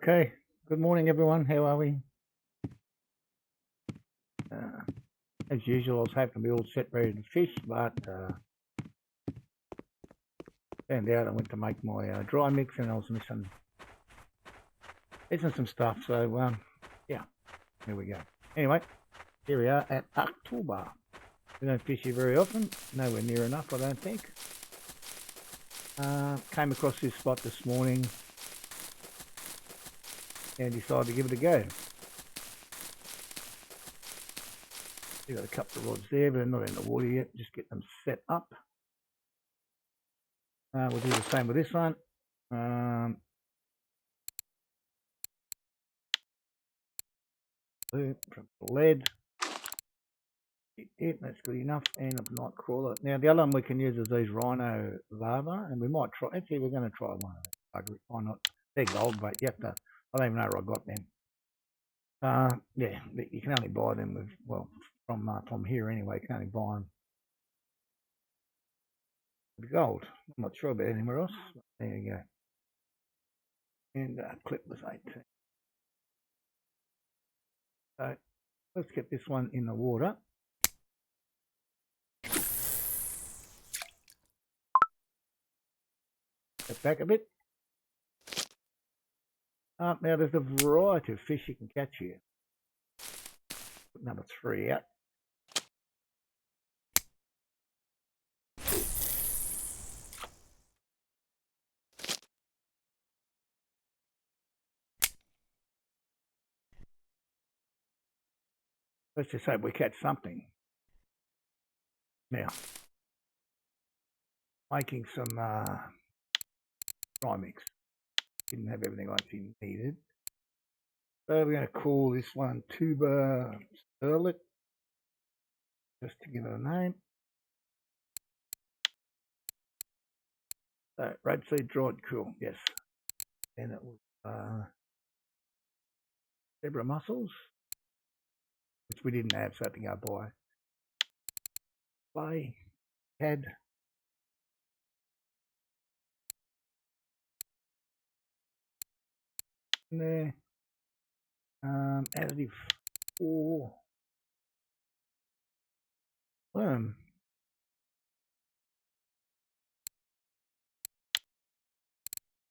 Okay, good morning everyone. How are we? As usual, I was hoping to be all set ready to fish, but found out I went to make my dry mix and I was missing some stuff. So yeah, here we go. Anyway, here we are at Akhtuba. We don't fish here very often, nowhere near enough, I don't think. Came across this spot this morning and decided to give it a go. We've got a couple of rods there, but they're not in the water yet. Just get them set up. We'll do the same with this one. From lead. That's good enough. And a night crawler. Now the other one we can use is these rhino larvae, and we might try. Actually, we're going to try one of them. Why not? They're gold, but you have to. I don't even know where I got them. Yeah, you can only buy them with from here anyway. You can only buy them with gold. I'm not sure about anywhere else. There you go. And clip was 18. So let's get this one in the water. Step back a bit. Now there's a variety of fish you can catch here. Put number 3 out. Let's just hope we catch something. Now, making some dry mix. Didn't have everything I actually needed. So we're going to call this one tuba sterlet, just to give it a name. So rapeseed dried cool, yes. And it was zebra mussels, which we didn't have, so I had to go buy. Clay, had in there, additive for worm.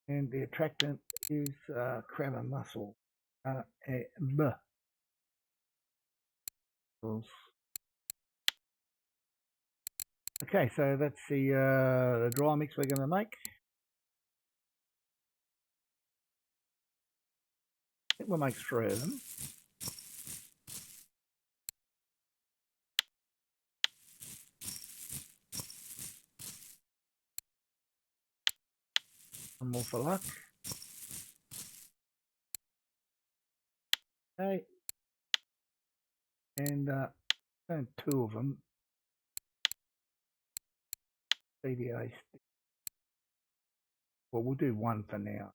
And the attractant is crab and mussel. Okay, so that's the dry mix we're going to make. I think we'll make 3 of them. One more for luck. Okay. And 2 of them. CDA stick. Well, we'll do 1 for now.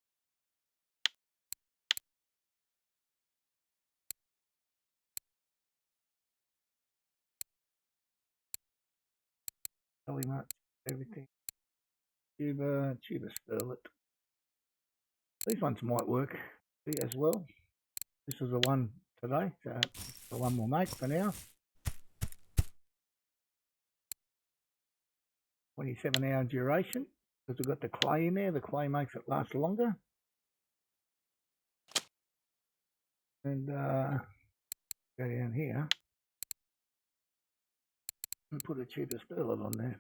Pretty much everything. Tuba sterlet. These ones might work as well. This is the one today, so the one we'll make for now. 27-hour duration, because we've got the clay in there. The clay makes it last longer. And go down here and put a tuba sterlet on there.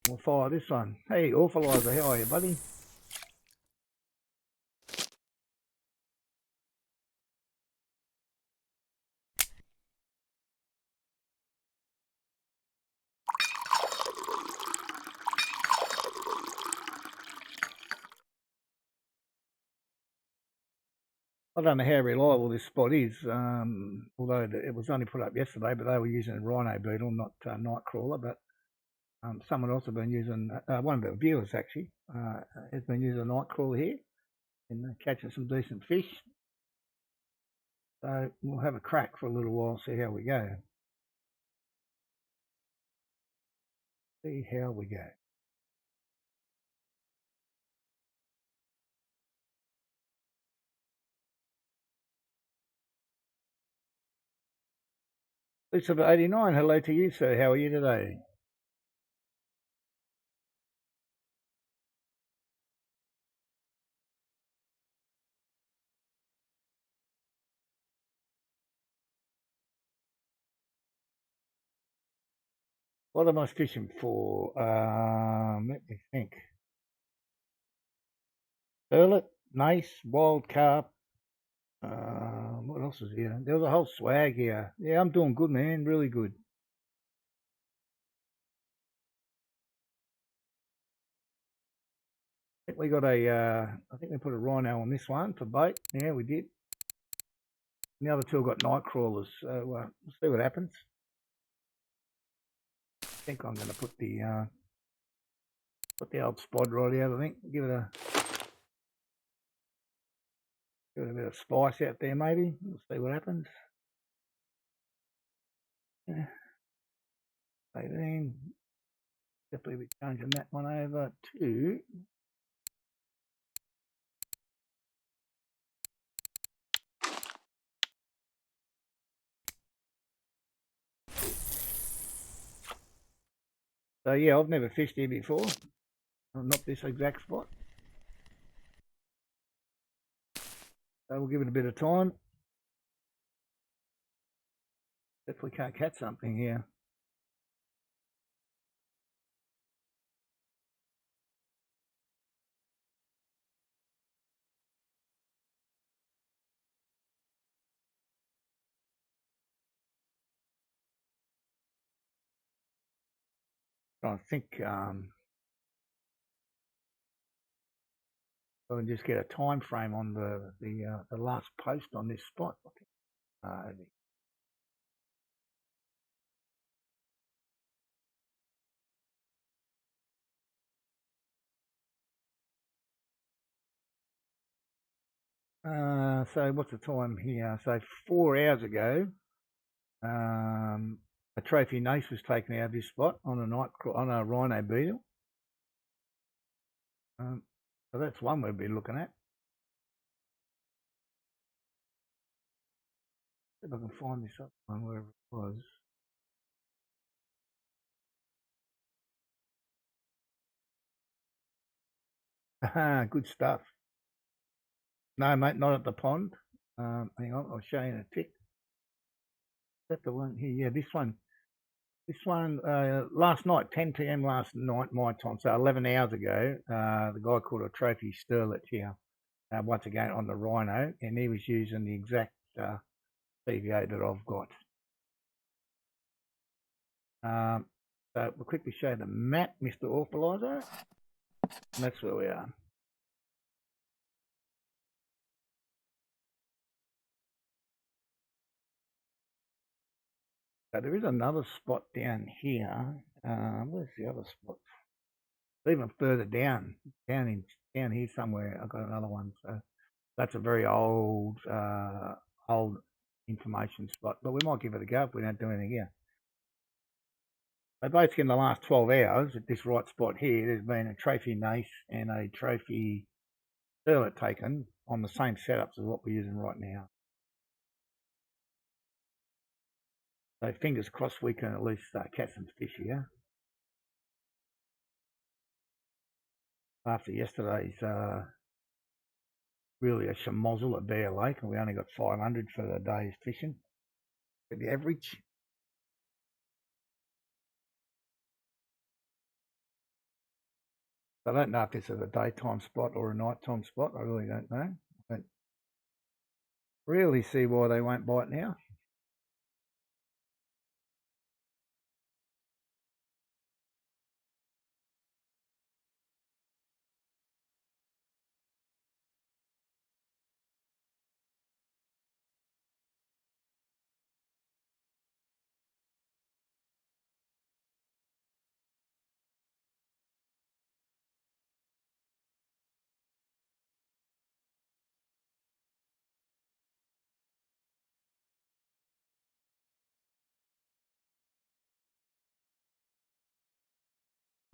We'll fire this one. Hey, Awfullizer, how are you, buddy? I don't know how reliable this spot is, although it was only put up yesterday, but they were using rhino beetle, not night crawler. But someone else has been using, one of the viewers actually, has been using a night crawler here and catching some decent fish. So we'll have a crack for a little while, see how we go. See how we go. Lucifer 89, hello to you, sir. How are you today? What am I fishing for? Let me think. Earlet, mace, wild carp. What else is here? There was a whole swag here. Yeah, I'm doing good, man. Really good. I think we got I think we put a rhino on this one for bait. Yeah, we did. And the other two have got night crawlers. So we'll see what happens. I think I'm going to put the old spod right out. I think give it a bit of spice out there, maybe. We'll see what happens. Yeah. 18. Definitely be changing that one over to. So yeah, I've never fished here before. Not this exact spot. So we'll give it a bit of time. If we can't catch something here. I think I'll just get a time frame on the last post on this spot. So what's the time here? So 4 hours ago, a trophy nace was taken out of this spot on a rhino beetle. So that's one we'll be looking at. See if I can find this up one wherever it was. Good stuff. No, mate, not at the pond. Hang on, I'll show you in a tick. Is that the one here? Yeah, this one. This one, last night, 10 p.m. last night, my time, so 11 hours ago, the guy called a trophy sterlet here, once again on the rhino, and he was using the exact PVA that I've got. So we'll quickly show the map, Mr. Authorizer, and that's where we are. So there is another spot down here. Where's the other spot? Even further down here somewhere. I've got another one. So that's a very old information spot, but we might give it a go if we don't do anything here. So basically in the last 12 hours at this right spot here, there's been a trophy nace and a trophy sterlet taken on the same setups as what we're using right now. So fingers crossed we can at least catch some fish here. After yesterday's really a schmozzle at Bear Lake, and we only got 500 for the day's fishing, for the average. I don't know if this is a daytime spot or a nighttime spot. I really don't know. I don't really see why they won't bite now.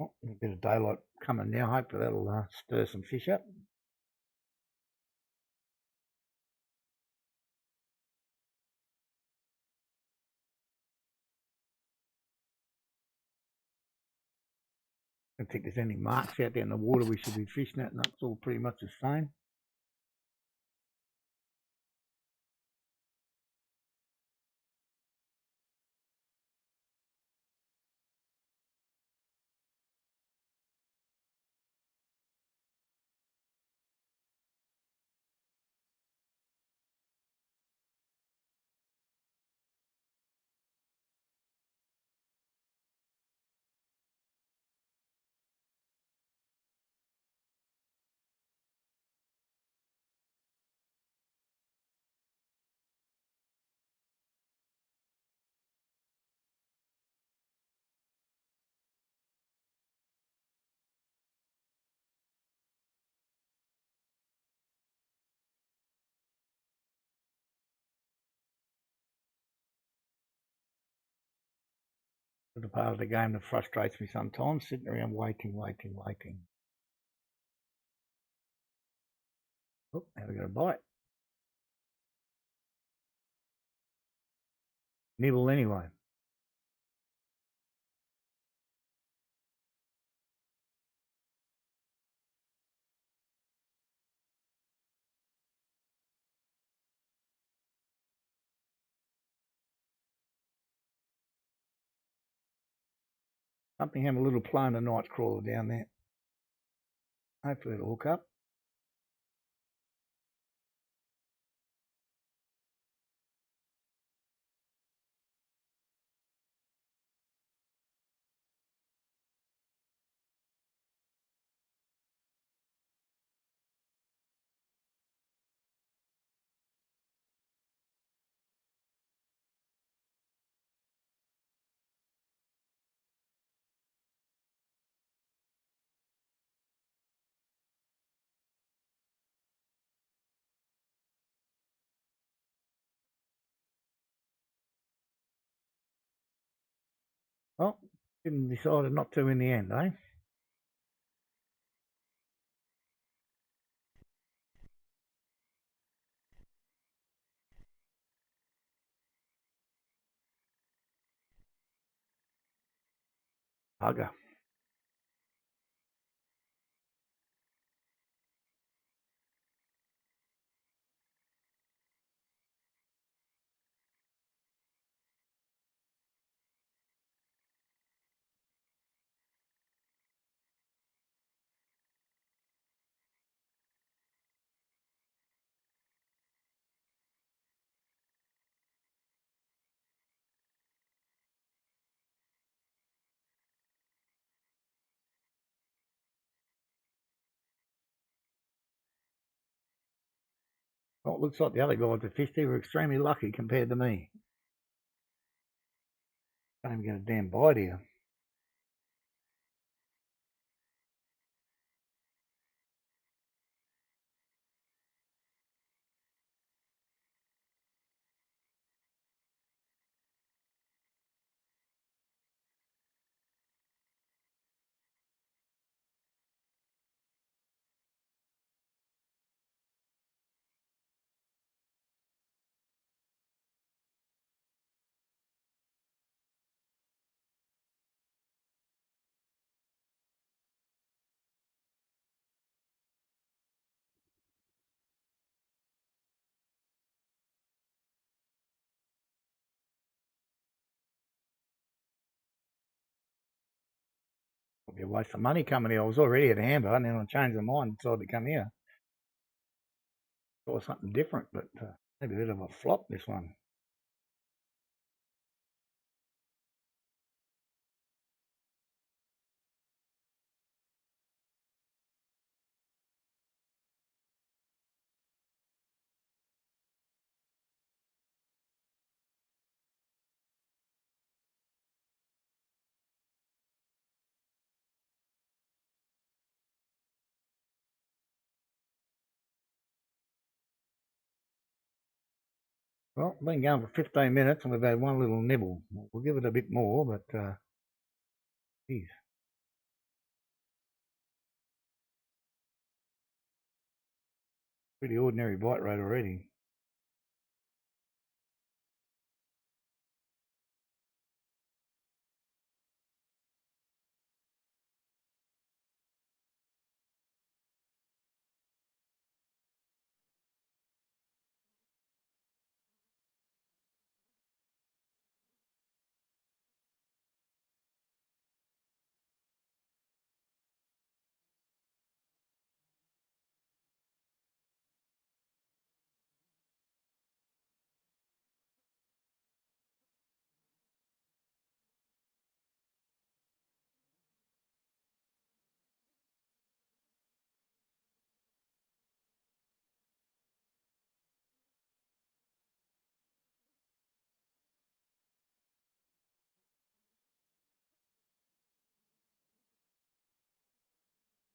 Oh, a bit of daylight coming now. Hopefully that'll stir some fish up. I don't think there's any marks out there in the water we should be fishing at, and that's all pretty much the same. The part of the game that frustrates me sometimes, sitting around waiting. Oh, now we got a bite. Nibble anyway. Something have a little plane of night crawler down there. Hopefully it'll hook up. Well, didn't decided not to in the end, eh? Bugger. Well, it looks like the other guys that fished here were extremely lucky compared to me. Can't even get a damn bite here. Probably a waste of money coming here. I was already at Amber, and then I changed my mind and decided to come here. Saw something different, but maybe a bit of a flop, this one. Well, been going for 15 minutes and we've had one little nibble. We'll give it a bit more, but geez. Pretty ordinary bite rate already.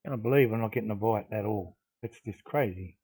I can't believe we're not getting a bite at all. It's just crazy.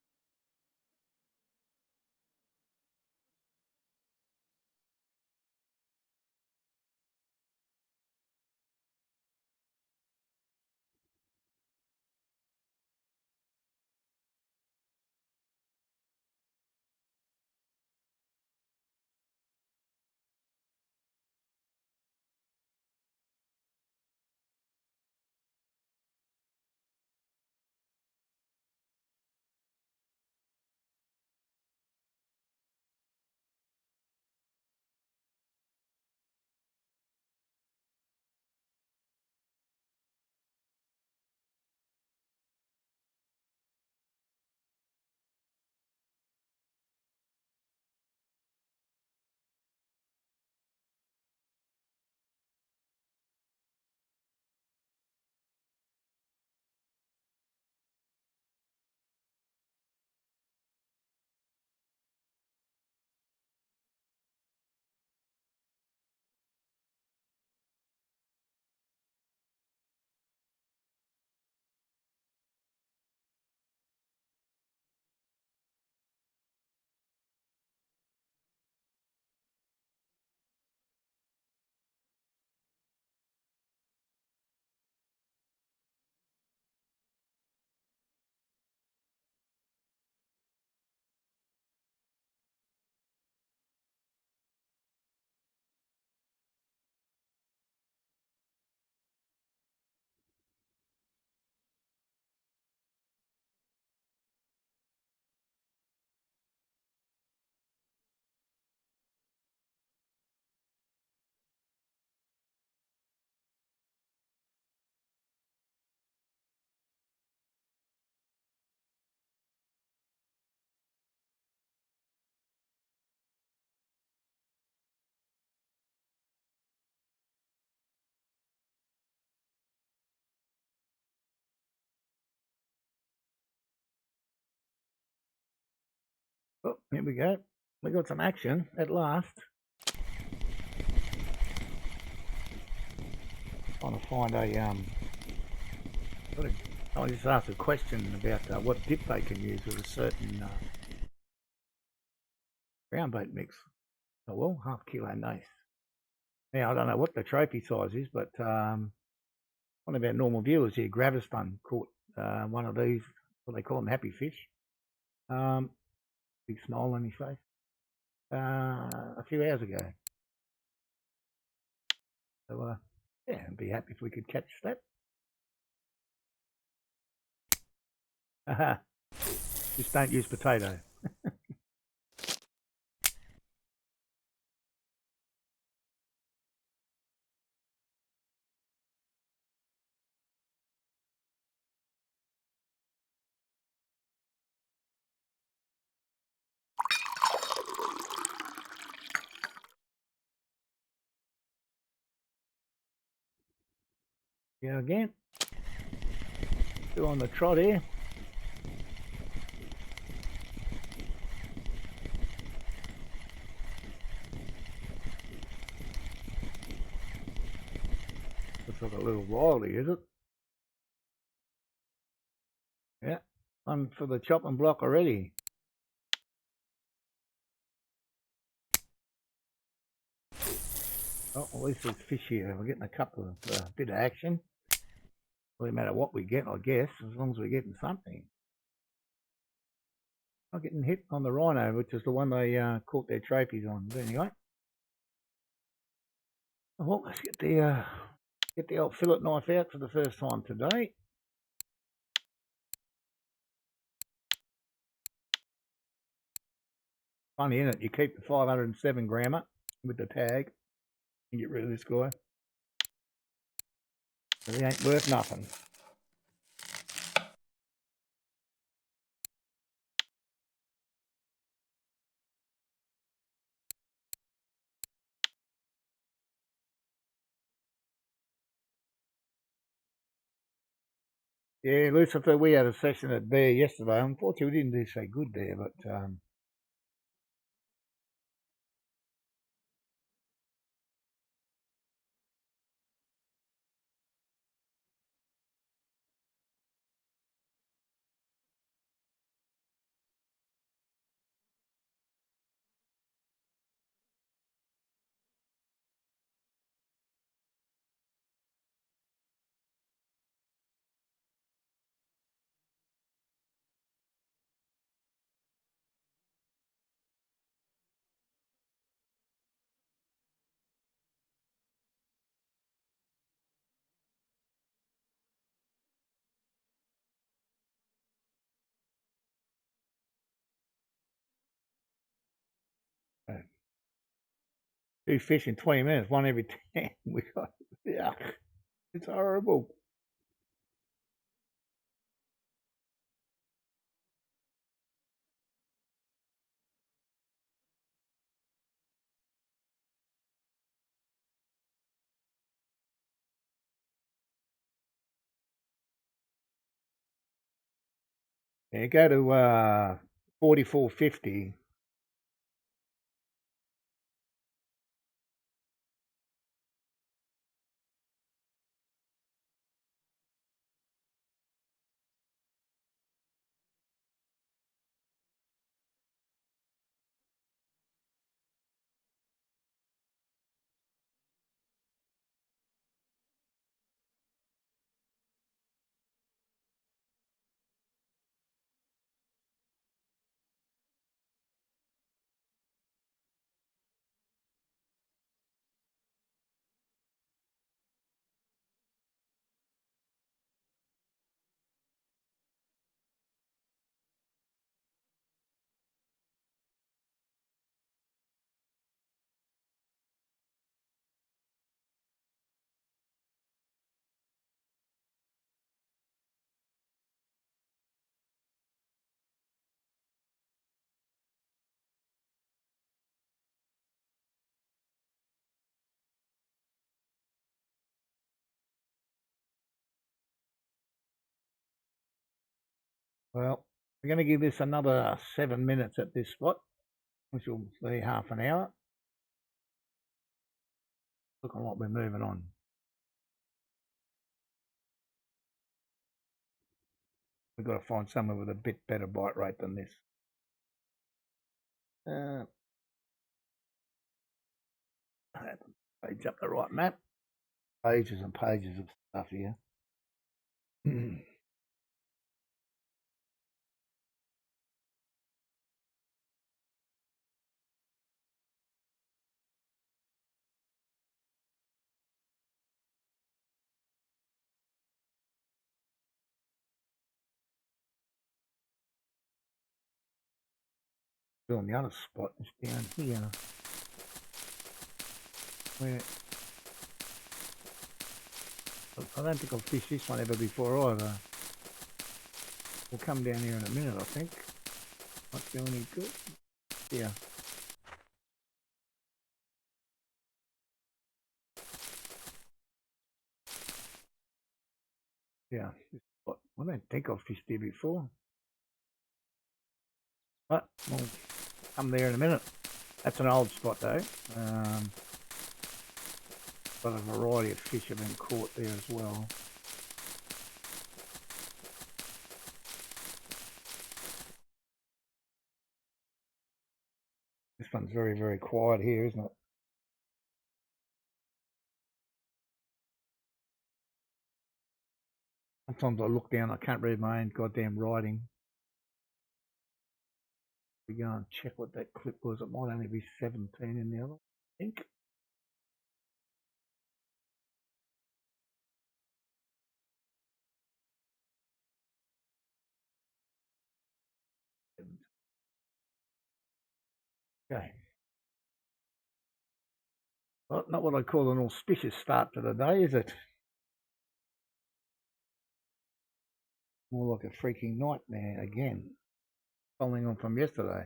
Oh, here we go. We got some action at last. Trying to find a I just asked a question about what dip they can use with a certain ground bait mix. Oh well, half kilo nice. Now I don't know what the trophy size is, but one of our normal viewers here, Graviston, caught one of these. What they call them, happy fish. Big smile on his face. A few hours ago. So yeah, I'd be happy if we could catch that. Just don't use potato. Yeah, again. Still on the trot here. Looks like a little wildy, is it? Yeah, one for the chopping block already. Oh, at least there's fish here. We're getting a couple of bit of action. Doesn't matter what we get, I guess, as long as we're getting something. Not getting hit on the rhino, which is the one they caught their trophies on. But anyway, well, let's get the old fillet knife out for the first time today. Funny, isn't it? You keep the 507 grammer with the tag and get rid of this guy. But he ain't worth nothing. Yeah, Lucifer, we had a session at Bear yesterday. Unfortunately, we didn't do so good there, but 2 fish in 20 minutes, one every 10. We got, yeah, it's horrible. Yeah, go to 44.50. Well, we're going to give this another 7 minutes at this spot, which will be half an hour. Looking like we're moving on. We've got to find somewhere with a bit better bite rate than this. Page up the right map. Pages and pages of stuff here. On the other spot is down here. Where I don't think I've fished this one ever before either. We'll come down here in a minute, I think. Not do any good. Yeah. Yeah. I don't think I've fished here before. But we'll come there in a minute. That's an old spot though. But a variety of fish have been caught there as well. This one's very, very quiet here, isn't it? Sometimes I look down, I can't read my own goddamn writing. We go and check what that clip was. It might only be 17 in the other, I think. Okay. Well, not what I call an auspicious start to the day, is it? More like a freaking nightmare again. Following on from yesterday.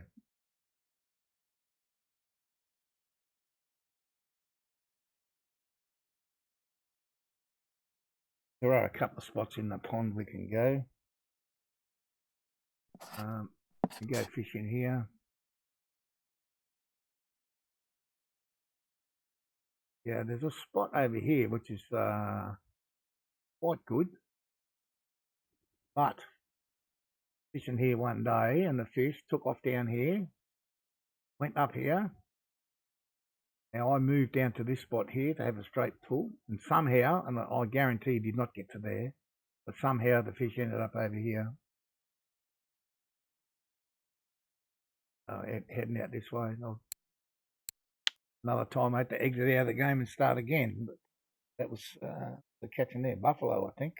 There are a couple of spots in the pond we can go. We go fishing here. Yeah, there's a spot over here which is quite good. But fishing here one day and the fish took off down here, went up here. Now I moved down to this spot here to have a straight pull, and somehow, and I guarantee did not get to there, but somehow the fish ended up over here. Heading out this way. Another time I had to exit out of the game and start again. But that was the catch in there, buffalo, I think.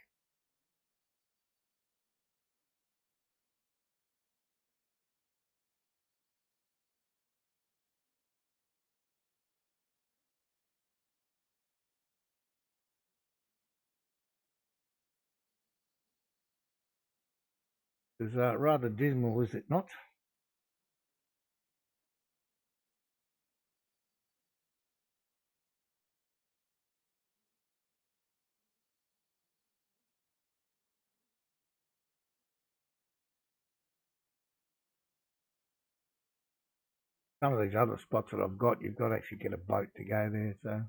It's rather dismal, is it not? Some of these other spots that I've got, you've got to actually get a boat to go there. So I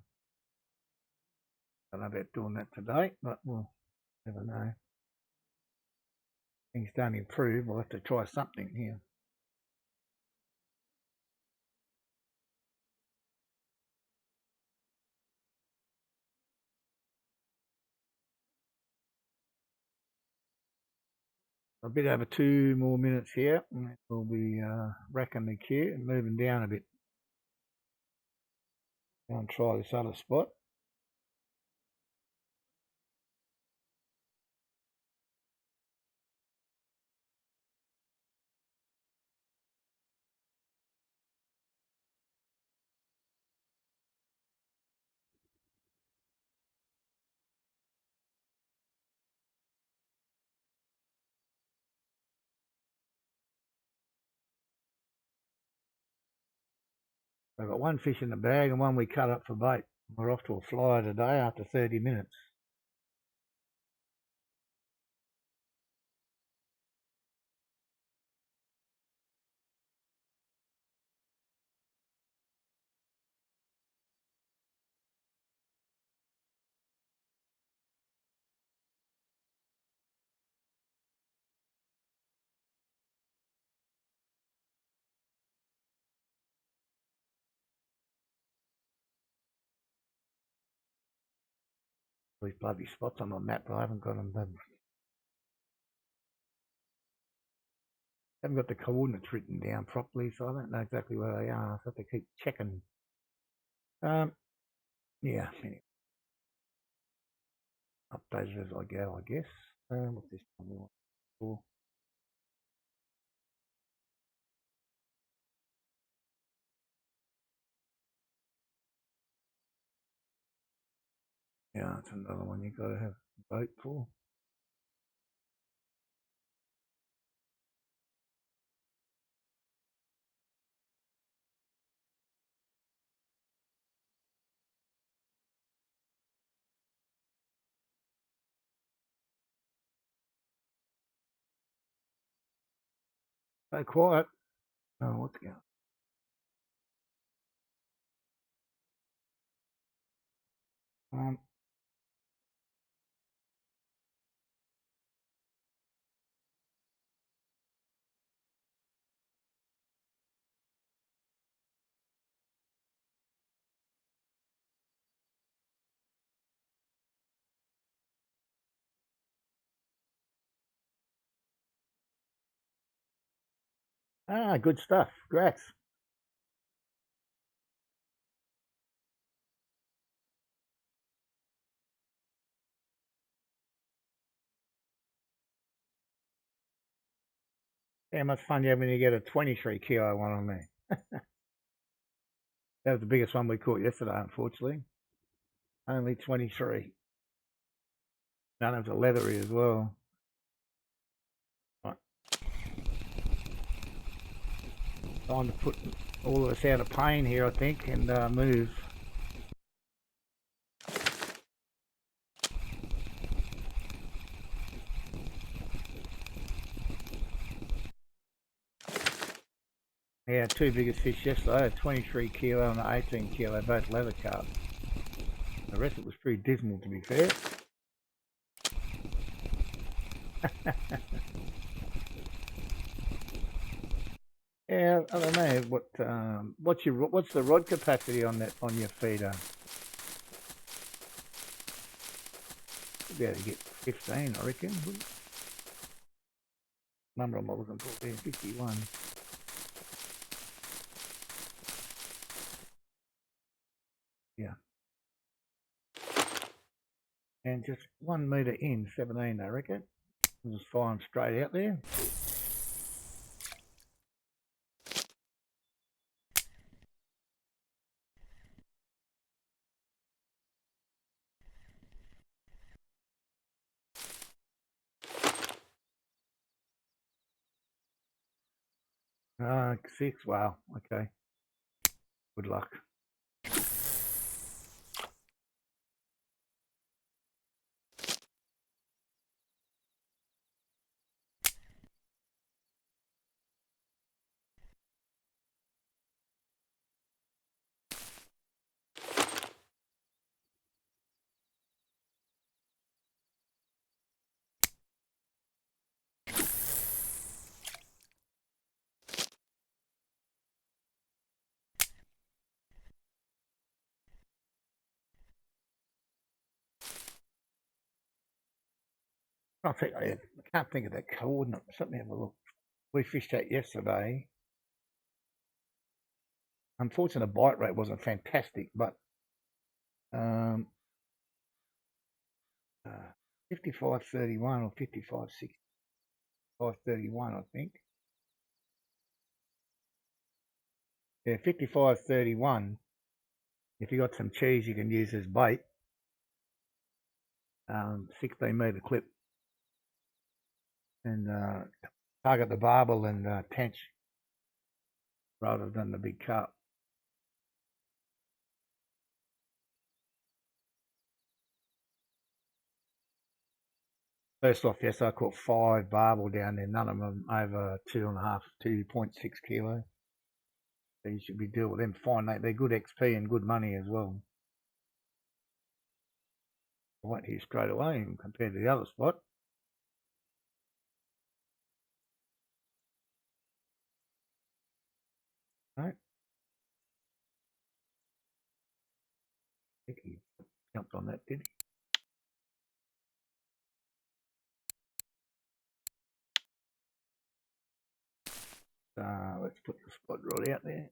don't know about doing that today, but we'll never know. Things don't improve. We'll have to try something here. A bit over 2 more minutes here, and we'll be racking the queue and moving down a bit. Go and try this other spot. We've got one fish in the bag and one we cut up for bait. We're off to a flyer today after 30 minutes. These bloody spots on my map, but I haven't got them. Haven't got the coordinates written down properly, so I don't know exactly where they are. So I have to keep checking. Yeah, anyway, update it as I go, I guess. What's this one for? Yeah, it's another one you got to have a boat for. So quiet. Oh, what's going on? Good stuff. Grats. How much fun you have when you get a 23 kilo one on there. That was the biggest one we caught yesterday, unfortunately. Only 23. None of the leathery as well. Right. Time to put all of us out of pain here, I think, and move. Yeah, two biggest fish yesterday, a 23 kilo and an 18 kilo, both leather carp. The rest of it was pretty dismal, to be fair. Yeah, I don't know what's the rod capacity on your feeder? You'll be able to get 15, I reckon. Number I'm looking for there, 51. Yeah. And just 1 metre in, 17, I reckon. I'll just fire them straight out there. 6. Wow. Okay. Good luck. I can't think of the coordinate. Let me have a look. We fished that yesterday. Unfortunately, the bite rate wasn't fantastic, but um, 55.31 or 55.31, I think. Yeah, 55.31. If you got some cheese, you can use as bait. 16-metre clip, and target the barbel and tench rather than the big carp. First off, yes, I caught 5 barbel down there, none of them over 2.6 kilo. So you should be dealing with them fine. They're good XP and good money as well. I went here straight away compared to the other spot. Right. I think he jumped on that, did he? Let's put the spot rod out there.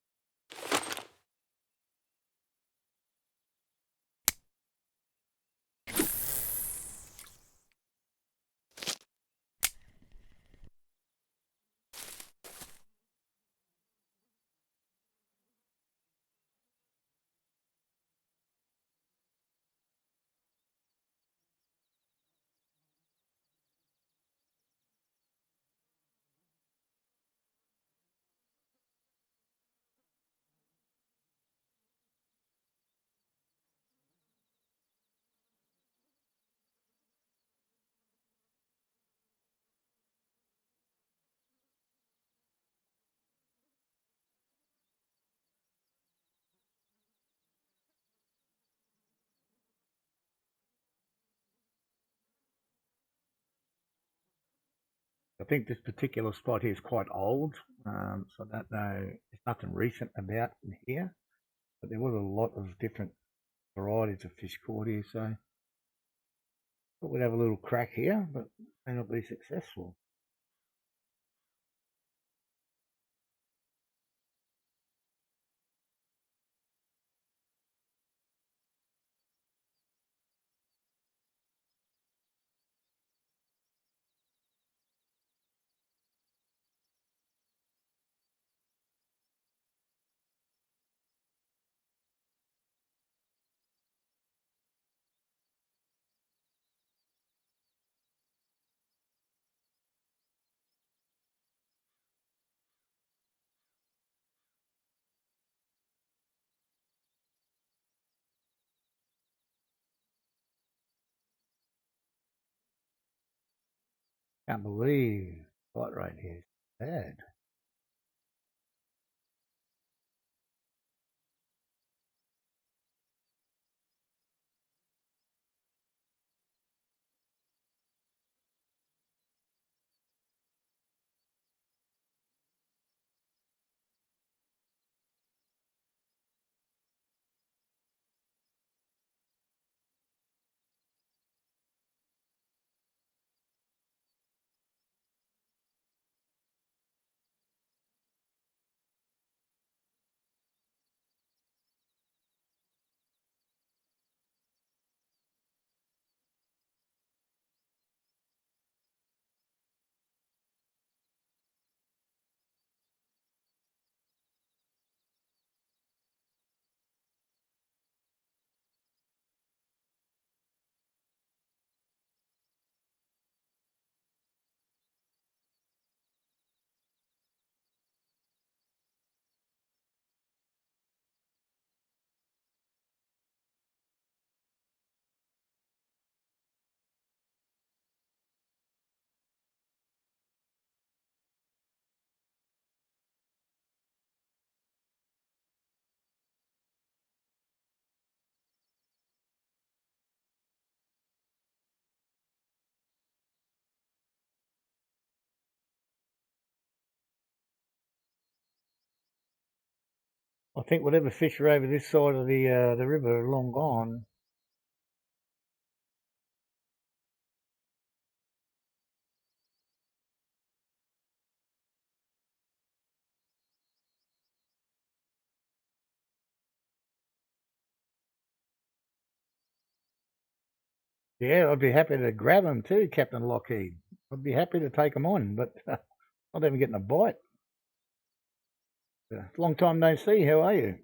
I think this particular spot here is quite old, so I don't know. There's nothing recent about in here, but there was a lot of different varieties of fish caught here, so I thought we'd have a little crack here, but may not be successful. Can't believe bite rate here is bad. I think whatever fish are over this side of the river are long gone. Yeah, I'd be happy to grab them too, Captain Lockheed. I'd be happy to take them on, but not even getting a bite. Long time no see. How are you?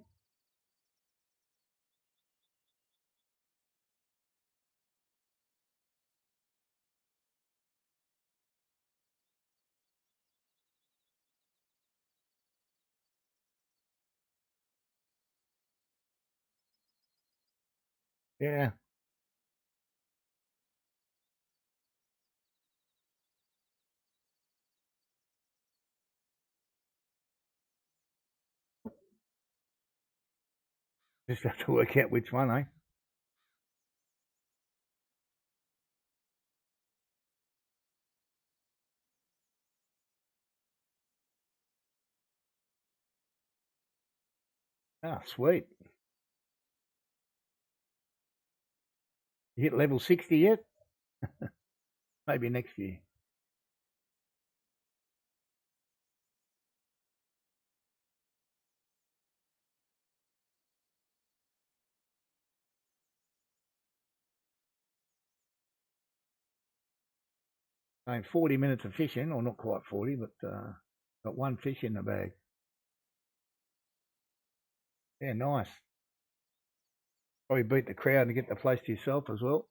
Yeah, just have to work out which one, eh? Ah, sweet. You hit level 60 yet? Maybe next year. So 40 minutes of fishing, or not quite 40, but got one fish in the bag. Yeah, nice. Probably beat the crowd and get the place to yourself as well.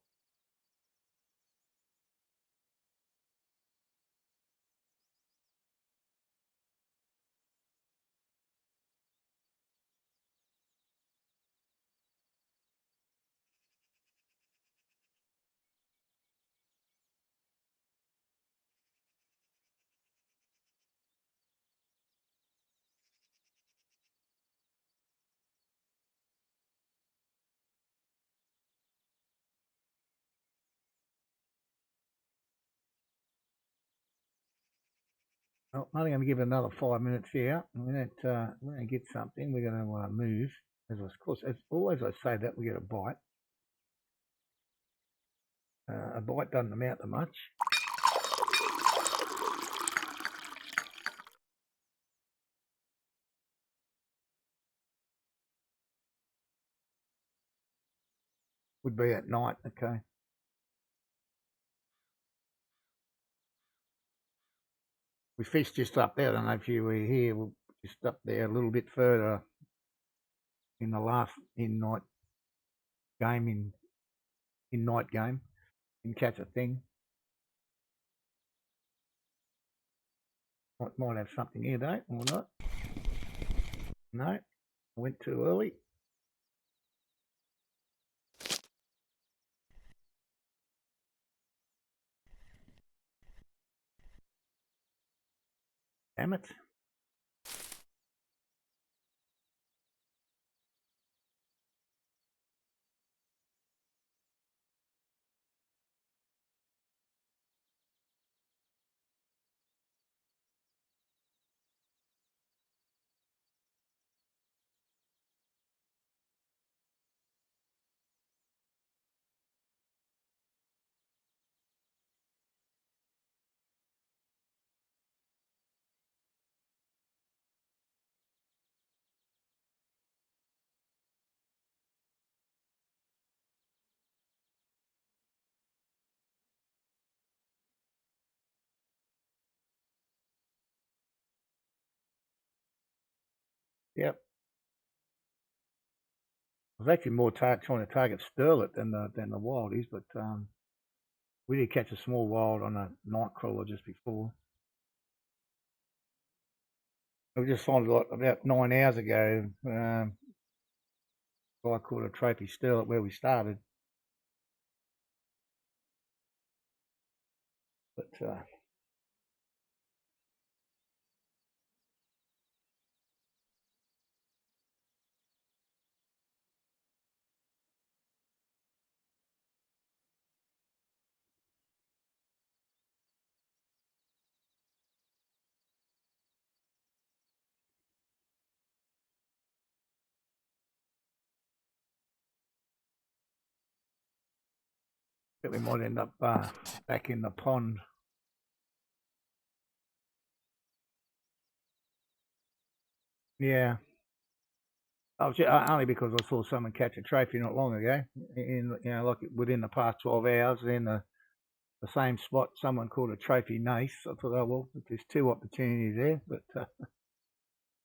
Well, I'm only going to give it another 5 minutes here. We're going to get something. We're going to move. Of course, as always I say that we get a bite. A bite doesn't amount to much. Would be at night, okay. We fished just up there. I don't know if you were here. We're just up there a little bit further in the last in-night game, in-night game. Didn't catch a thing. Might have something here though, or not. No, I went too early. Damn it. Yep. I was actually more trying to target sterlet than the wildies, but we did catch a small wild on a night crawler just before. We just found about 9 hours ago. I caught a trophy sterlet where we started, but think we might end up back in the pond. Yeah. I was only because I saw someone catch a trophy not long ago, like within the past 12 hours, in the same spot, someone caught a trophy nace. I thought, oh well, there's 2 opportunities there, but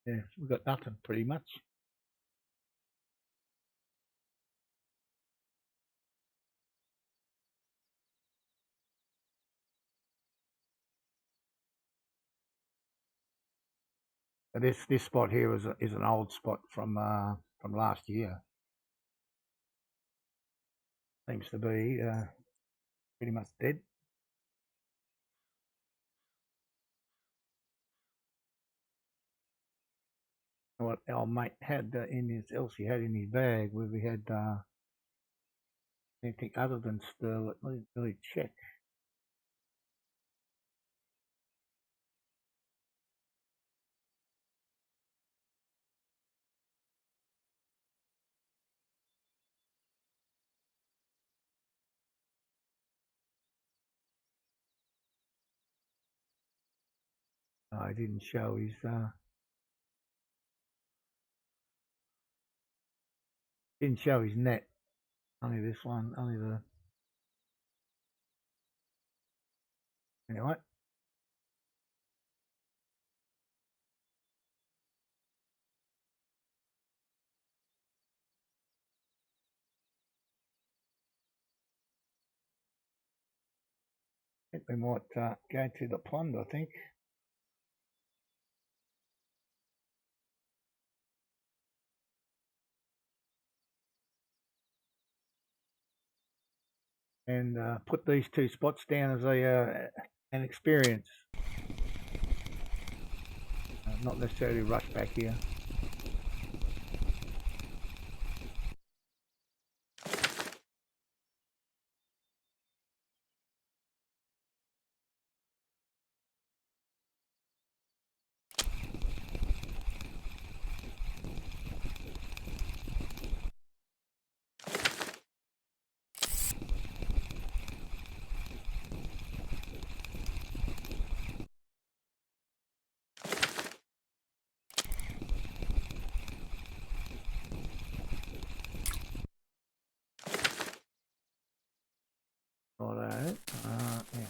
yeah, we've got nothing pretty much. But this spot here is an old spot from last year. Seems to be pretty much dead. What our mate had Elsie had in his bag, where we had anything other than sterlet. Let me really check. No, he didn't show his net. Only this one. Only the anyway. I think we might go to the pond. I think. And put these 2 spots down as an experience. Not necessarily rush back here. Righto. Yeah.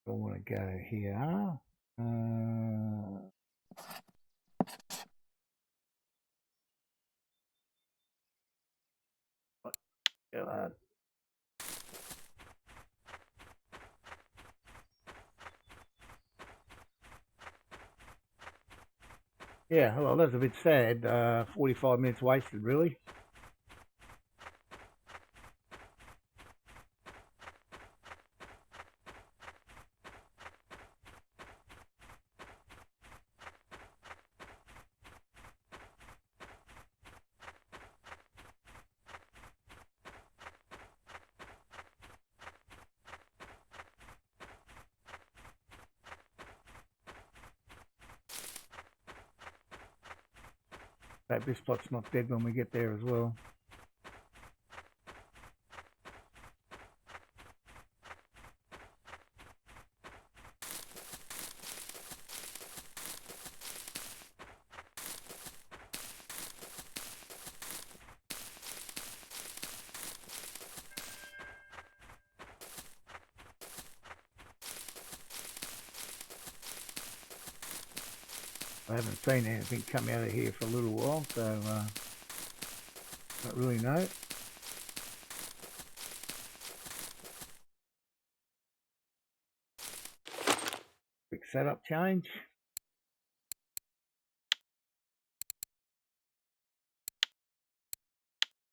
I want to go here. Yeah, well, that's a bit sad. 45 minutes wasted, really. Hope this spot's not dead when we get there as well. I haven't seen anything come out of here for a little while, so don't really know. Quick setup change.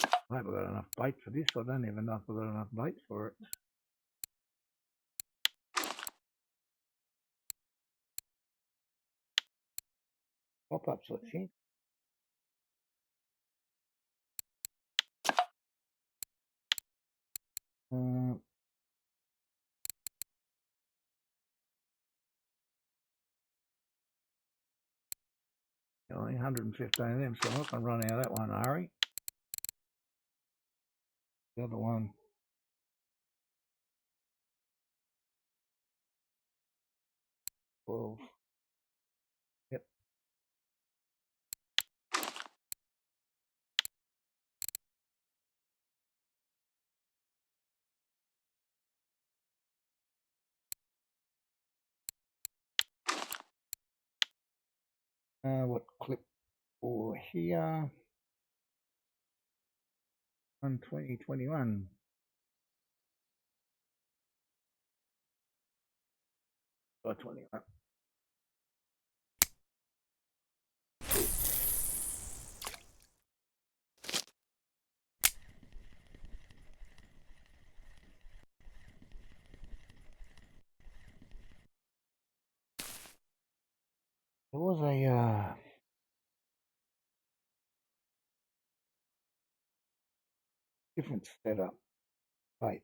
I hope I've got enough bait for this. I don't even know if I've got enough bait for it. Pop-ups, I think. Only 115 of them, so I'm not going to run out of that one, Ari. The other one. Well, yep. What clip for here? 12021. Or 21. There was a different setup. Right.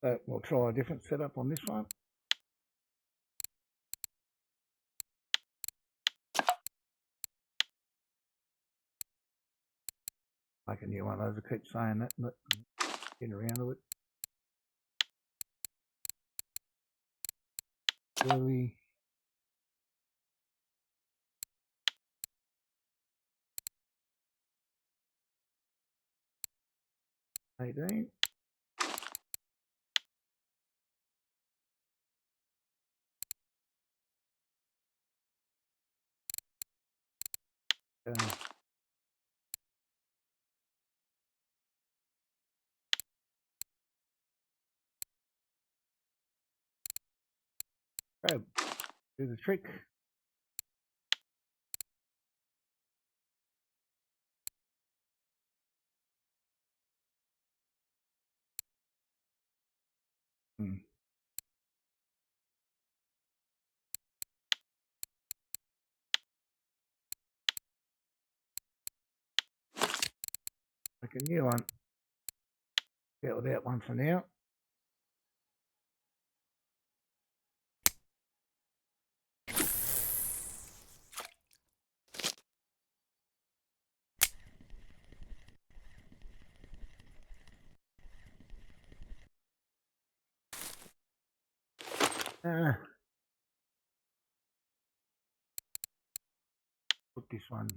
So we'll try a different setup on this one. Make a new one of those. I keep saying that, but get around to it. Really. 18. Grab. Do the trick. Make a new one. Get with that one for now. Put this one.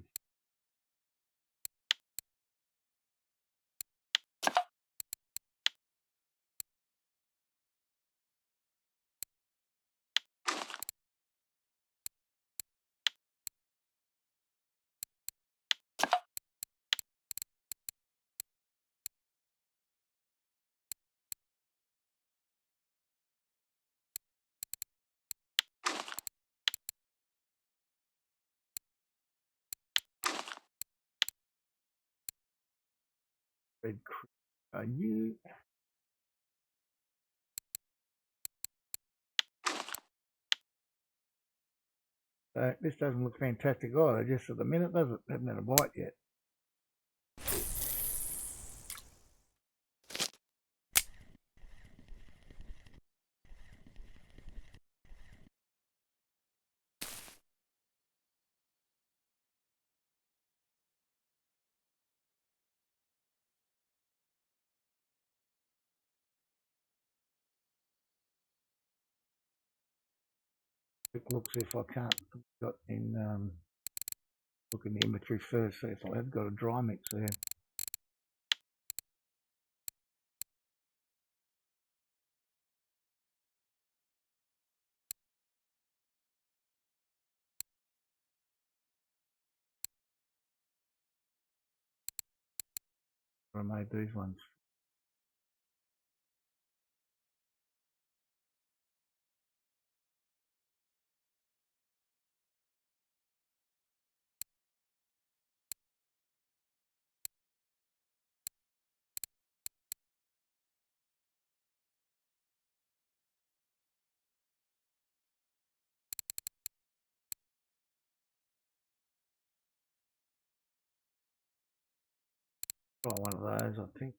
Red you. This doesn't look fantastic either, just at the minute, does it? Hasn't had a bite yet. Quick look, see if I can't got in look in the inventory first, see if I have got a dry mix there. I made these ones. Try one of those, I think.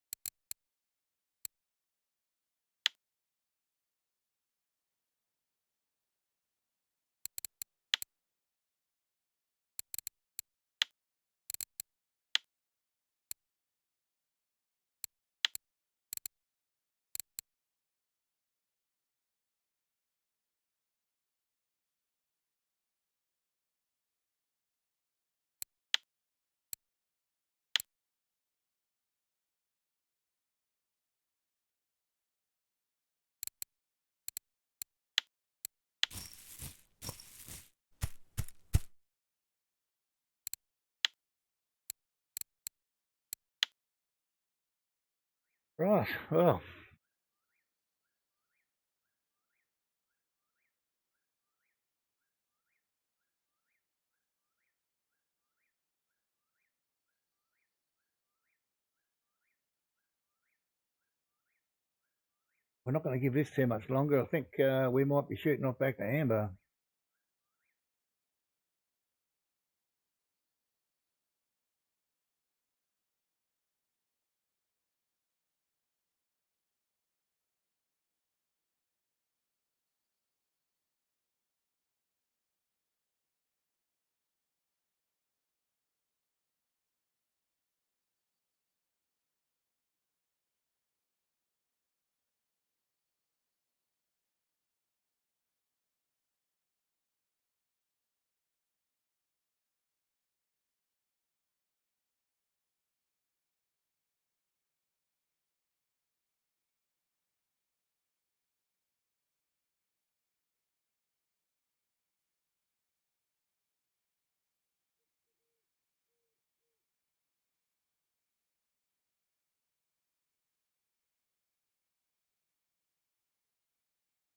Right, well, we're not going to give this too much longer. I think we might be shooting off back to Amber.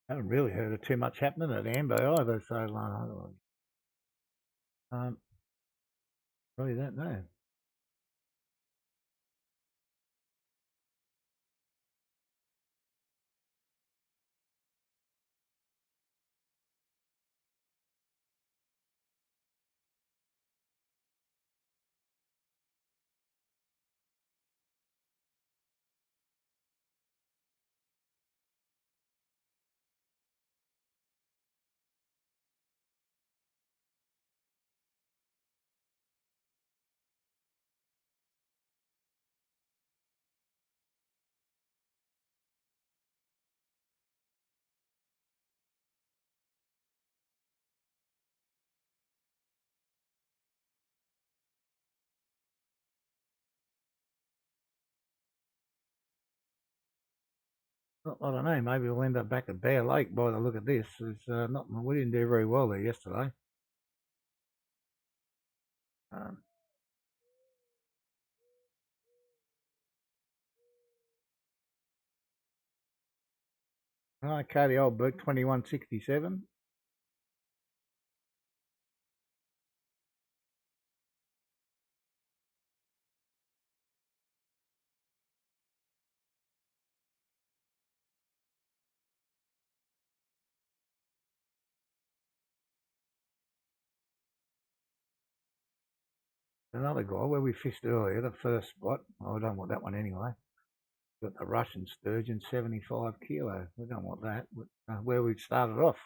I haven't really heard of too much happening at Amber either, so really don't know. I don't know. Maybe we'll end up back at Bear Lake by the look of this. It's not. We didn't do very well there yesterday. Um, okay, the Old Burg 2167. Another guy where we fished earlier, the first spot. Oh, I don't want that one anyway. Got the Russian sturgeon, 75 kilo. We don't want that. Where we started off.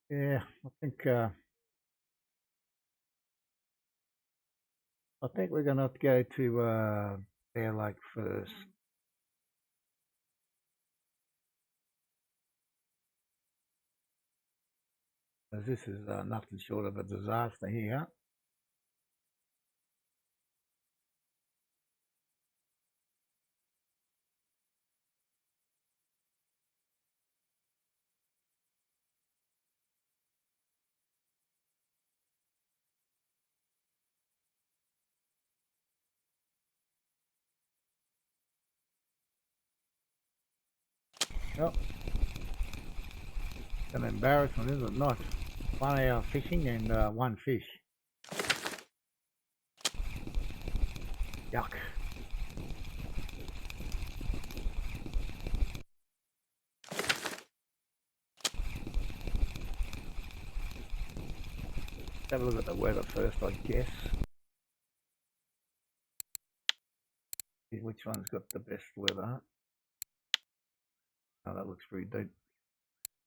Yeah, I think we're going to have to go to Bear Lake first. As this is nothing short of a disaster here. Well, an embarrassment, is it not? 1 hour fishing and one fish. Yuck. Have a look at the weather first, I guess. See which one's got the best weather. Oh, that looks pretty deep.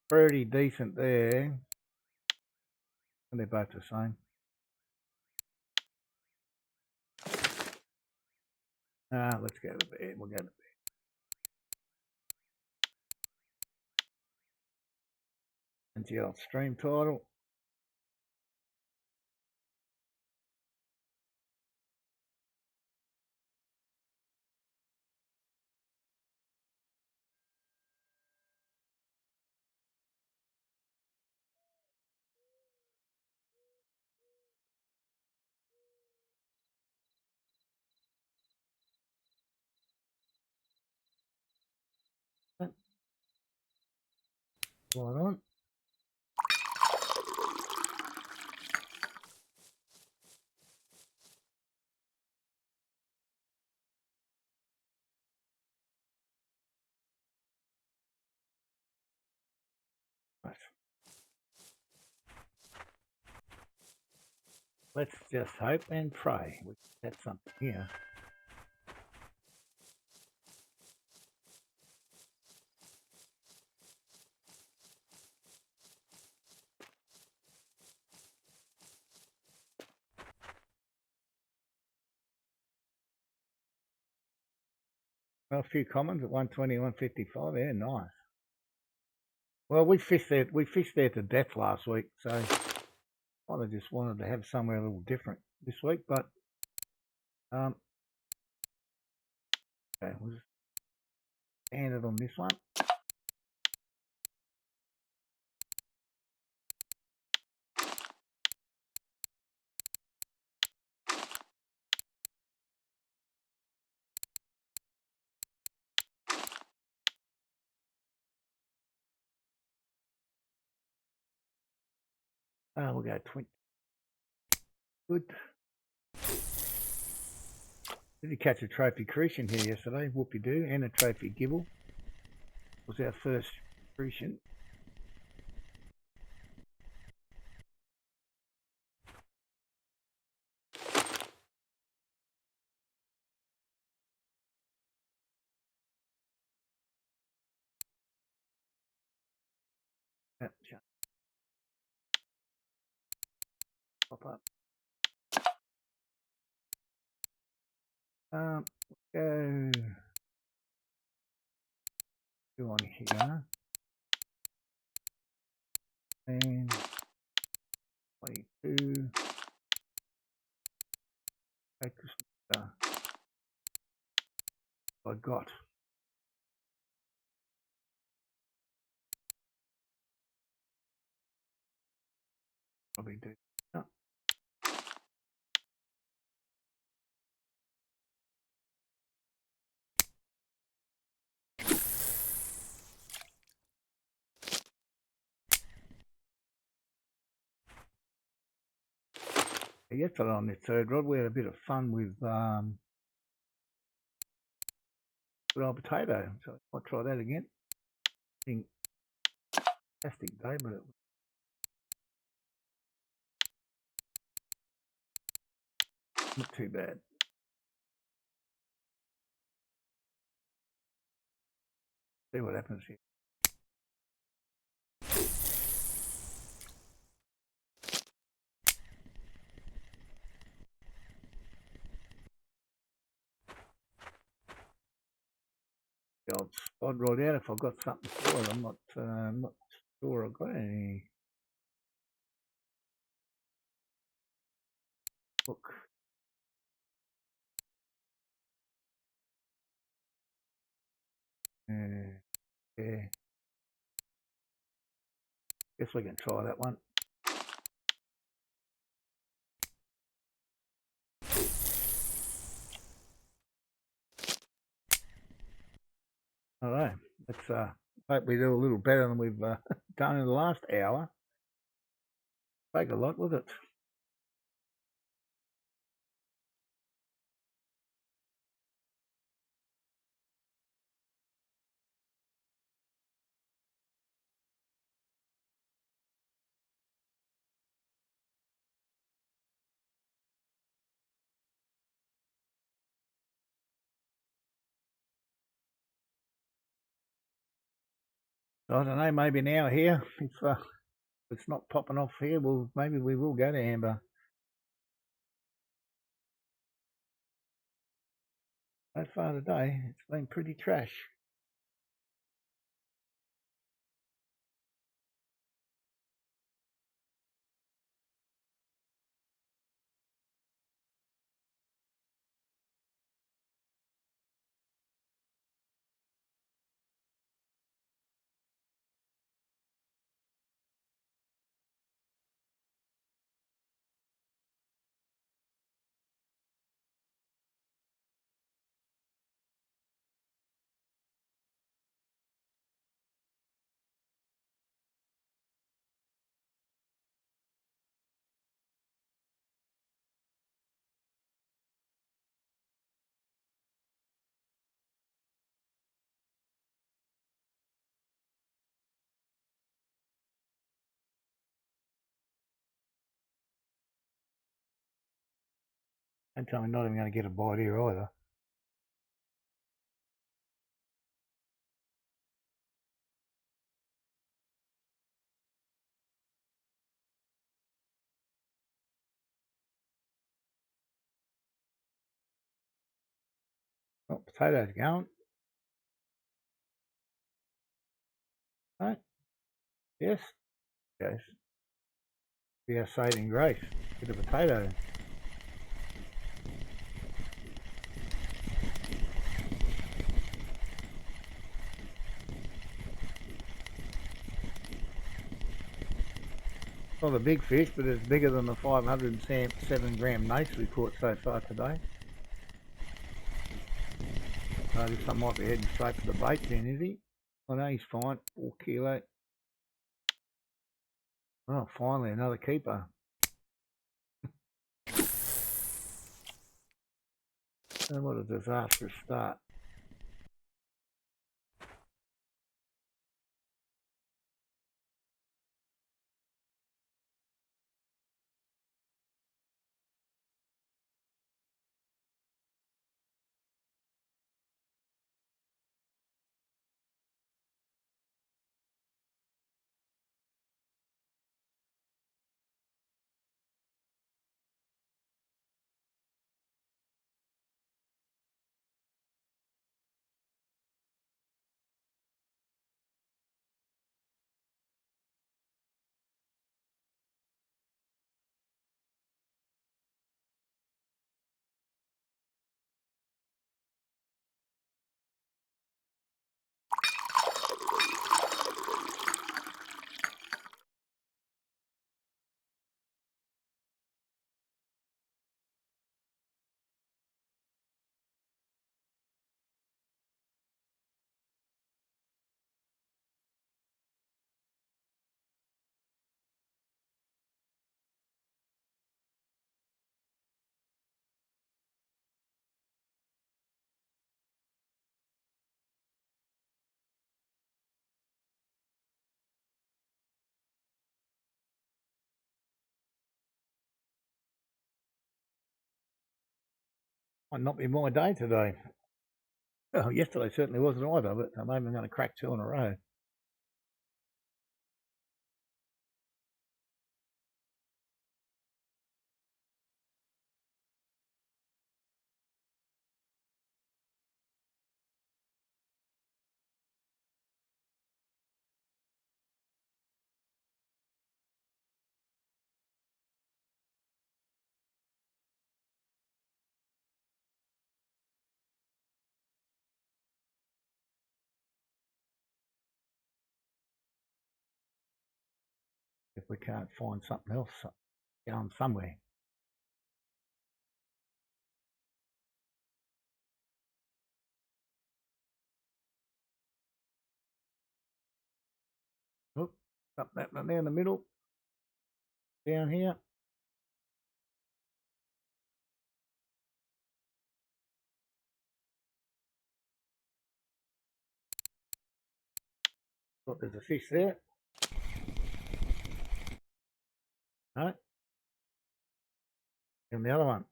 Pretty decent there. And they're both the same. Let's go to bed. We'll go to bed. And the old stream title. Right on. Right. Let's just hope and pray we get something here. Well, a few commons at 120, 155. Yeah, nice. Well, we fished there to death last week, so I just wanted to have somewhere a little different this week. But okay, we'll just stand it on this one. We'll go 20. Good. Did you catch a trophy Crucian here yesterday? Whoopie-doo. And a trophy Gibel. Was our first Crucian. Pop up. Go on here. And 22. I got. Probably do. Oh. Yesterday on this third rod, we had a bit of fun with good old potato, so I might try that again. Fantastic day, but it was not too bad. See what happens here. The old spod rod out if I've got something for it. I'm not sure I've got any. Look. Yeah. Guess we can try that one. All right. Let's hope we do a little better than we've done in the last hour. Take a lot with it. I don't know, maybe now here, if it's not popping off here, well, maybe we will go to amber. So far today, it's been pretty trash. Don't tell me not even going to get a bite here either. Oh, potatoes going. Right? Yes. Yes. Be our saving grace. Bit of potato. Not a big fish, but it's bigger than the 507 gram mace we caught so far today. This one might be heading straight for the bait then, is he? I know he's fine. 4 kilo. Oh, finally another keeper. And what a disastrous start. Might not be my day today. Well, yesterday certainly wasn't either, but maybe I'm going to crack 2 in a row. If we can't find something else going somewhere. Look, up that one there in the middle. Down here. Look, there's a fish there. No. And the other one.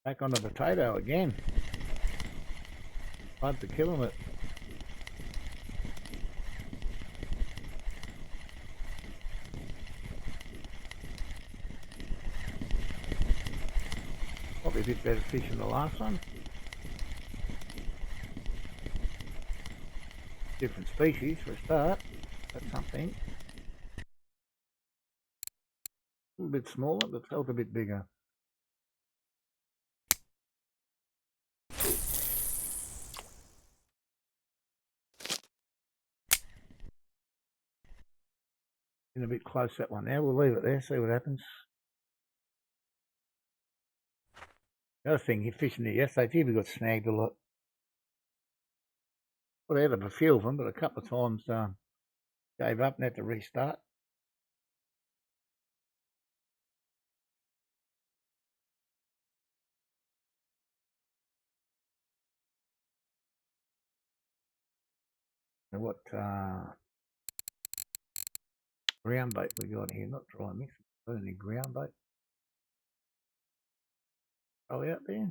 Back on the potato again. Love to kill him it. Probably a bit better fish than the last one. Different species for a start. That's something. A little bit smaller, but felt a bit bigger. In a bit close, that one now. We'll leave it there, see what happens. The other thing, you're fishing it yesterday, we got snagged a lot. Got out of a few of them, but a couple of times gave up and had to restart. And what ground bait we got here? Not dry mix, only ground bait. Oh, out there.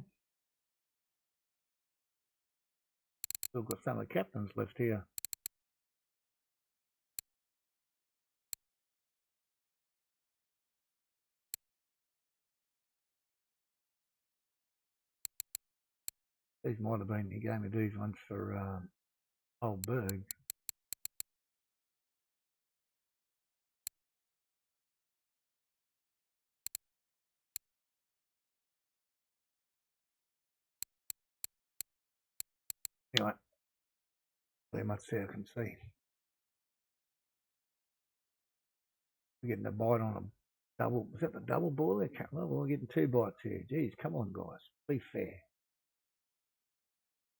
Still got some of the captains left here. These might have been, he gave me these ones for Old Burg. Anyway, very much see I can see. We're getting a bite on a double, was that the double boiler? Well, we're getting 2 bites here. Geez, come on guys, be fair.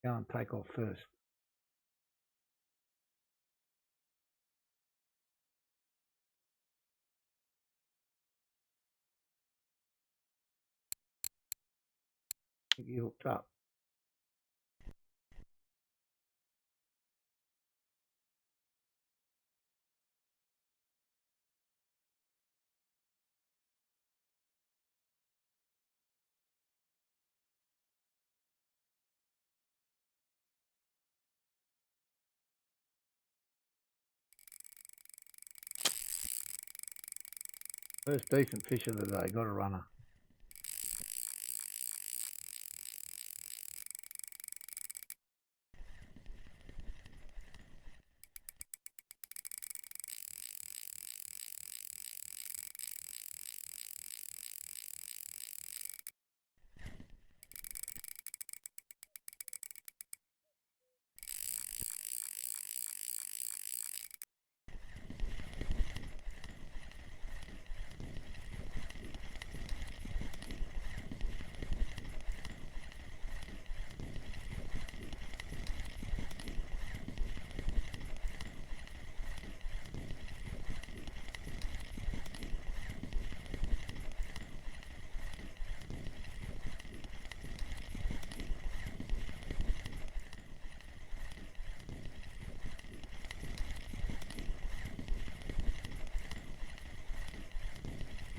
Go and take off first. I think you hooked up. First decent fish of the day, got a runner.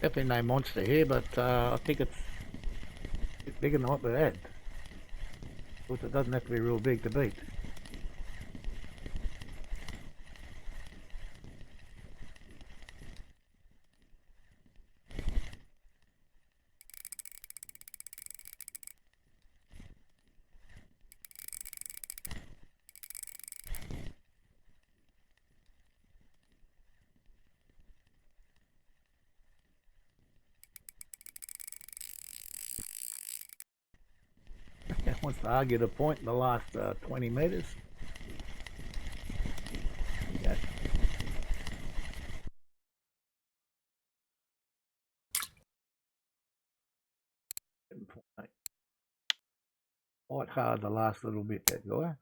Definitely no monster here, but I think it's a bit bigger than what we had. Of course, it doesn't have to be real big to beat. Wants to argue the point in the last 20 metres. Yeah. Quite hard the last little bit, that guy.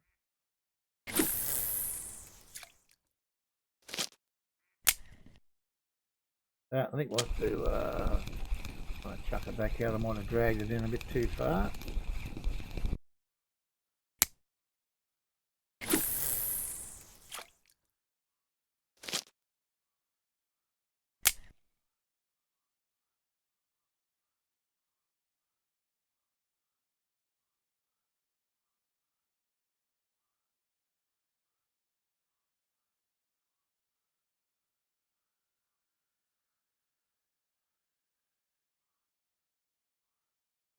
I think we'll have to chuck it back out. I might have dragged it in a bit too far.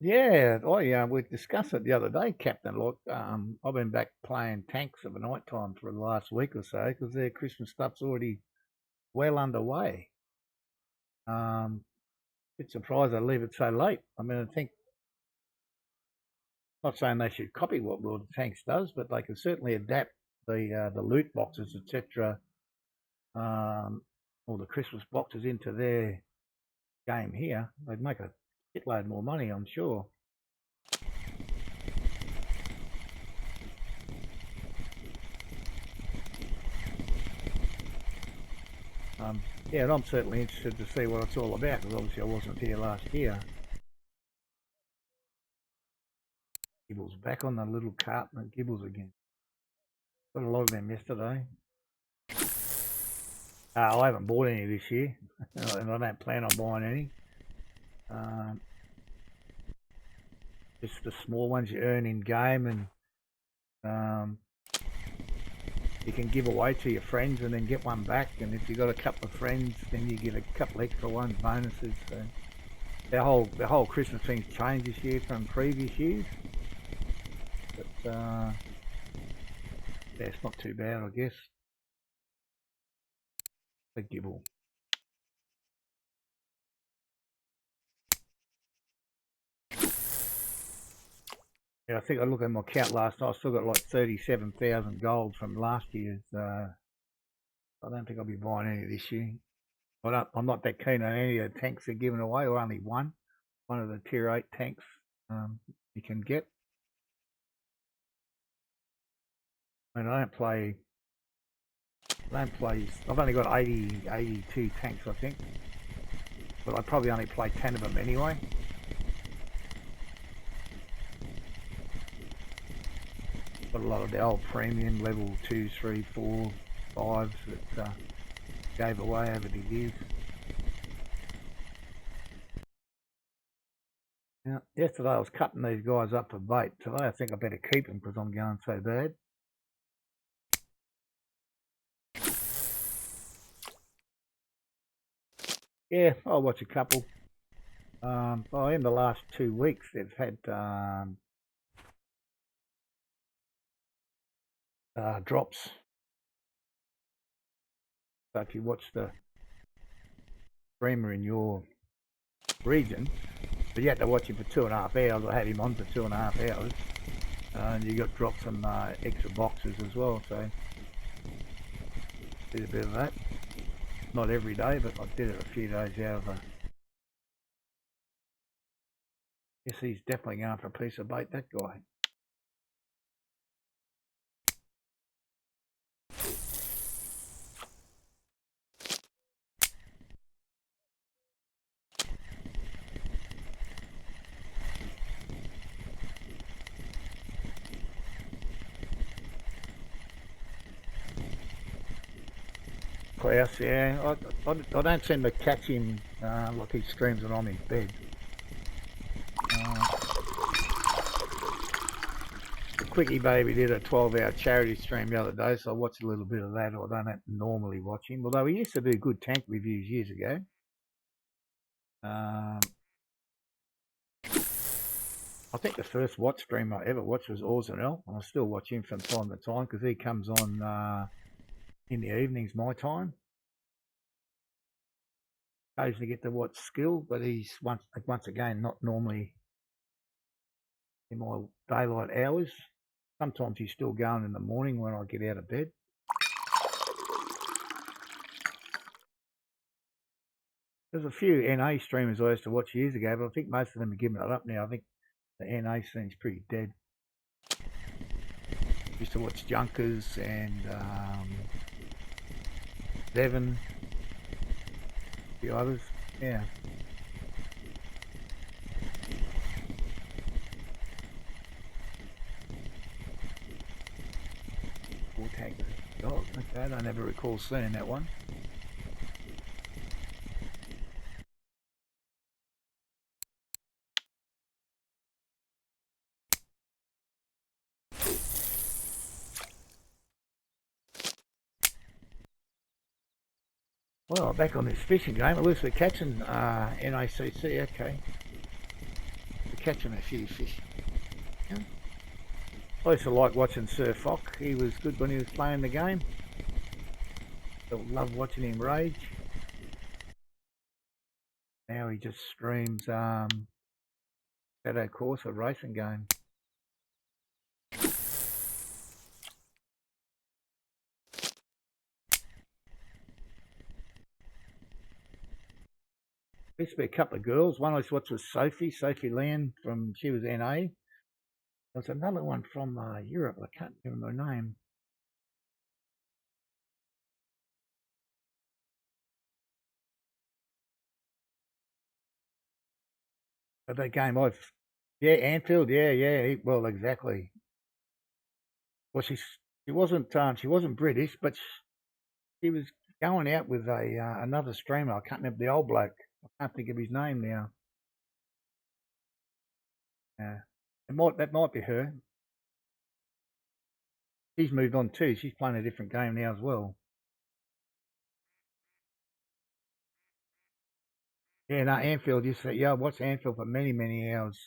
Yeah, we discussed it the other day, Captain. Look, I've been back playing tanks of a night time for the last week or so because their Christmas stuff's already well underway. Bit surprised they leave it so late. I mean, I think, not saying they should copy what World of Tanks does, but they can certainly adapt the loot boxes, etc., or the Christmas boxes into their game here. They'd make a shitload more money, I'm sure. Yeah, and I'm certainly interested to see what it's all about because obviously I wasn't here last year. Gibel's back on the little carp and Gibels again. Got a lot of them yesterday. I haven't bought any this year, and I don't plan on buying any. Just the small ones you earn in game, and you can give away to your friends and then get one back. And if you've got a couple of friends, then you get a couple extra ones, bonuses. So the whole Christmas thing's changed this year from previous years. But yeah, it's not too bad, I guess. The Gibel. Yeah, I think I looked at my account last night. I still got like 37,000 gold from last year's. I don't think I'll be buying any this year. I'm not that keen on any of the tanks they're giving away, or only one of the tier 8 tanks you can get. I mean, I don't play. I've only got 82 tanks, I think, but I probably only play 10 of them anyway. Got a lot of the old premium level 2, 3, 4, 5s that gave away over the years. Now, yesterday I was cutting these guys up for bait. Today I think I better keep them because I'm going so bad. Yeah, I'll watch a couple. In the last 2 weeks they've had drops. So if you watch the streamer in your region, but you had to watch him for 2.5 hours. I had him on for 2.5 hours, and you got drops on extra boxes as well. So did a bit of that. Not every day, but I did it a few days out of a. Yes, he's definitely going for a piece of bait, that guy. Klaus, yeah. I don't seem to catch him like he streams when I'm in bed. The Quickie Baby did a 12-hour charity stream the other day, so I watched a little bit of that. I don't normally watch him, although he used to do good tank reviews years ago. I think the first watch stream I ever watched was Orzinel, and I still watch him from time to time because he comes on in the evenings my time. Occasionally get to watch Skill, but he's once again not normally in my daylight hours. Sometimes he's still going in the morning when I get out of bed. There's a few NA streamers I used to watch years ago, but I think most of them are giving it up now. I think the NA scene's pretty dead. Used to watch Junkers and Devon, a few others. Yeah. Four tankers. Oh, okay. I don't ever recall seeing that one. Well, back on this fishing game, at least we're catching NACC, okay. We're catching a few fish. Yeah. I used to like watching Sir Fox. He was good when he was playing the game. I love watching him rage. Now he just streams Shadow Course, a racing game. There used to be a couple of girls. One I used to watch was Sophie Land she was NA. There was another one from Europe. I can't remember her name. But that game, Anfield, well, exactly. Well, she wasn't British, but she was going out with another streamer. I can't remember the old bloke. I can't think of his name now. Yeah, that might be her. She's moved on too. She's playing a different game now as well. Yeah, no, Anfield. I watched Anfield for many, many hours.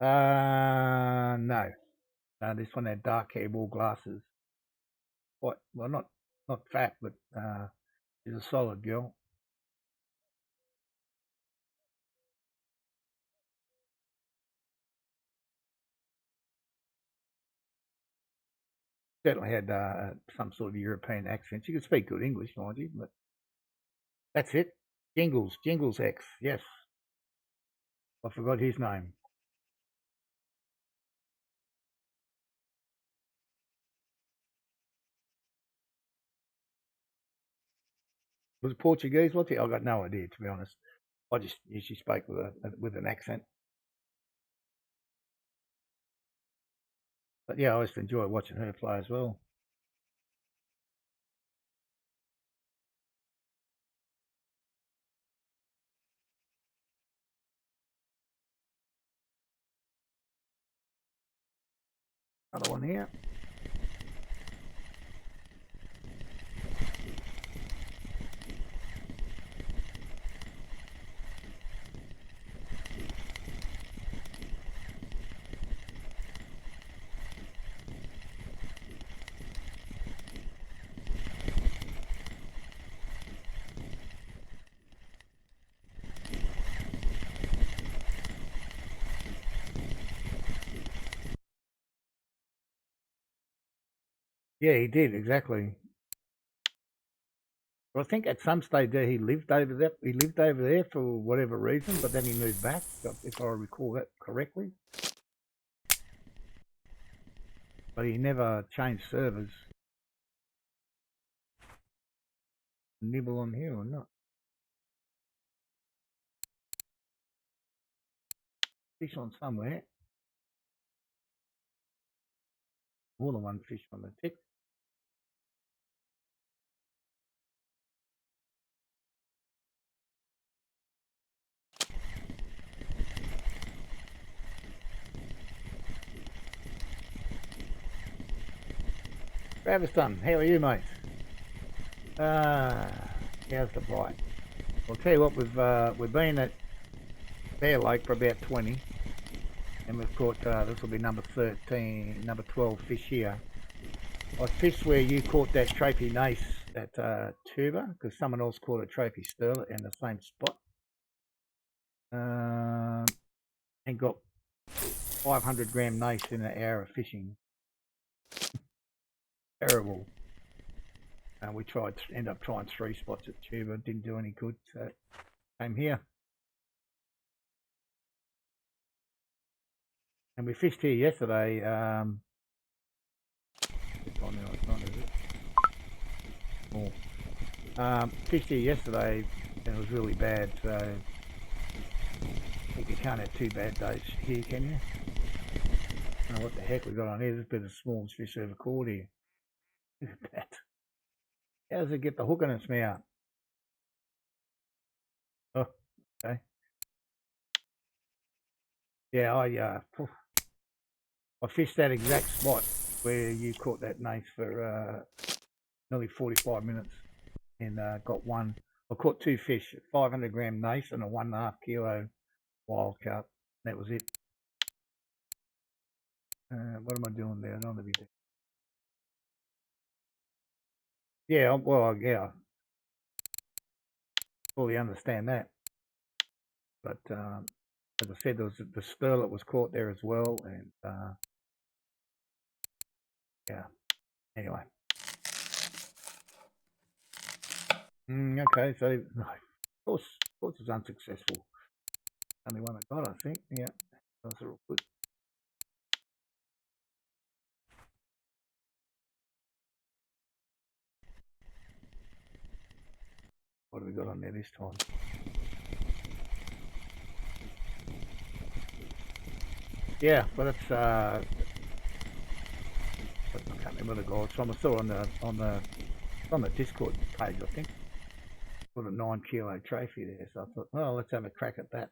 No. This one had dark hair, wore glasses. What? Well, not fat, but she's a solid girl. Certainly had some sort of European accent. She could speak good English, mind you, but that's it. Jingles X. Yes, I forgot his name. Was it Portuguese? What's it? I got no idea, to be honest. I just usually spoke with an accent. But yeah, I used to enjoy watching her play as well. Another one here. Yeah, he did exactly. Well, I think at some stage there he lived over there. He lived over there for whatever reason, but then he moved back, if I recall that correctly. But he never changed servers. Nibble on here or not? Fish on somewhere. More than one fish on the tip. Raviston, how are you, mate? How's the bite? I'll tell you what, we've been at Bear Lake for about 20, and we've caught this will be number 13, number 12 fish here. I fished where you caught that trophy nace at tuba, because someone else caught a trophy sterlet in the same spot, and got 500-gram nace in an hour of fishing. Terrible. We ended up trying 3 spots at tuba, didn't do any good, so came here. And we fished here yesterday. Fished here yesterday, and it was really bad. So I think you can't have 2 bad days here, can you? I don't know what the heck we got on here. There's a bit of smallest fish ever caught here. Look at that. How does it get the hook in its mouth? Oh, okay. Yeah, I fished that exact spot where you caught that nace for nearly 45 minutes and got one. I caught 2 fish, 500-gram nace and a 1.5 kilo wild carp. That was it. What am I doing there? I don't want to be there. Yeah, well, yeah, fully understand that. But as I said, there was the sterlet was caught there as well, and yeah. Anyway, okay. So, no, of course, it's unsuccessful. Only one I got, I think. Yeah, those are all good. What have we got on there this time? Yeah, but it's I can't remember the guys from. I saw on the Discord page, I think. Got a 9 kilo trophy there, so I thought, well, let's have a crack at that.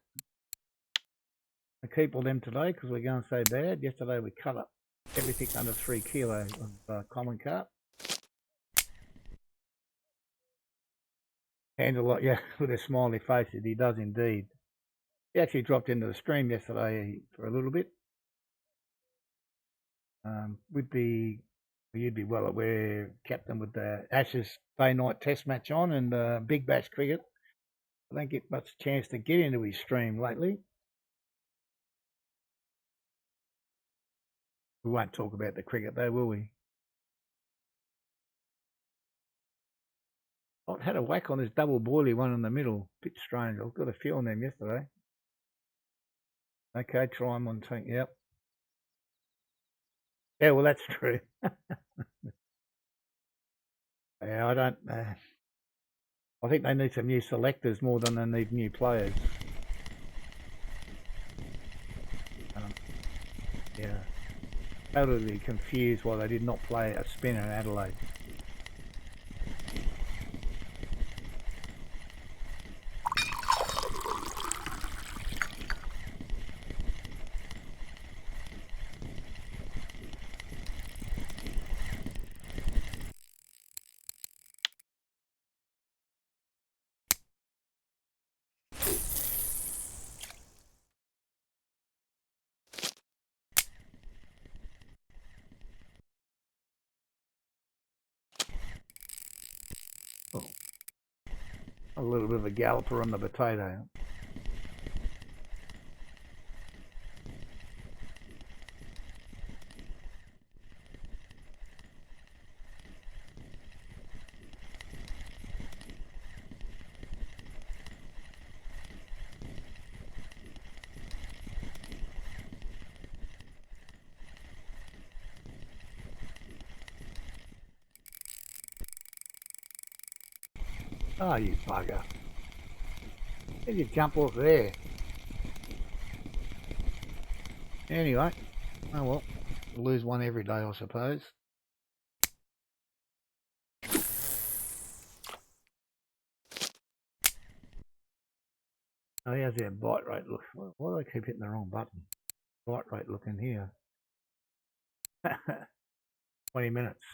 I keep all them today because we're going so bad. Yesterday we cut up everything under 3 kilo of common carp. And a lot, yeah, with a smiley face, he does indeed. He actually dropped into the stream yesterday for a little bit. You'd be well aware, Captain, with the Ashes day-night test match on and Big Bash cricket. I don't get much chance to get into his stream lately. We won't talk about the cricket though, will we? I had a whack on this double boilie one in the middle. Bit strange. I've got a feel on them yesterday. Okay, try them on tank. Yep. Yeah, well, that's true. Yeah, I don't. I think they need some new selectors more than they need new players. Yeah. Totally confused why they did not play a spinner in Adelaide. Oh. A little bit of a galloper on the potato. Oh, you bugger. Did you jump off there? Anyway, oh well, lose one every day, I suppose. Oh, how's our bite rate look? Why do I keep hitting the wrong button? Bite rate looking here. 20 minutes.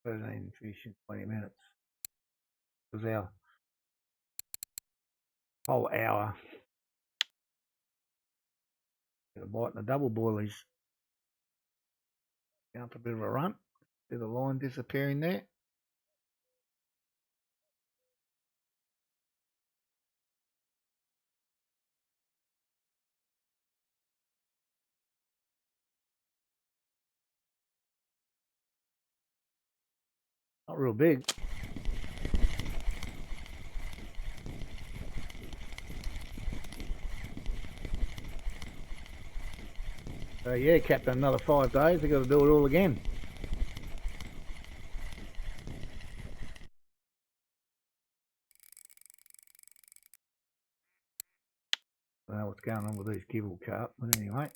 13 fish in 20 minutes. It was our whole hour. Get a bite in the double boilies. Going for a bit of a run. See the line disappearing there. Not real big. So yeah, Captain, another 5 days. They've got to do it all again. I don't know what's going on with these Gibel carp, but anyway.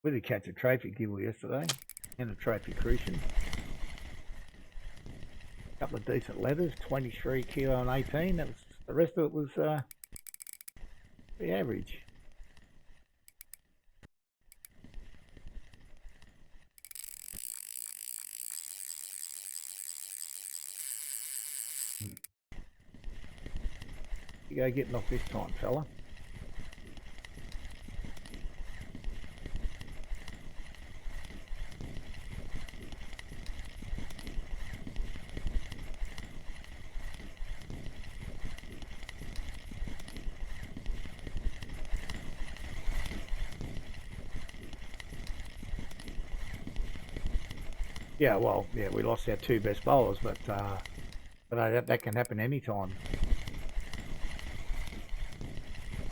We did catch a trophy Gibel yesterday and a trophy Crucian. A couple of decent leathers, 23 kilo and 18. That was, the rest of it was the average. You go getting off this time, fella. Yeah, well, yeah, we lost our two best bowlers, but that can happen anytime.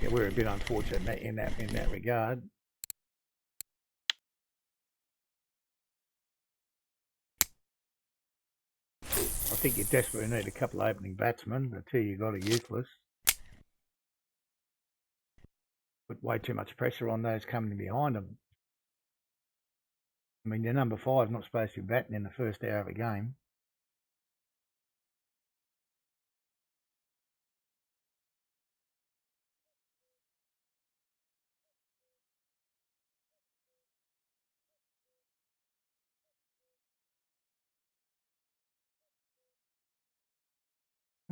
Yeah, we're a bit unfortunate in that regard. I think you desperately need a couple of opening batsmen. The two you got are useless. Put way too much pressure on those coming behind them. I mean, your number 5 is not supposed to be batting in the first hour of a game.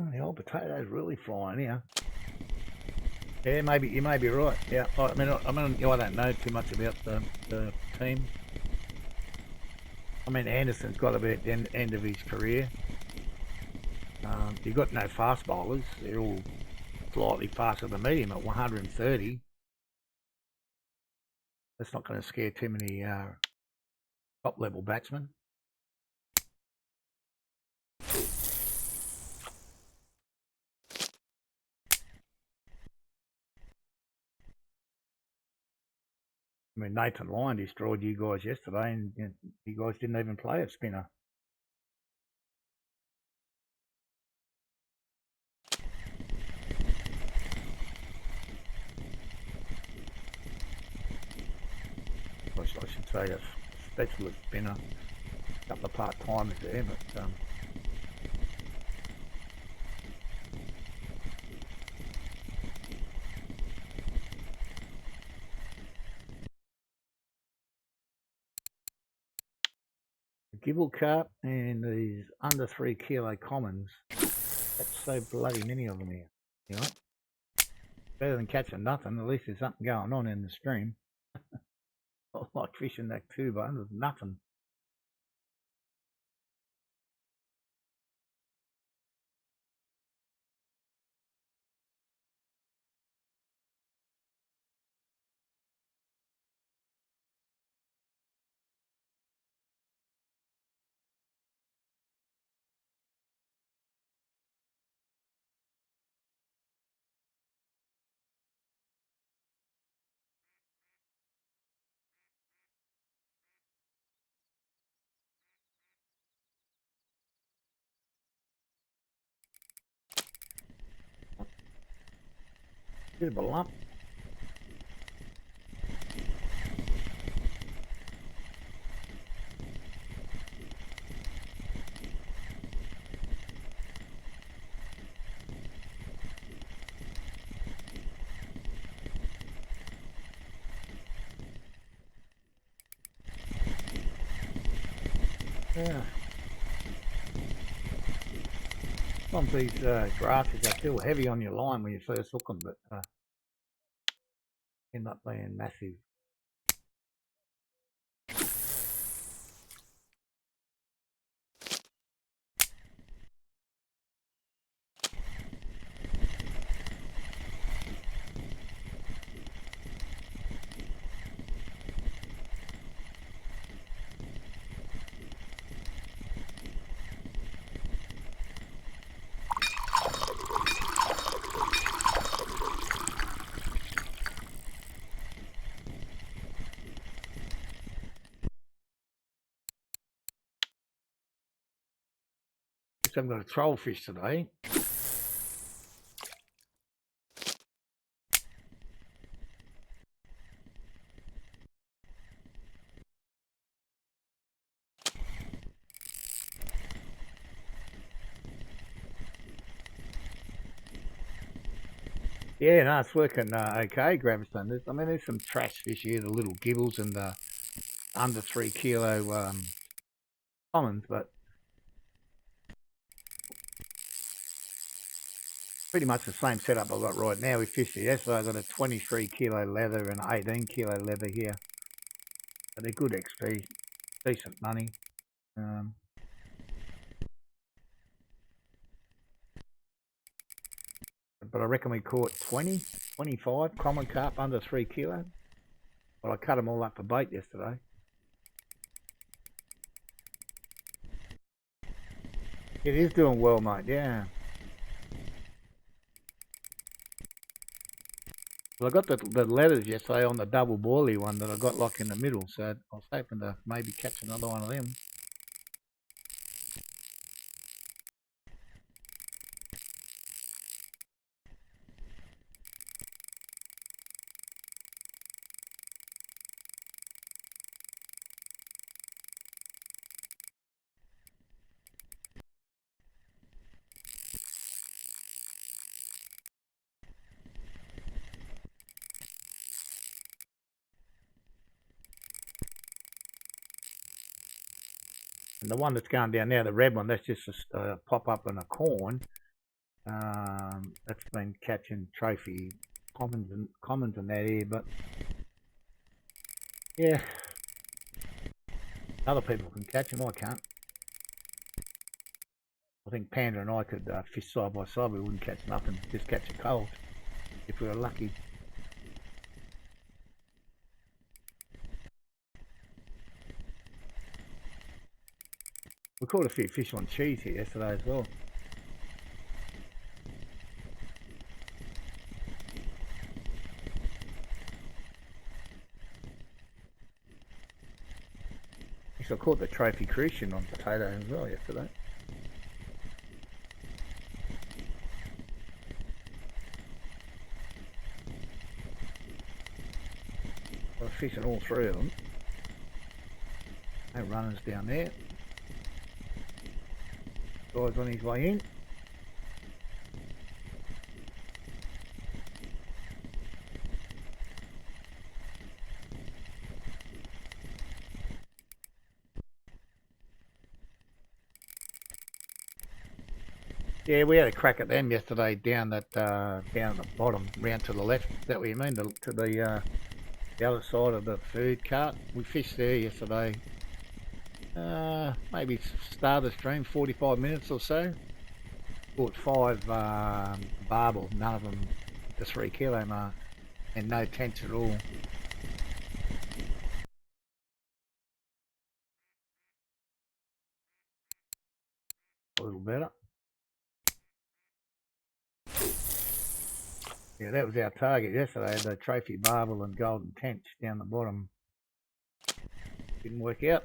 Oh, the old potato's really flying here. Yeah, maybe you may be right. Yeah, I mean, I don't know too much about the team. I mean, Anderson's got to be at the end of his career. You've got no fast bowlers. They're all slightly faster than medium at 130. That's not going to scare too many top-level batsmen. I mean, Nathan Lyon destroyed you guys yesterday, and you guys didn't even play a spinner. I should say a specialist spinner. A couple of part-timers there, but Gibel carp and these under 3 kilo commons. That's so bloody many of them here. You know, better than catching nothing. At least there's something going on in the stream. Not like fishing that tuba. There's nothing. Bit of a lump. Yeah. Sometimes these grasses are still heavy on your line when you first hook them, but end up being massive. Just haven't got a troll fish today. Yeah, no, it's working okay, Gravestone. I mean, there's some trash fish here, the little gibbles and the under 3 kilo commons, but Pretty much the same setup I've got right now. We fished it yesterday. I've got a 23 kilo leather and 18 kilo leather here. But they're good XP, decent money. But I reckon we caught 20, 25 common carp under 3 kilo. Well, I cut them all up for bait yesterday. It is doing well, mate, yeah. Well, I got the leathers yesterday on the double boilie one that I got like in the middle, so I was hoping to maybe catch another one of them. And the one that's going down there, the red one, that's just a pop up in a corn. That's been catching trophy commons and that here, but yeah, other people can catch them. I can't. I think Panda and I could fish side by side. We wouldn't catch nothing, just catch a cold if we were lucky. We caught a few fish on cheese here yesterday as well. I caught the trophy Crucian on potato as well yesterday. I was fishing all three of them. No runners down there. Guy's on his way in. Yeah, we had a crack at them yesterday down that down at the bottom, round to the left. Is that what you mean? To the other side of the food cart. We fished there yesterday. Maybe start the stream 45 minutes or so. Caught 5 barbel, none of them the 3 kilo mark, and no tench at all. A little better. Yeah, that was our target yesterday, the trophy barbel and golden tench down the bottom. Didn't work out.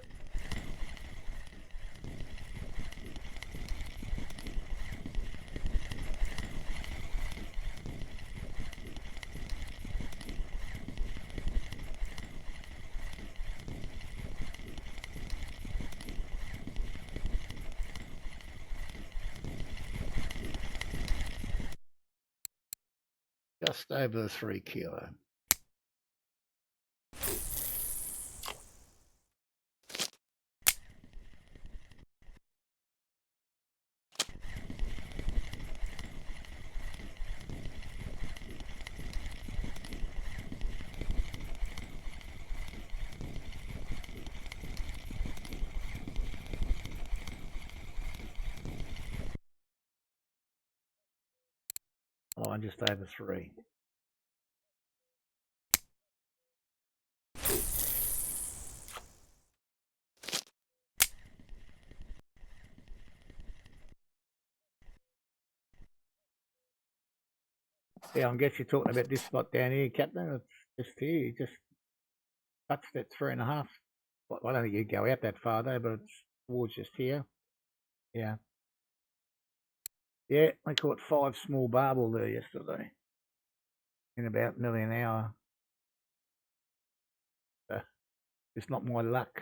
Just over the 3 kilo. Oh, just over 3. Yeah, I guess you're talking about this spot down here, Captain. It's just here. You just touched that 3.5. Well, I don't think you go out that far though, but it's towards just here. Yeah. Yeah, I caught 5 small barbel there yesterday in about nearly an hour. It's not my luck.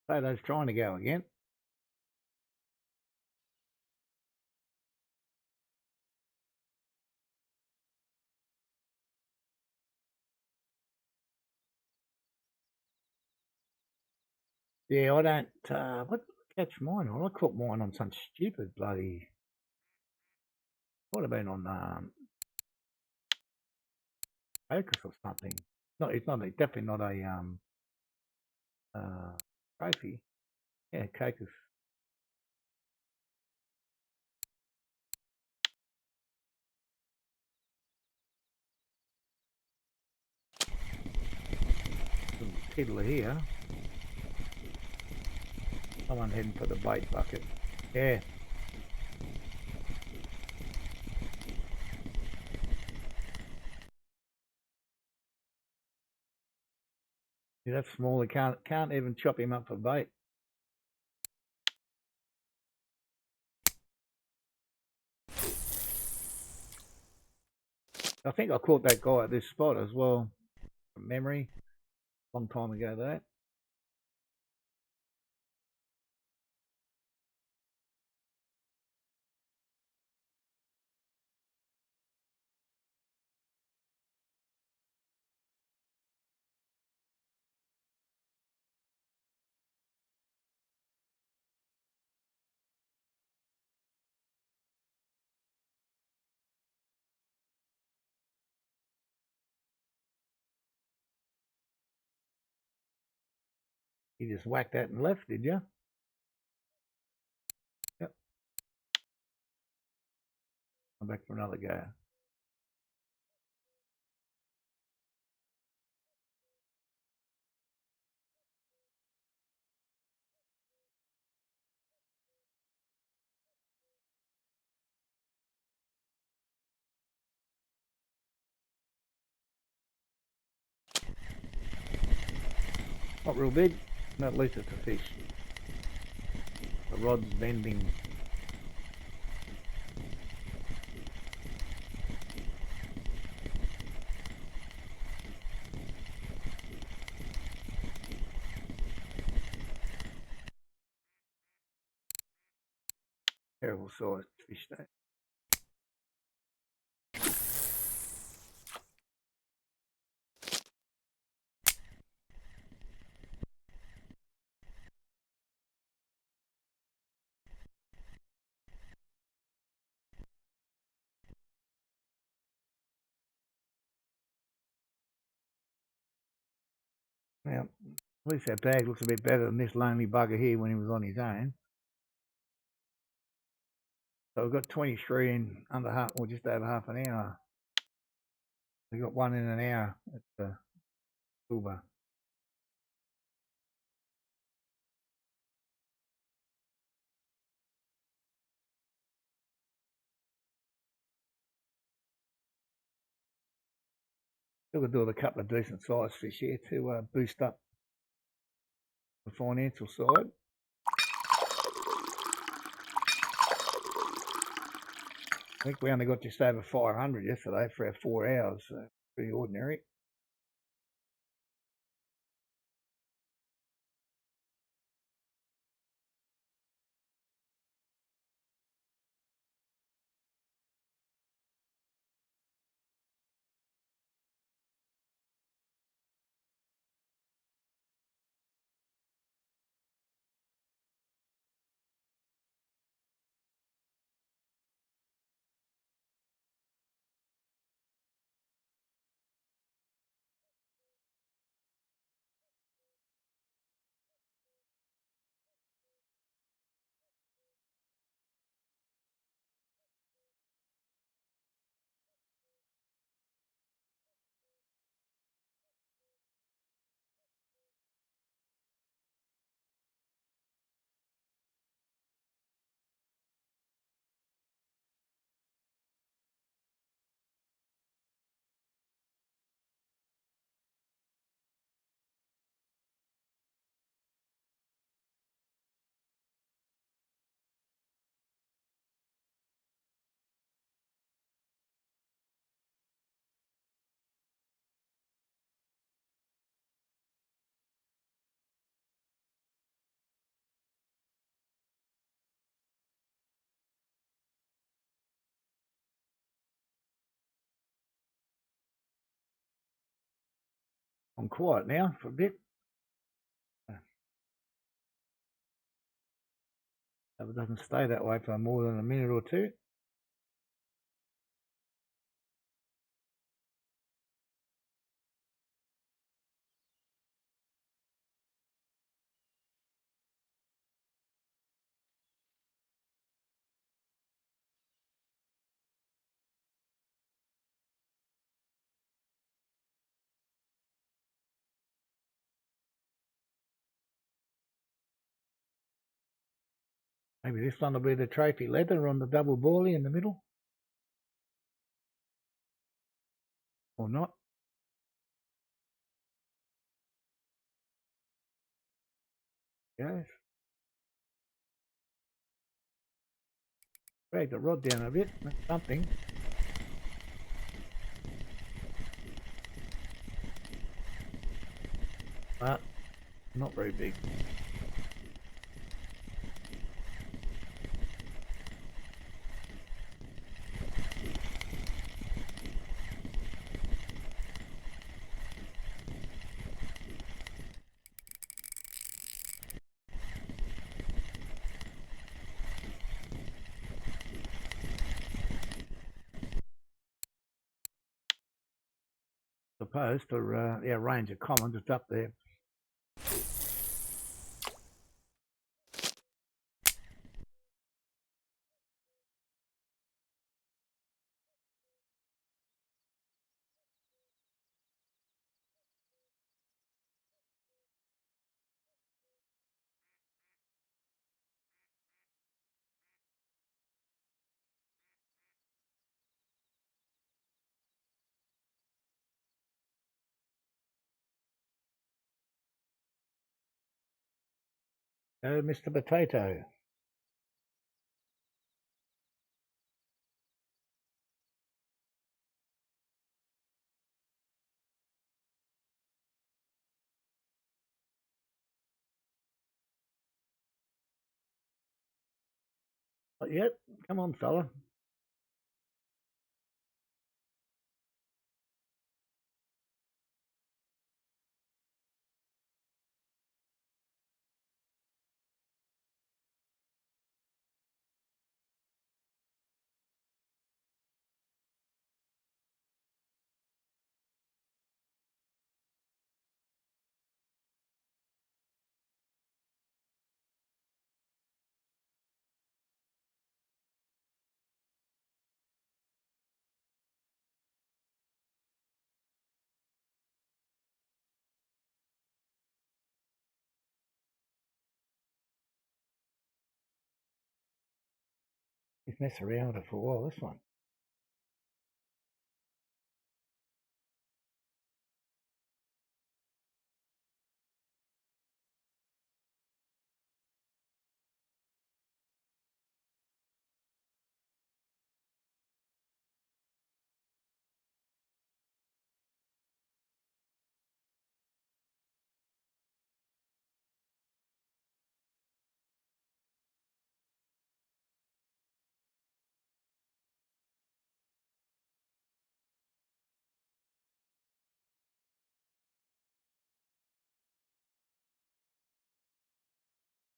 Plato's trying to go again. Yeah, I don't. What catch mine on? I caught mine on some stupid bloody. Might have been on focus or something. No, it's not. Definitely not a trophy. Yeah, cocos. Tiddler here. Someone heading for the bait bucket. Yeah. Yeah, that's small. He can't even chop him up for bait. I think I caught that guy at this spot as well. From memory. Long time ago that. You just whacked that and left, did you? Yep. I'm back for another go. Not real big. No, at least it's a fish. The rod's bending. Terrible sized fish though. Now, at least that bag looks a bit better than this lonely bugger here when he was on his own. So we've got 23 in under half, or just over half an hour. We got one in an hour at the tuba. Still got to do with a couple of decent sized fish here to boost up the financial side. I think we only got just over 500 yesterday for our 4 hours, so pretty ordinary. I'm quiet now for a bit. Hope it doesn't stay that way for more than a minute or two. Maybe this one will be the trophy leather on the double boilie in the middle. Or not. Yes. Drag the rod down a bit. That's something. But not very big. Supposed for our range of commons, it's up there. Oh, Mr. Potato. Not yet. Come on, fella. He's messed around with it for a while, this one.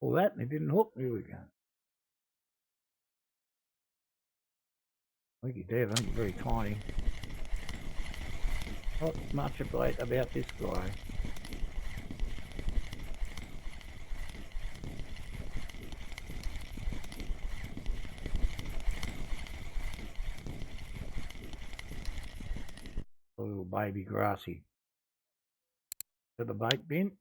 All that and it didn't hook. Here we go. I think he did. I think he's very tiny. Not much about this guy. A little baby grassy. To the bait bin.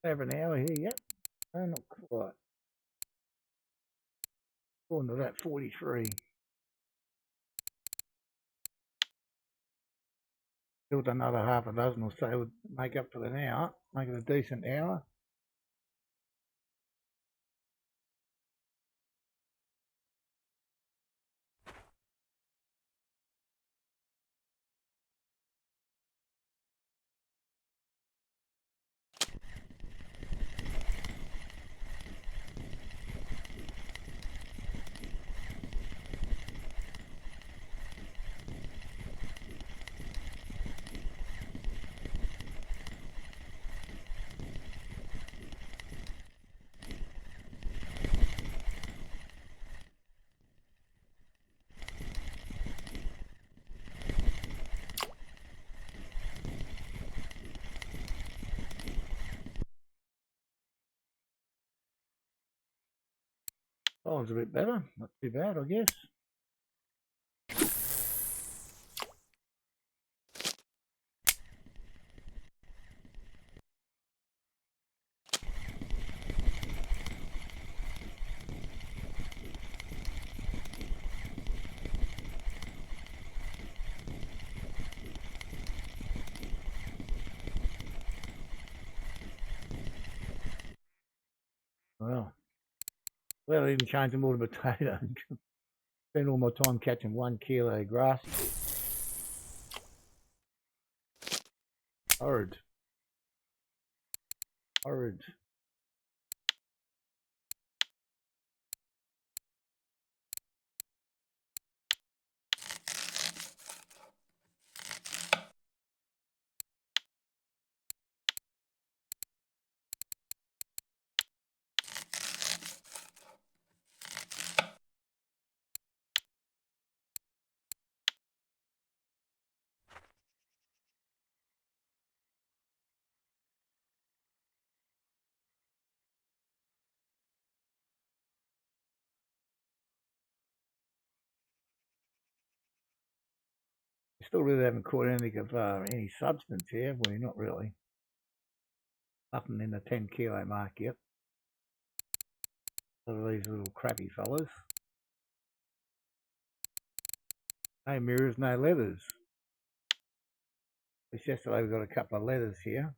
Over an hour here yet? No, not quite. According to that, 43. Build another half a dozen or so would make up for an hour, make it a decent hour. Oh, it's a bit better. Not too bad, I guess. Well, I even change them all to potato. Spend all my time catching 1 kilo grass. Horrid. Horrid. Still really haven't caught anything of any substance here, have we? Not really. Nothing in the 10 kilo mark yet. Look at these little crappy fellas. No mirrors, no leathers. It's yesterday we got a couple of leathers here.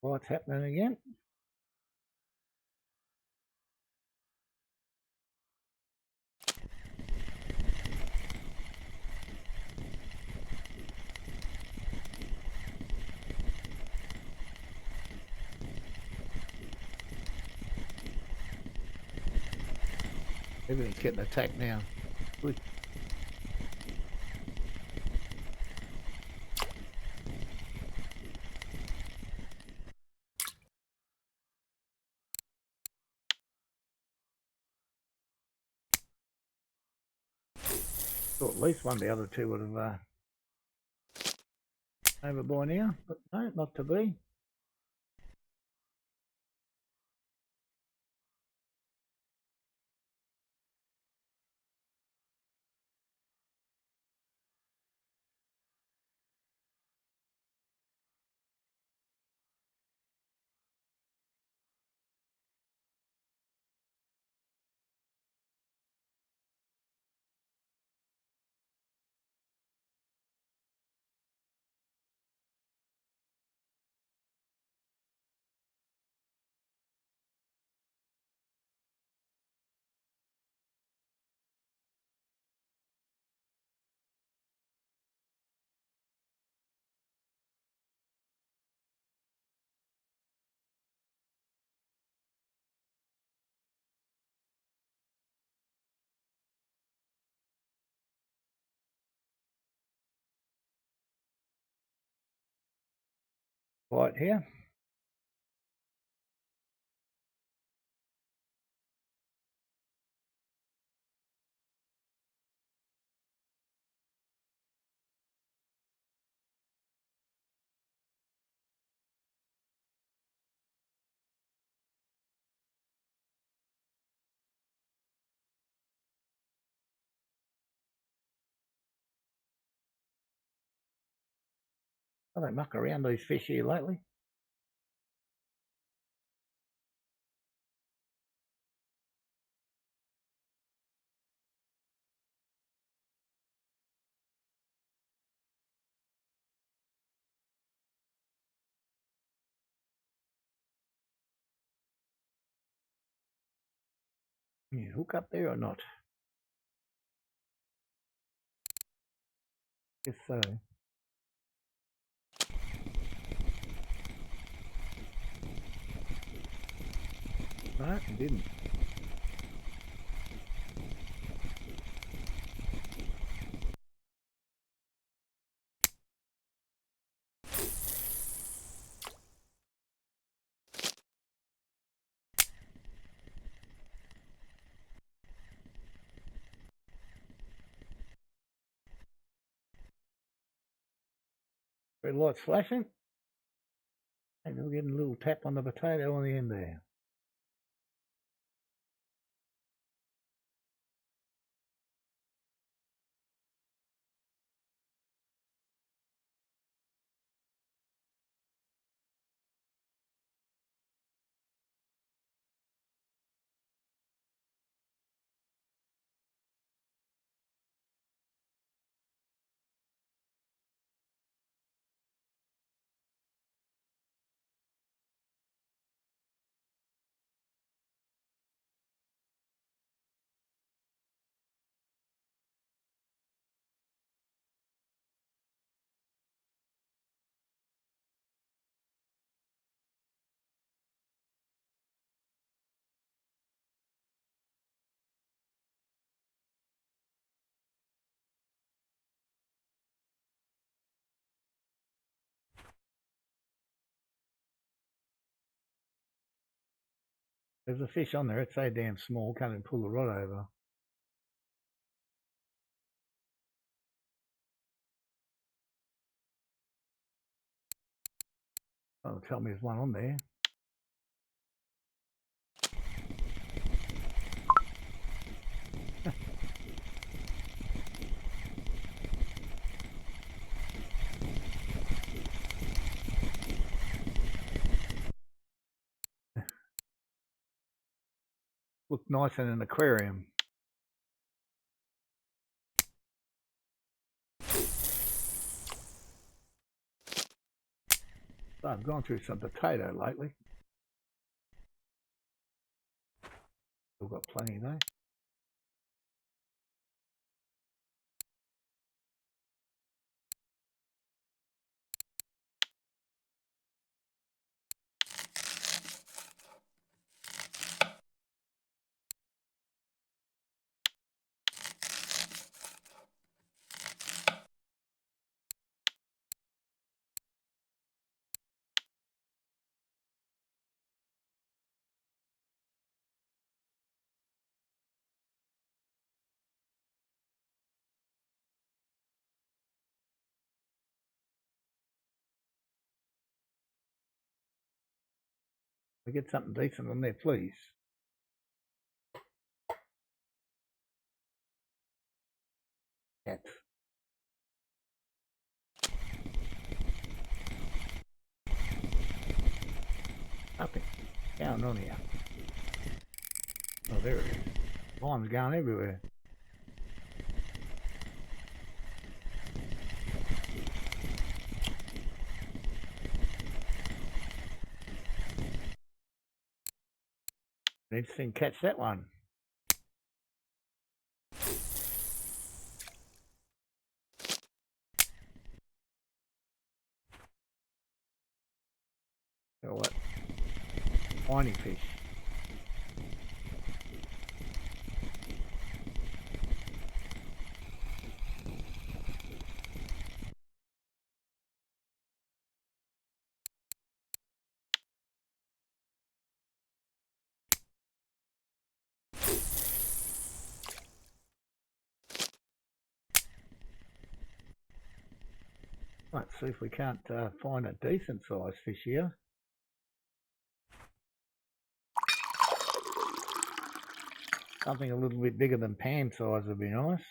What's happening again? Everything's getting attacked now. Good. Thought at least one of the other two would have over by now, but no, not to be. Right here. I don't muck around these fish here lately. Can you hook up there or not? Guess so. No, it didn't. Red light's flashing. And we're getting a little tap on the potato on the end there. There's a fish on there. It's so damn small, can't even pull the rod over. Oh, tell me there's one on there. Looked nice in an aquarium. So I've gone through some potato lately. Still got plenty though. I get something decent on there, please. Cat. Nothing. Down on here. Oh, there it is. Lime's going everywhere. Need to catch that one. So what? Tiny fish. Let's see if we can't find a decent sized fish here. Something a little bit bigger than pan size would be nice.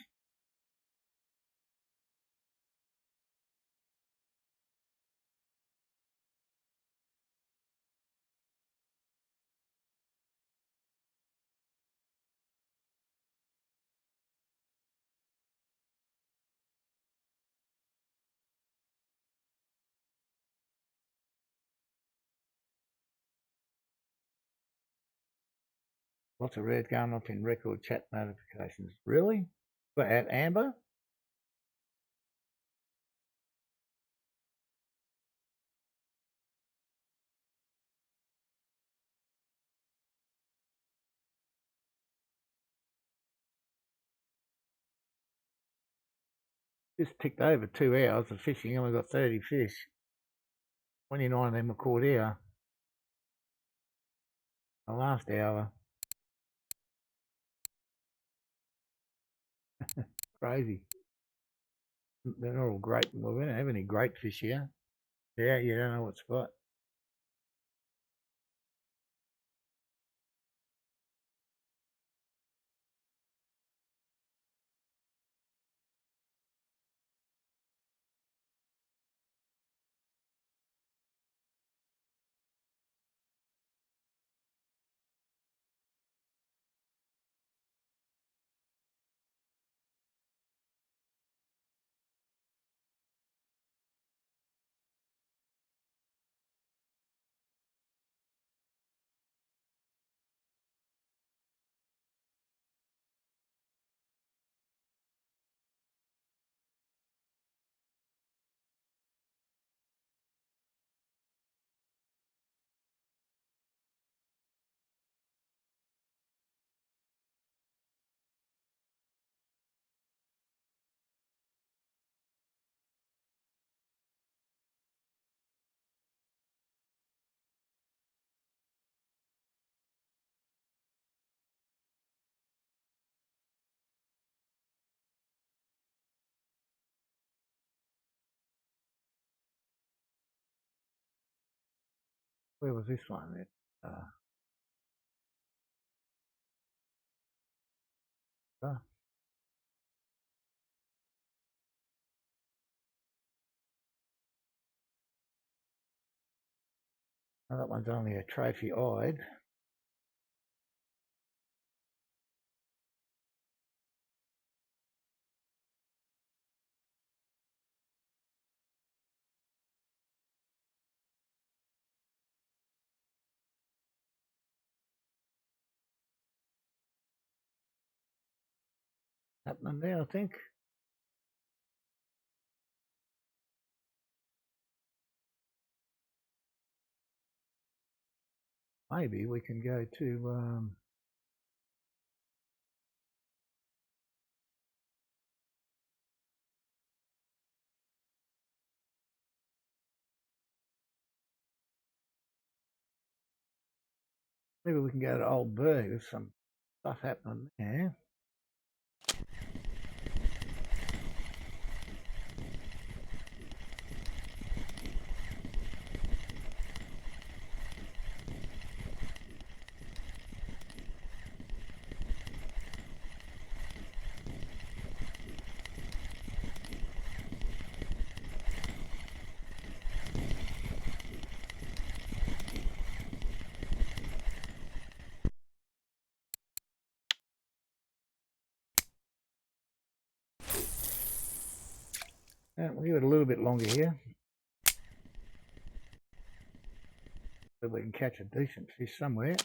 Lots of red going off in record chat notifications. Really? We're at Amber? Just ticked over 2 hours of fishing and we got 30 fish. 29 of them were caught here. The last hour. Crazy. They're not all great. Well, we don't have any great fish here. Yeah, you don't know what spot. Where was this one? Oh, that one's only a trophy-eyed. Happening there, I think. Maybe we can go to maybe we can go to Old Burg. There's some stuff happening there. We'll give it a little bit longer here. So we can catch a decent fish somewhere.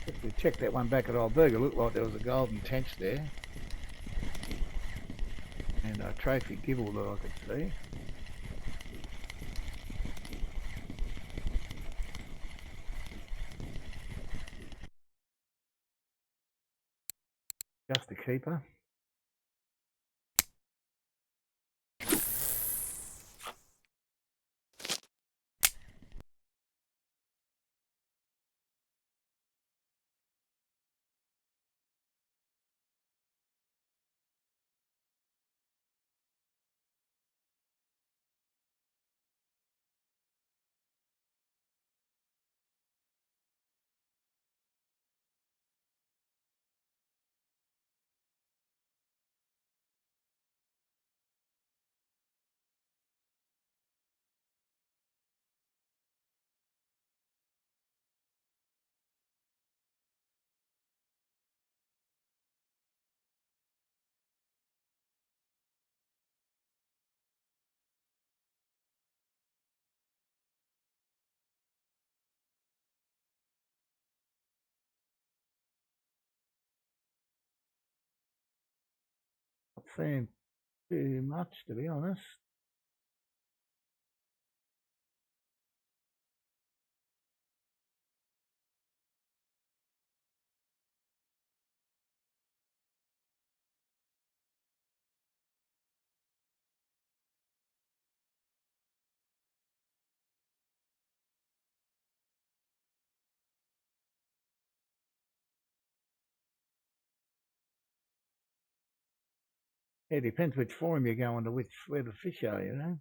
If we check that one back at Old Burg, it looked like there was a golden tench there. And a trophy gibel that I could see. Just a keeper. seeing too much, to be honest. It depends which forum you're going to, where the fish are, you know.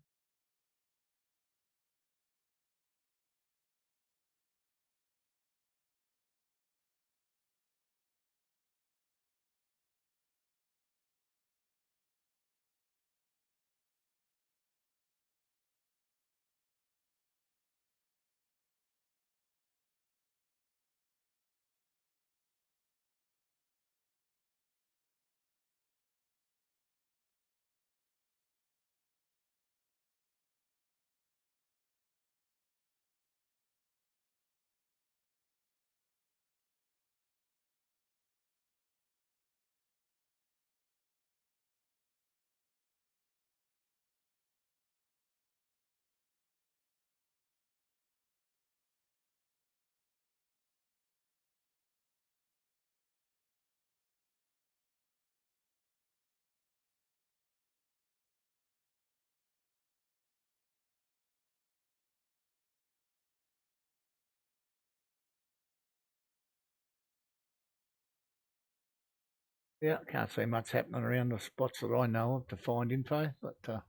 Yeah, can't see much happening around the spots that I know of to find info, but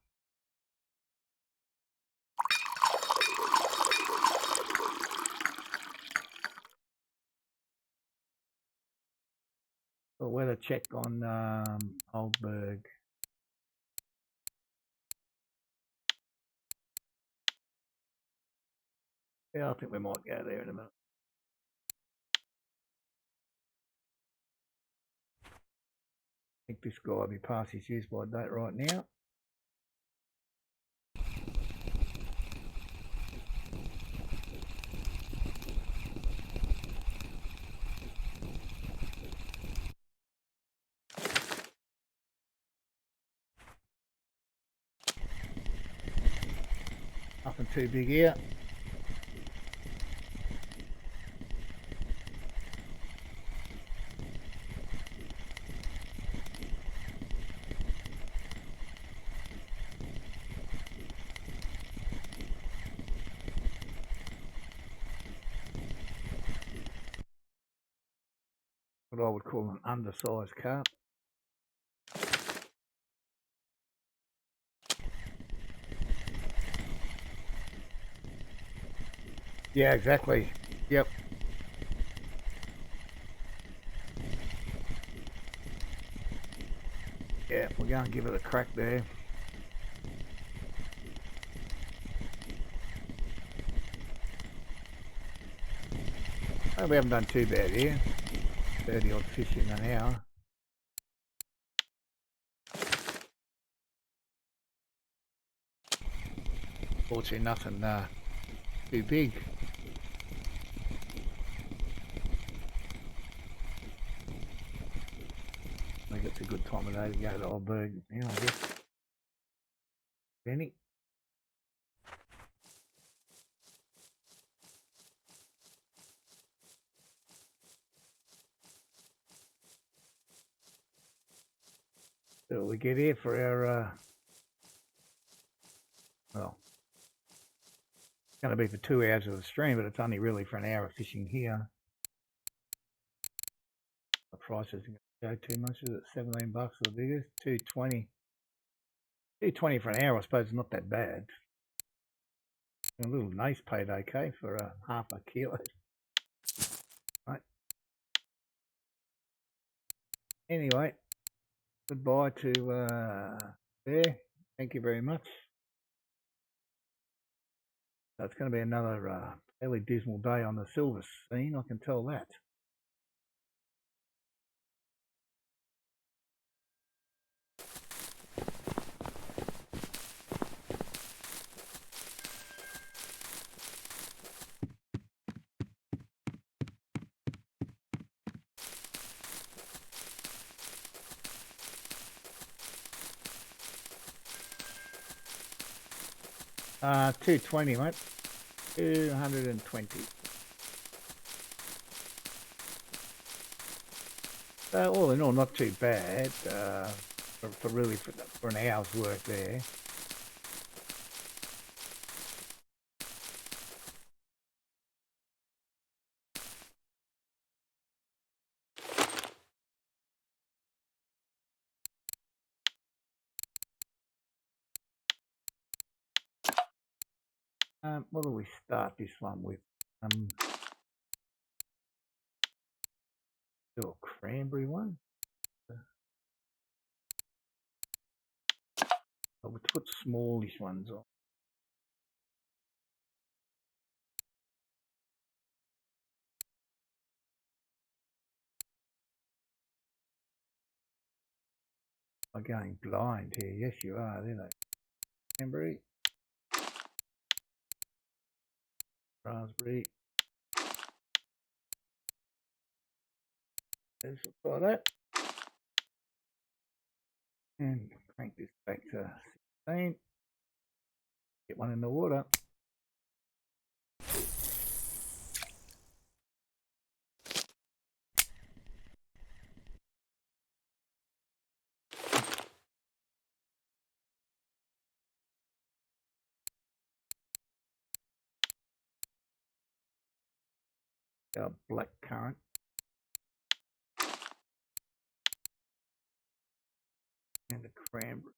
a weather check on Old Burg. Yeah, I think we might go there in a minute. I think this guy will be past his use by date right now. Nothing too big here. What I would call an undersized carp. Yeah, exactly. Yep. Yeah, we're going to give it a crack there. Oh, we haven't done too bad here. 30 odd fish in an hour. Fortunately, nothing too big. I think it's a good time of day to go to Old Burg now, I guess. Benny. So we get here for our, well, it's going to be for 2 hours of the stream, but it's only really for an hour of fishing here. The price isn't going to go too much, is it? 17 bucks for the biggest, 220. 220 for an hour, I suppose, is not that bad. A little nice paid okay for half a kilo. Right. Anyway, goodbye to there. Thank you very much. So it's going to be another fairly dismal day on the silver scene, I can tell that. 220, mate. 220. So all in all, not too bad for an hour's work there. What do we start this one with? Do a cranberry one. I would put smallish ones on. I'm going blind here. Yes, you are. There they. Cranberry, raspberry. Let's apply that. And crank this back to 16. Get one in the water. Our black currant. And the cranberry.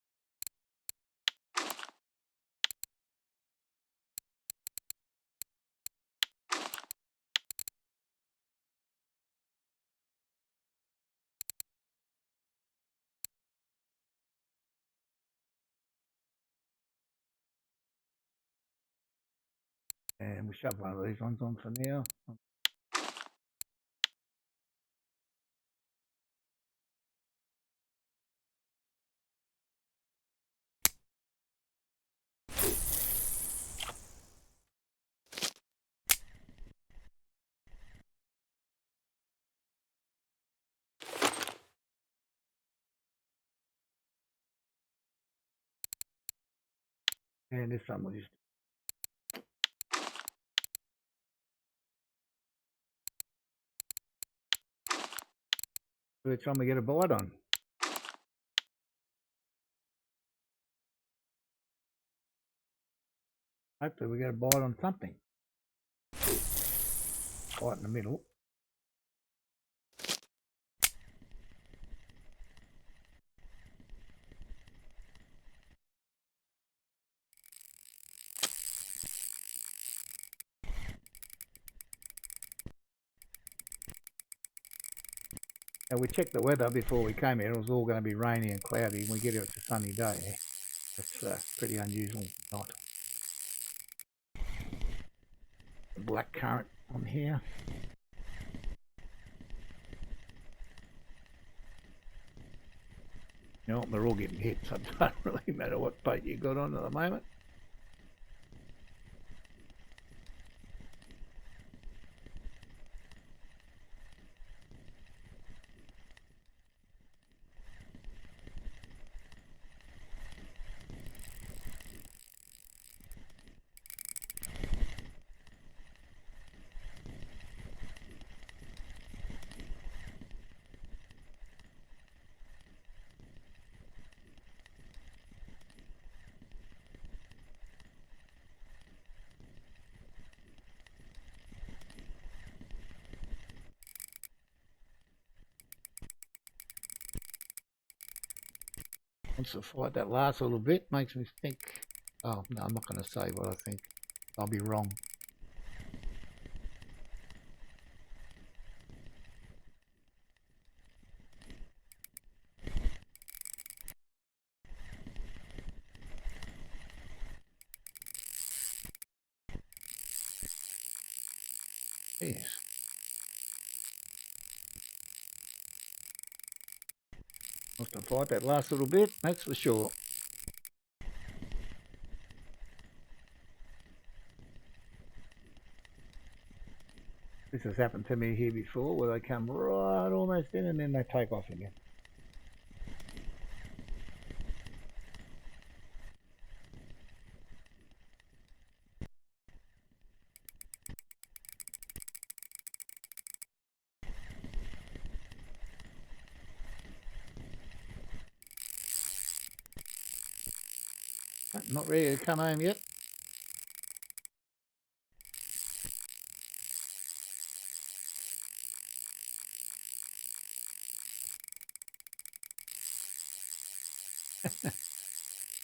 And we shove one of these ones on for now. And this one we'll just every time we get a bite on. Hopefully we get a bite on something. Right in the middle. Now we checked the weather before we came here. It was all going to be rainy and cloudy, and we get here, it's a sunny day. That's pretty unusual night. Black currant on here. You know, they're all getting hit, so it doesn't really matter what bait you got on at the moment. Once the fight that lasts a little bit, makes me think, oh no, I'm not going to say what I think. I'll be wrong. Yes. Once the fight that lasts a little bit, that's for sure. This has happened to me here before, where they come right almost in and then they take off again. Not ready to come home yet?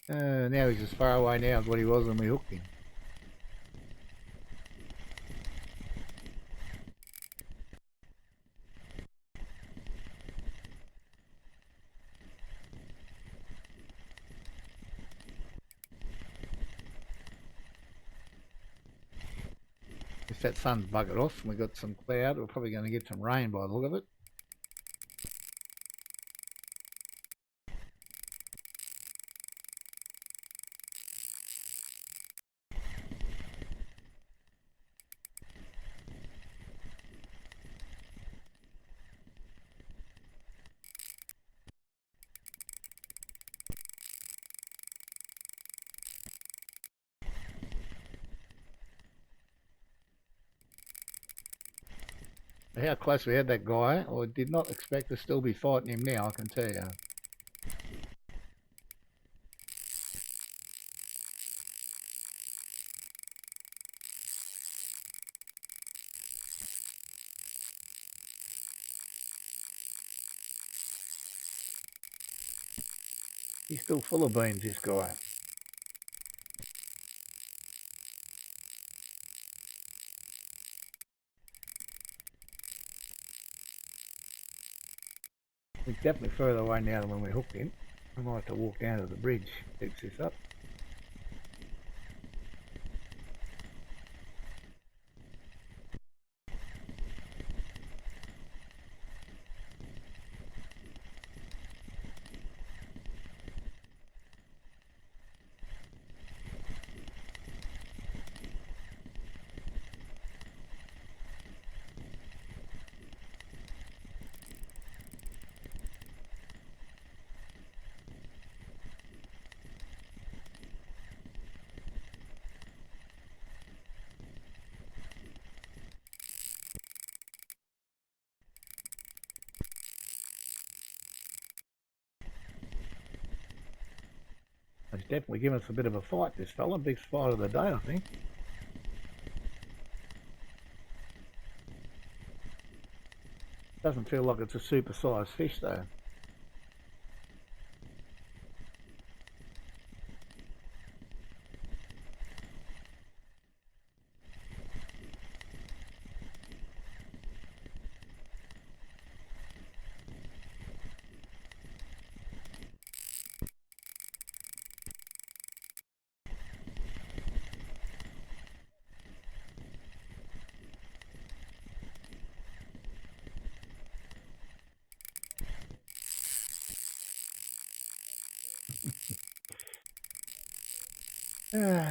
Now he's as far away now as what he was when we hooked him. If that sun's buggered off and we've got some cloud, we're probably going to get some rain by the look of it. How close we had that guy, I did not expect to still be fighting him now, I can tell you. He's still full of beans, this guy. He's definitely further away now than when we hooked him. I might have to walk down to the bridge, fix this up. He's definitely given us a bit of a fight, this fella. Big fight of the day, I think. Doesn't feel like it's a super-sized fish, though.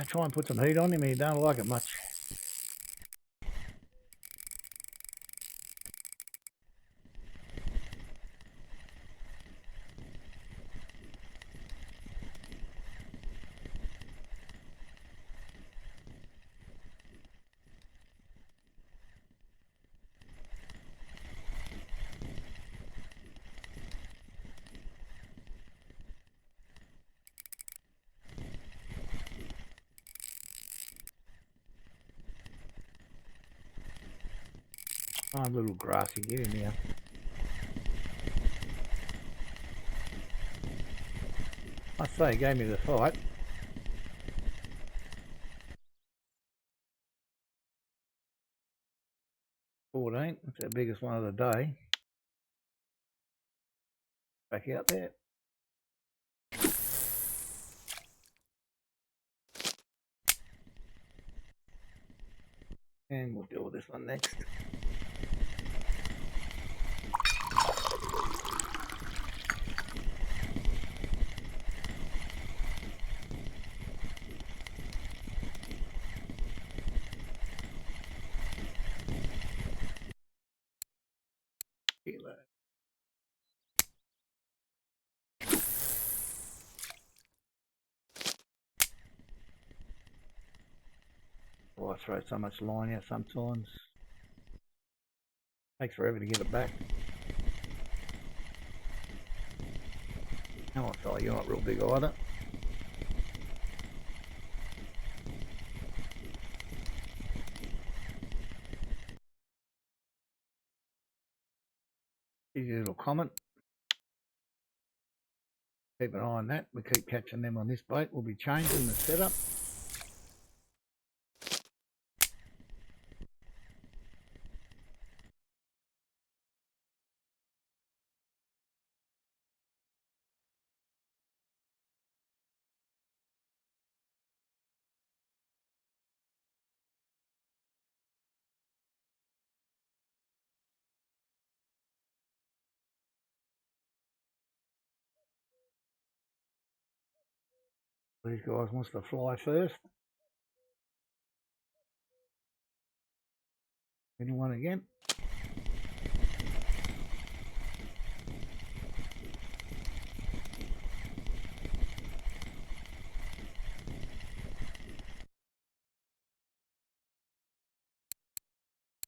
Try and put some heat on him, he don't like it much. Oh, a little grassy, get in there. I say, he gave me the fight. 14, that's our biggest one of the day. Back out there. And we'll deal with this one next. Oh, I throw so much line out sometimes. Takes forever to get it back. Oh, fella, you're not real big either. Easy little comment. Keep an eye on that. We keep catching them on this bait. We'll be changing the setup. These guys wants to fly first. Anyone again?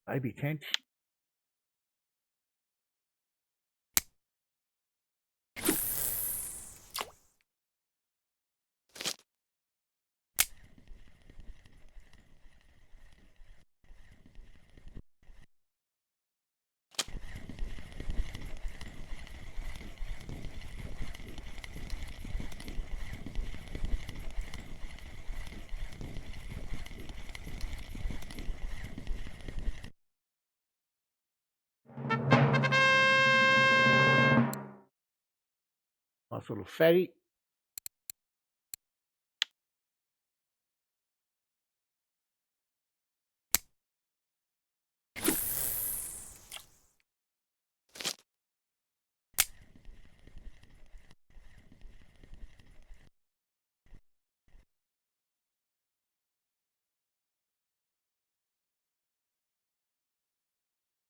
Maybe Tench. Nice little fatty.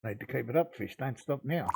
Need to keep it up, fish. Don't stop now.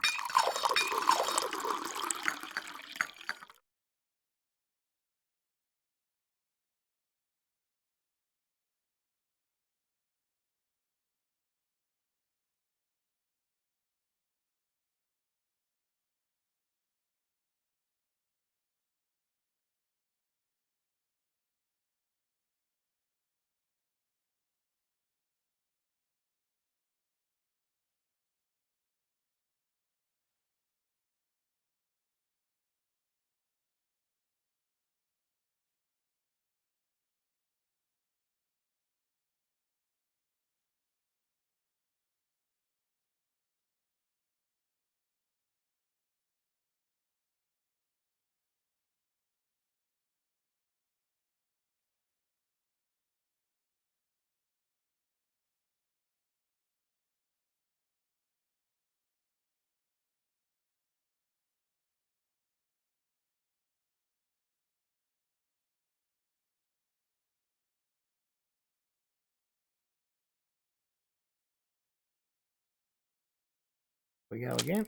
We go again.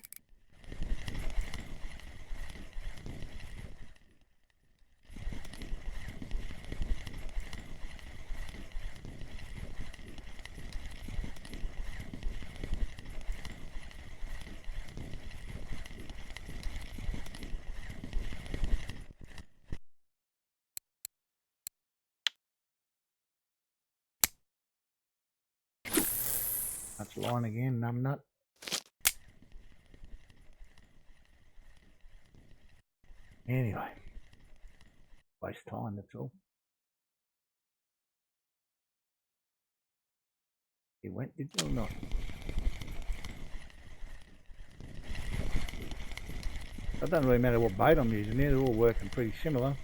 That's line again, numbnut. Anyway, waste time, that's all. He went, did you or not? It doesn't really matter what bait I'm using, they're all working pretty similar.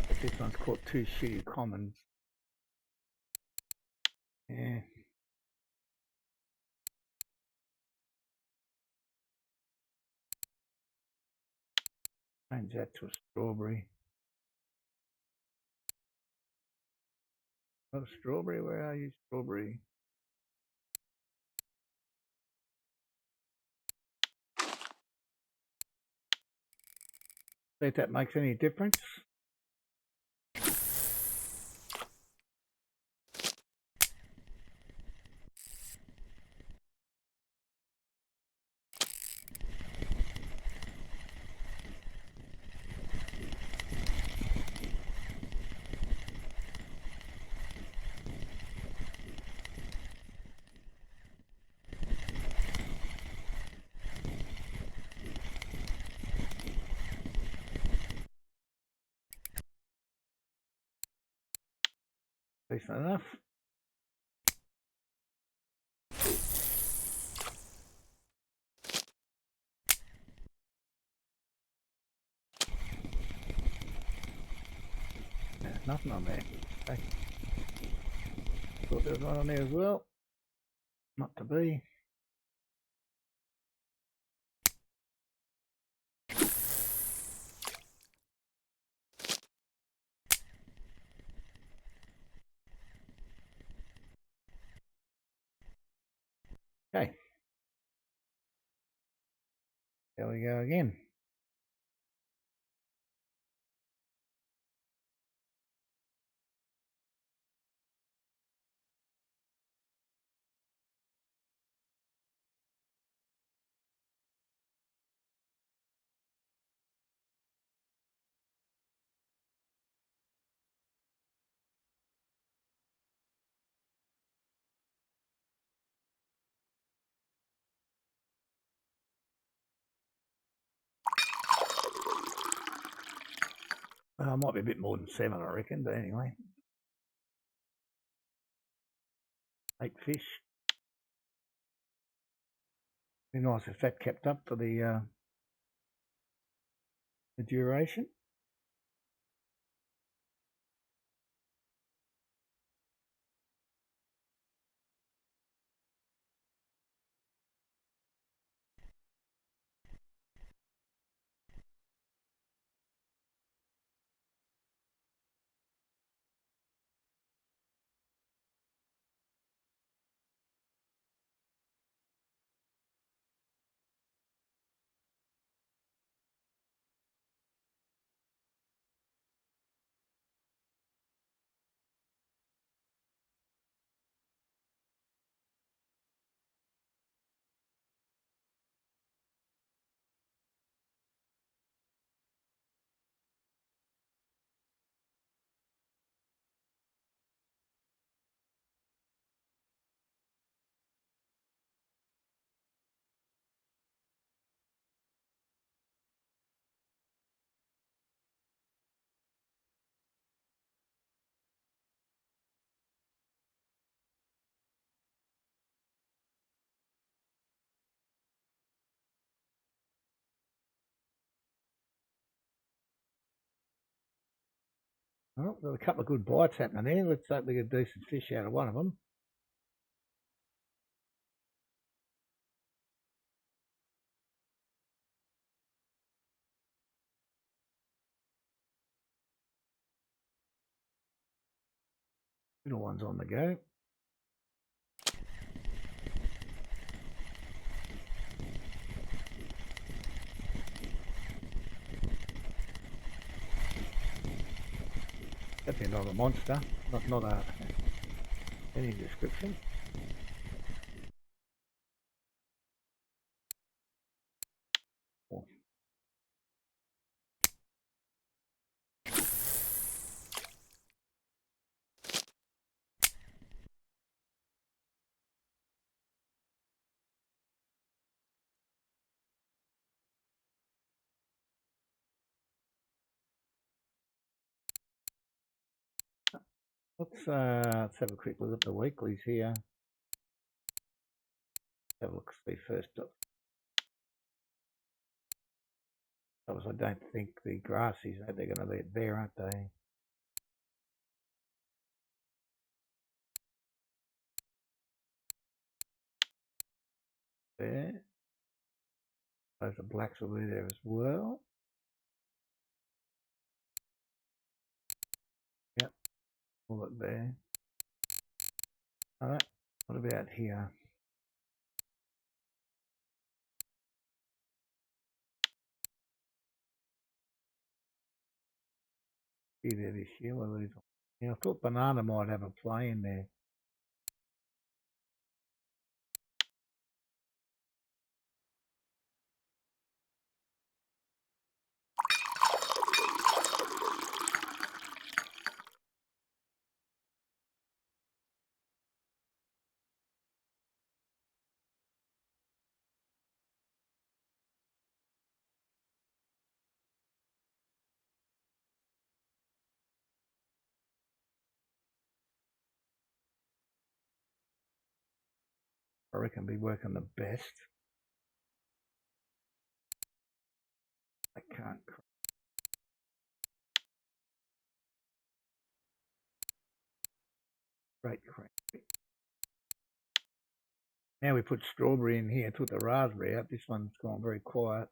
But this one's caught two shitty commons. Yeah. Change that to a strawberry. Not a strawberry, where are you, strawberry? See if that makes any difference. Decent enough. There's nothing on there. Okay. Thought there was one on there as well. Not to be. Okay. There we go again. Might be a bit more than 7, I reckon, but anyway. 8 fish. Be nice if that kept up for the duration. Well, there's a couple of good bites happening there. Let's hope we get a decent fish out of one of them. Little one's on the go. Definitely not a monster. Not a any description. Oh. Let's have a quick look at the weeklies here. Have a look see first up. I don't think the grassies they're going to be there, aren't they? There. Those the blacks will be there as well. Yep. All it there. Alright. What about here? See there this year. Yeah, I thought banana might have a play in there. I reckon be working the best. I can't. Great cranberry. Now we put strawberry in here. Took the raspberry out. This one's gone very quiet.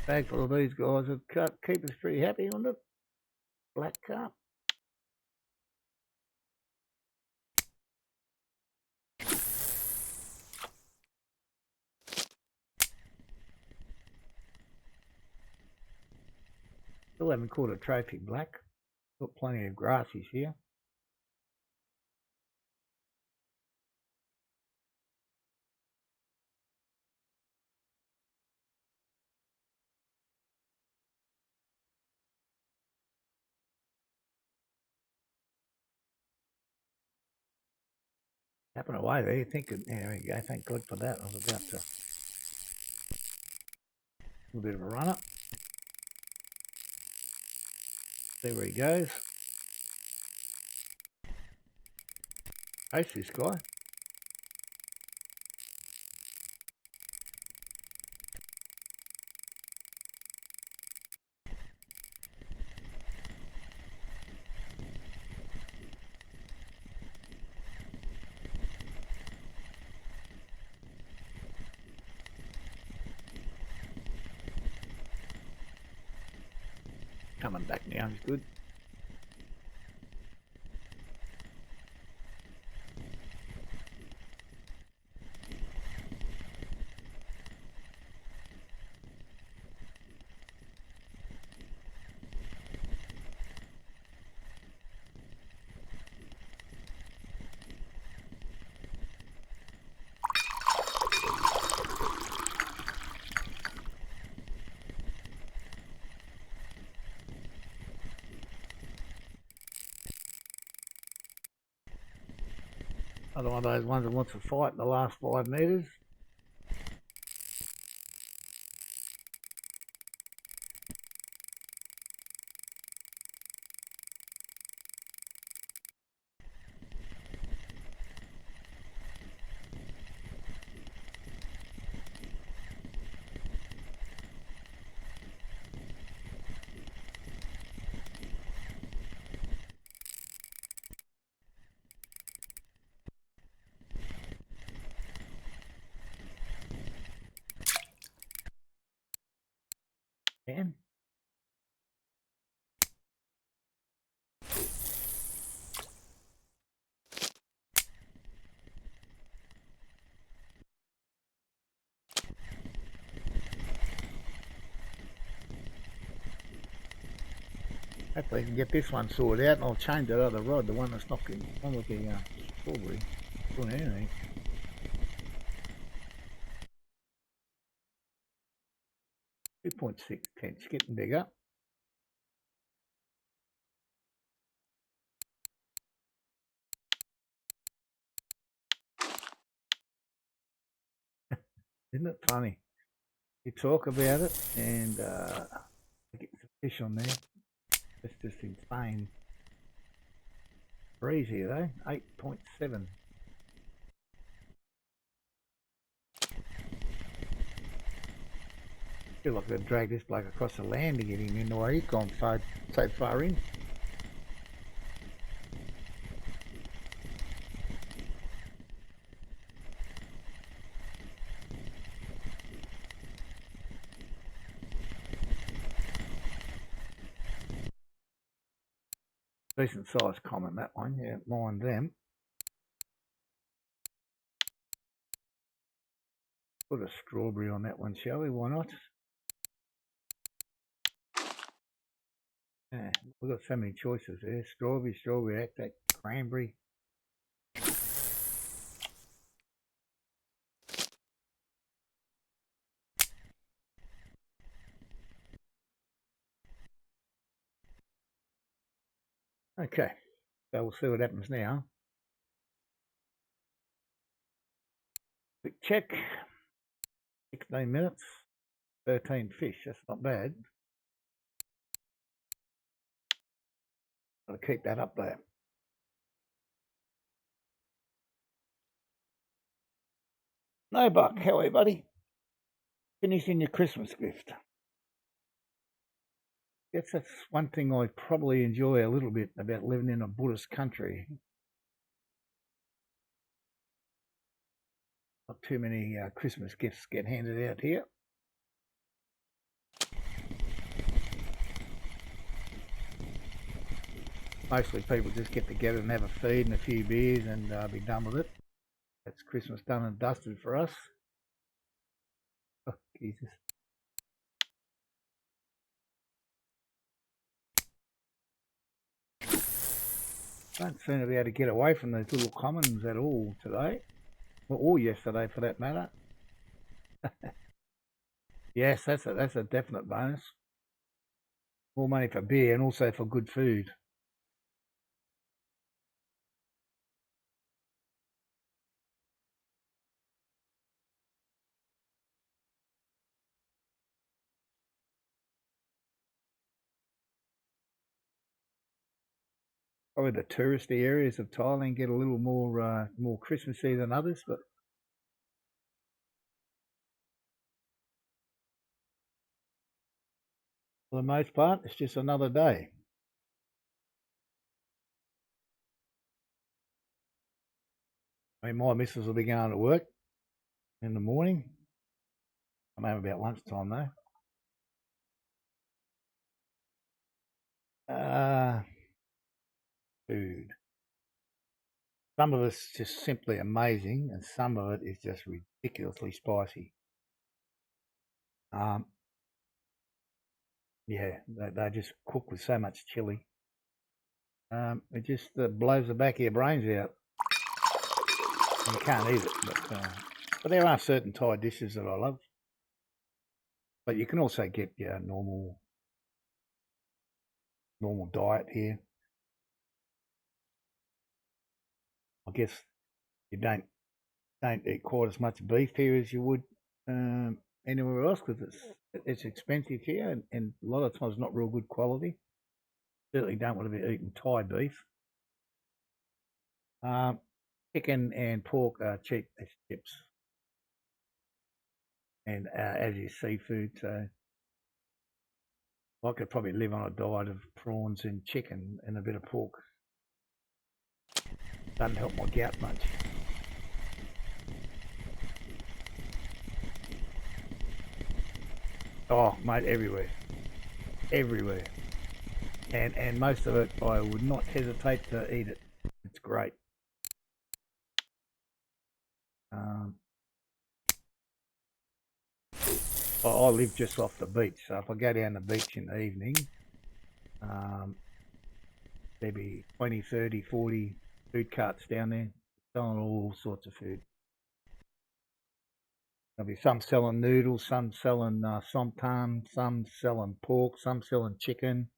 Bag full of these guys would keep us pretty happy on it. Black carp. Still haven't caught a trophy black. Got plenty of grassies here. Tapping away there, you think, there we go, thank God for that. I was about to, a little bit of a runner. See where he goes. Chase this guy. Coming back now, he's good. Another one of those ones that wants to fight in the last 5 metres. Man. Hopefully I can get this one sorted out and I'll change that other rod, the one that's knocking on with the strawberry. Doing anything. 2.6 tench, getting bigger. Isn't it funny? You talk about it and get some fish on there. It's just insane. Breeze here though, 8.7. Feel like I'd drag this bloke across the land to get him in the way he's gone so far in. Decent sized common that one, yeah, mind them. Put a strawberry on that one, shall we? Why not? Yeah, we've got so many choices there. Strawberry, that cranberry. Okay, so we'll see what happens now. Quick check. 16 minutes, 13 fish. That's not bad. Got to keep that up there. No, Buck, how are you, buddy? Finishing your Christmas gift. Guess that's one thing I probably enjoy a little bit about living in a Buddhist country. Not too many Christmas gifts get handed out here. Mostly people just get together and have a feed and a few beers and be done with it. That's Christmas done and dusted for us. Oh, Jesus. Don't seem to be able to get away from those little commons at all today. Or yesterday, for that matter. Yes, that's a definite bonus. More money for beer and also for good food. Probably the touristy areas of Thailand get a little more Christmassy than others, but for the most part, it's just another day. I mean, my missus will be going to work in the morning. I'm home about lunchtime though. Food. Some of it's just simply amazing, and some of it is just ridiculously spicy. Yeah, they just cook with so much chili. It just blows the back of your brains out. You can't eat it, but there are certain Thai dishes that I love. But you can also get your normal diet here. I guess you don't eat quite as much beef here as you would anywhere else because it's expensive here and a lot of times not real good quality. Certainly don't want to be eating Thai beef. Chicken and pork are cheap as chips, and as is seafood. So I could probably live on a diet of prawns and chicken and a bit of pork. Doesn't help my gout much. Oh, mate, everywhere, and most of it I would not hesitate to eat it. It's great. I live just off the beach, so if I go down the beach in the evening, there'd be 20, 30, 40 food carts down there selling all sorts of food. There'll be some selling noodles, some selling somtam, some selling pork, some selling chicken.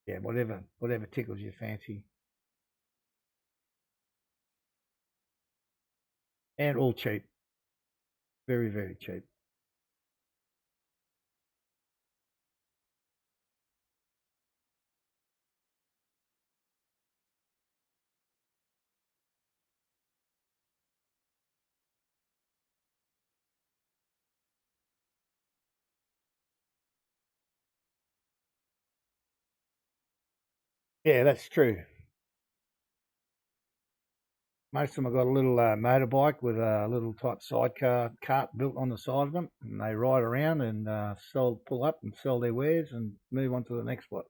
Yeah, whatever tickles your fancy. And all cheap. Very, very cheap. Yeah, that's true. Most of them have got a little motorbike with a little type sidecar cart built on the side of them, and they ride around and pull up and sell their wares and move on to the next spot.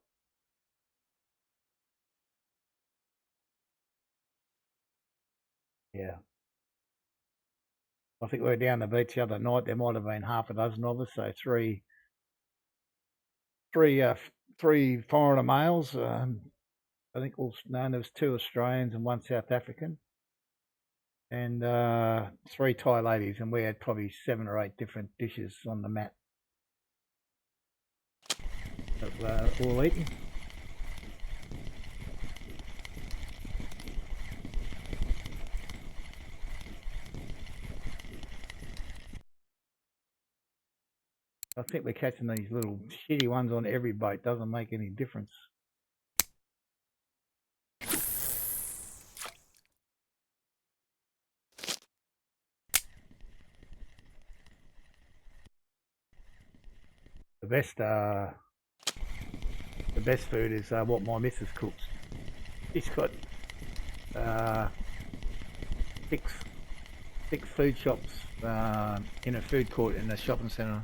Yeah. I think we were down the beach the other night. There might have been half a dozen of us, so three 3 foreigner males. I think there was 2 Australians and 1 South African, and 3 Thai ladies, and we had probably 7 or 8 different dishes on the mat that were all eaten. I think we're catching these little shitty ones on every boat. Doesn't make any difference. The best food is what my missus cooks. She's got 6 food shops in a food court in a shopping centre.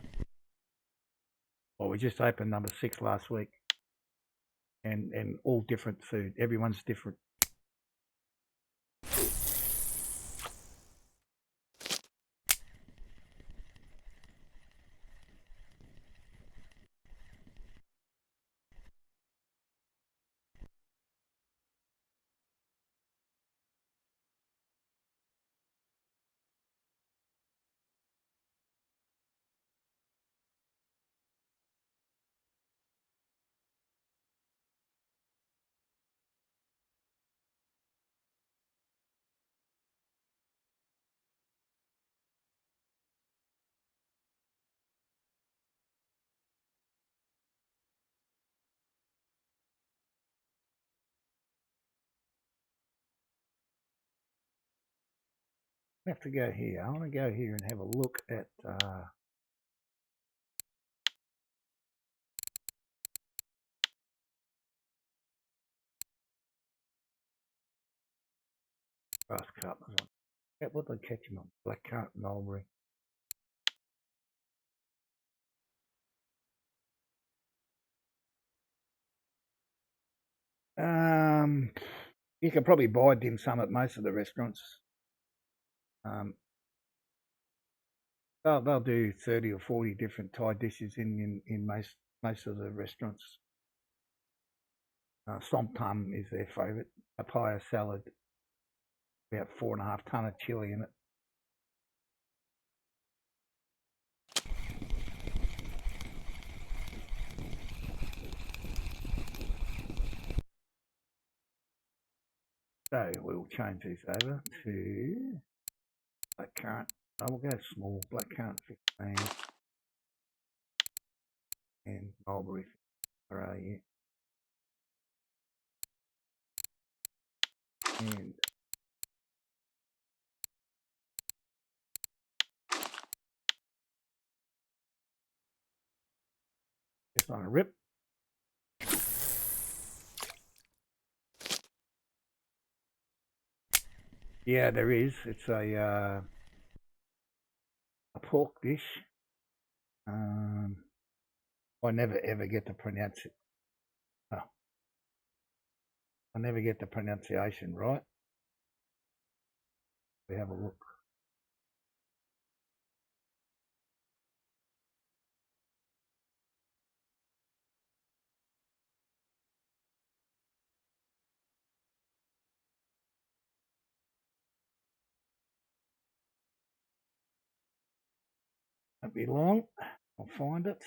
Well, we just opened number 6 last week, and all different food. Everyone's different. I have to go here. I want to go here and have a look at grass carp. What did I catch them on? Black carp and mulberry. You can probably buy dim sum at most of the restaurants. They'll do 30 or 40 different Thai dishes in most of the restaurants. Som tam is their favourite. Papaya salad, about 4.5 tonne of chilli in it. So we'll change these over to blackcurrant. We'll go small, blackcurrant 15 and mulberry 15. And just on a rip. Yeah, there is. It's a pork dish. I never ever get to pronounce it. Oh, I never get the pronunciation right. We have a look. Won't be long. I'll find it.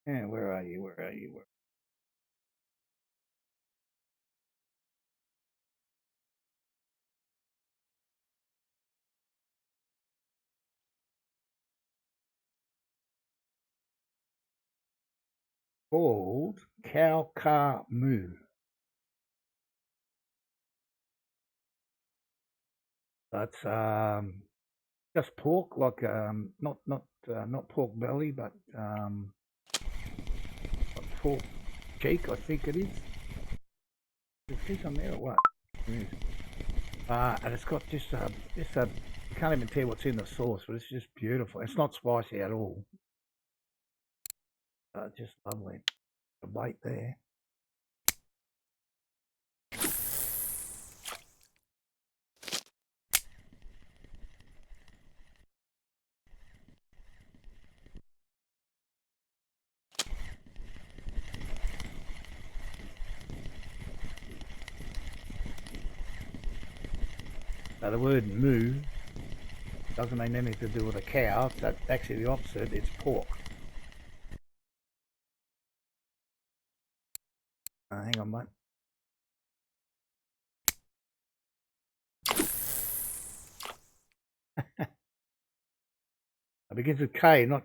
Yeah, where are you? Where are you? Called cow car moo. That's just pork, like not pork belly, but pork cheek, I think it is. Is this on there or what? It is. And it's got just a. I can't even tell what's in the sauce, but it's just beautiful. It's not spicy at all. Just lovely. The bait there. So the word moo doesn't mean anything to do with a cow. It's actually the opposite. It's pork. Hang on, mate. It begins with K, not...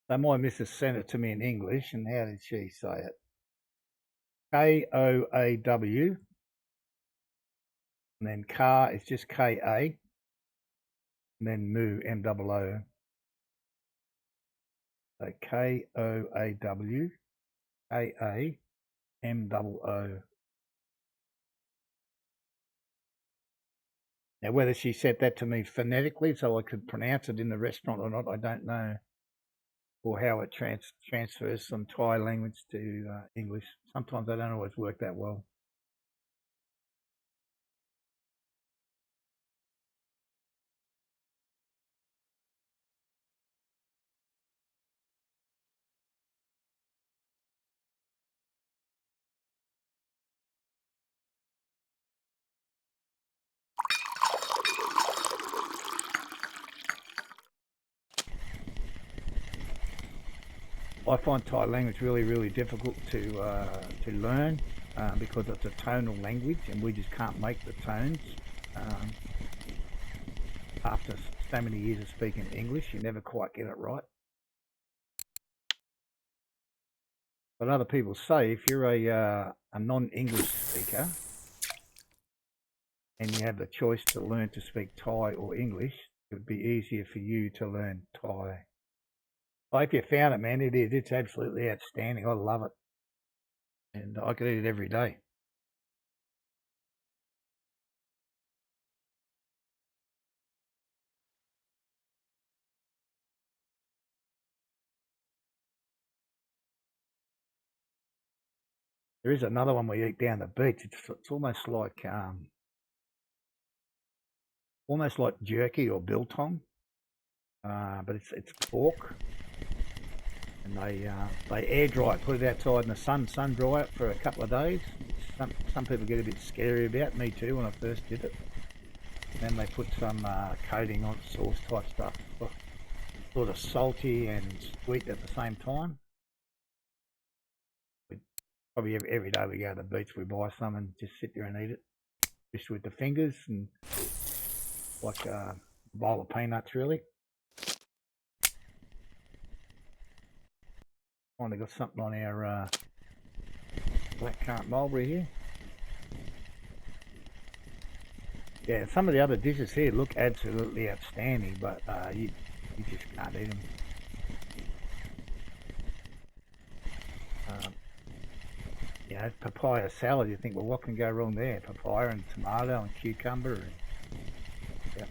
So my missus sent it to me in English, and how did she say it? K-O-A-W, and then car is just K-A, and then moo, M-O-O. So K-O-A-W, K-A, M-O-O. Now, whether she said that to me phonetically so I could pronounce it in the restaurant or not, I don't know. Or how it transfers from Thai language to English. Sometimes they don't always work that well. I find Thai language really, really difficult to learn because it's a tonal language, and we just can't make the tones. After so many years of speaking English, you never quite get it right. But other people say if you're a non-English speaker and you have the choice to learn to speak Thai or English, it would be easier for you to learn Thai. I hope you found it, man. It is. It's absolutely outstanding. I love it. And I could eat it every day. There is another one we eat down the beach. It's almost like jerky or biltong, but it's pork, and they air dry it, put it outside in the sun dry it for a couple of days. Some people get a bit scary about. Me too when I first did it. Then they put some coating on sauce type stuff, sort of salty and sweet at the same time. Probably every day we go to the beach, we buy some and just sit there and eat it, just with the fingers, and like a bowl of peanuts, really. Kind of got something on our black currant mulberry here. Yeah, some of the other dishes here look absolutely outstanding, but you just can't eat them. You know, papaya salad, you think, well, what can go wrong there? Papaya and tomato and cucumber. And, yep.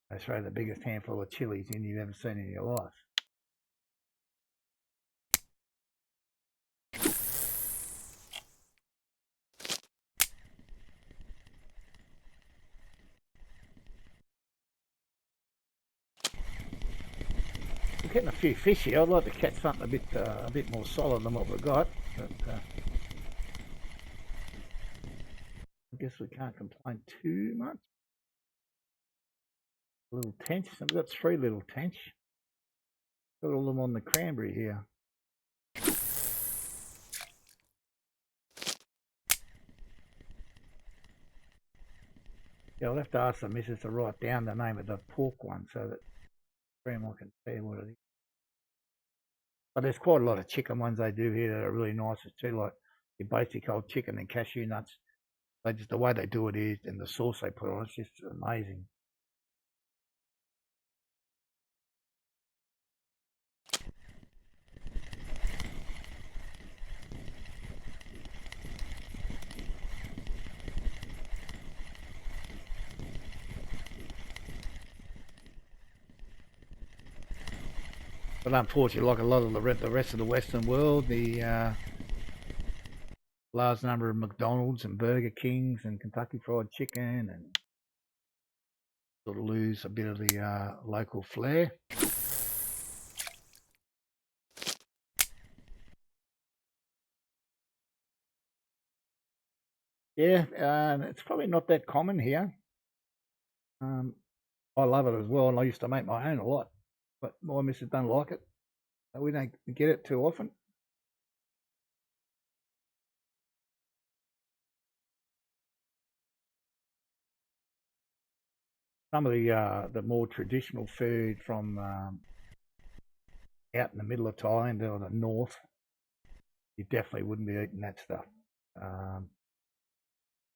They throw the biggest handful of chilies in you've ever seen in your life. We're getting a few fish here. I'd like to catch something a bit more solid than what we've got. But, I guess we can't complain too much. A little tench. So we've got 3 little tench. Got all of them on the cranberry here. Yeah, I'll have to ask the missus to write down the name of the pork one so that Grandma can tell you what it is. But there's quite a lot of chicken ones they do here that are really nice too, like your basic old chicken and cashew nuts. They just, the way they do it is, and the sauce they put on, it's just amazing. But unfortunately, like a lot of the rest of the Western world, the large number of McDonald's and Burger Kings and Kentucky Fried Chicken and sort of lose a bit of the local flair. Yeah, it's probably not that common here. I love it as well, and I used to make my own a lot, but my missus don't like it. We don't get it too often. Some of the more traditional food from out in the middle of Thailand or the north, you definitely wouldn't be eating that stuff.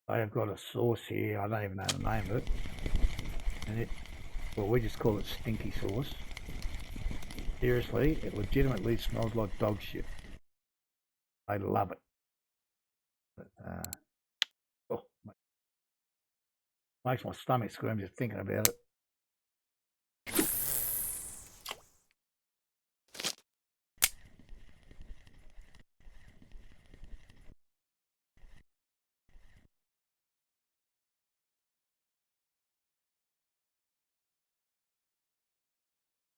I have got a sauce here. I don't even know the name of it, and well, we just call it stinky sauce. Seriously, it legitimately smells like dog shit. I love it. But, oh, makes my stomach squirm just thinking about it.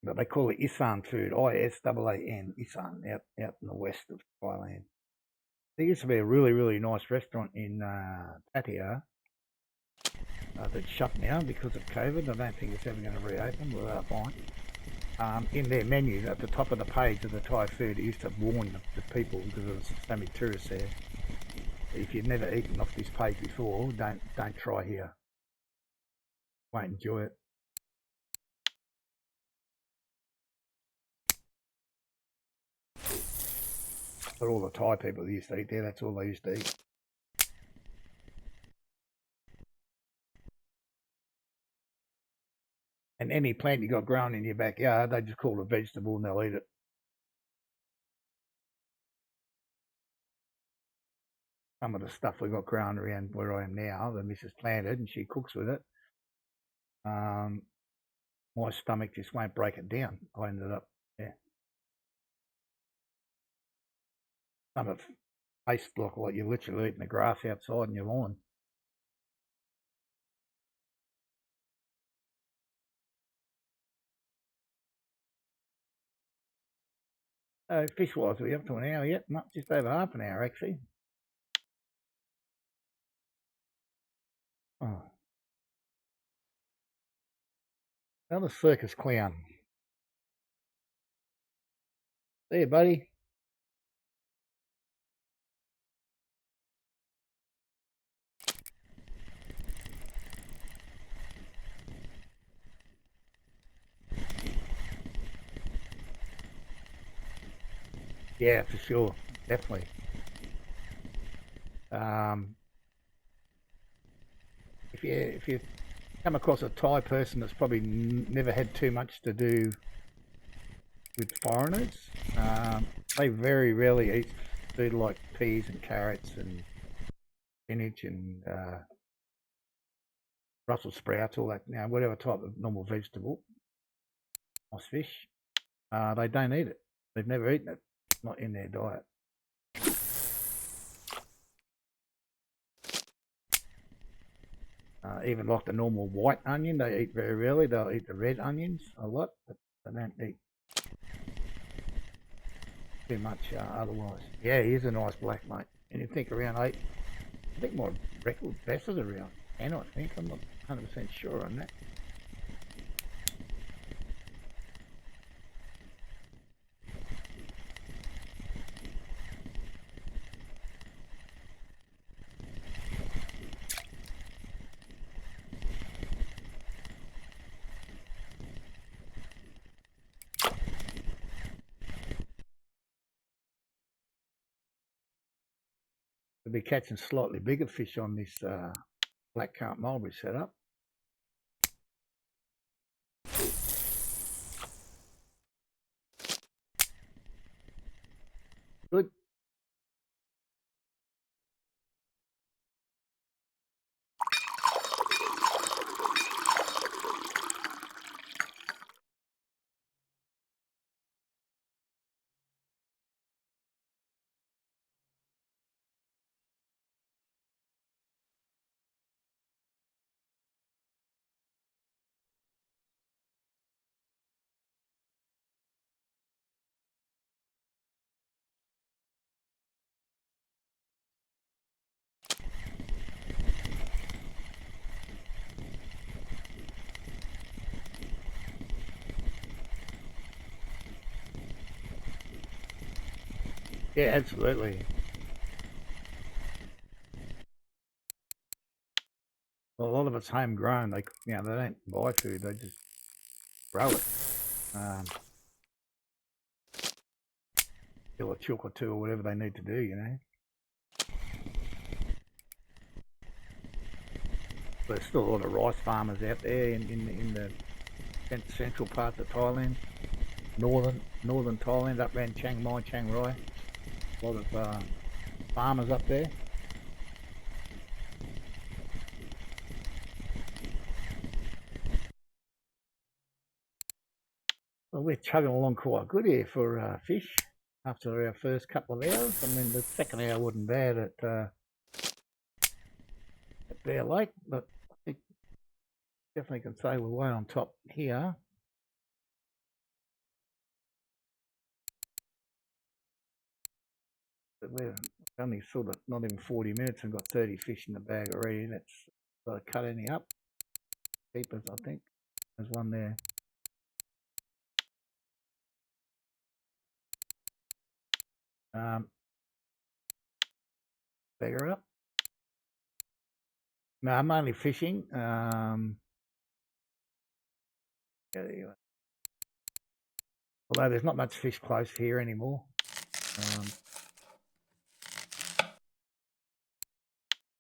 But they call it Isan food, Isaan, Isan, out in the west of Thailand. There used to be a really, really nice restaurant in Pattaya that's shut now because of COVID. I don't think it's ever going to reopen without fine. In their menu, at the top of the page of the Thai food, it used to warn the people because there was so many tourists there. If you've never eaten off this page before, don't try here. Won't enjoy it. But all the Thai people that used to eat there, that's all they used to eat. And any plant you got growing in your backyard, they just call it a vegetable and they'll eat it. Some of the stuff we got growing around where I am now, the missus planted and she cooks with it. My stomach just won't break it down. I ended up, yeah. Some of it tastes like you're literally eating the grass outside in your lawn. Fish-wise, are we up to an hour yet? Not just over half an hour, actually. Oh. Another circus clown. See you, buddy. Yeah, for sure. Definitely. If you come across a Thai person that's probably never had too much to do with foreigners, they very rarely eat food like peas and carrots and spinach and Brussels sprouts, all that, whatever type of normal vegetable, nice fish. They don't eat it. They've never eaten it. It's not in their diet. Even like the normal white onion, they eat very rarely. They'll eat the red onions a lot, but they don't eat too much otherwise. Yeah, he is a nice black mate. And you think around 8, I think my record best is around 10, I think. I'm not 100% sure on that. We'll be catching slightly bigger fish on this black carp mulberry setup. Good. Yeah, absolutely. Well, a lot of it's homegrown. They don't buy food; they just grow it. Kill a chook or two or whatever they need to do, you know. There's still a lot of rice farmers out there in the central parts of Thailand, northern Thailand, up around Chiang Mai, Chiang Rai. A lot of farmers up there. Well, we're chugging along quite good here for fish after our first couple of hours. I mean, the second hour wasn't bad at Bear Lake, but I think definitely can say we're way on top here. But we're only sort of not even 40 minutes and got 30 fish in the bag already. That's cut any up. Keepers, I think. There's one there. Beggar up. No, I'm only fishing. Although there's not much fish close here anymore.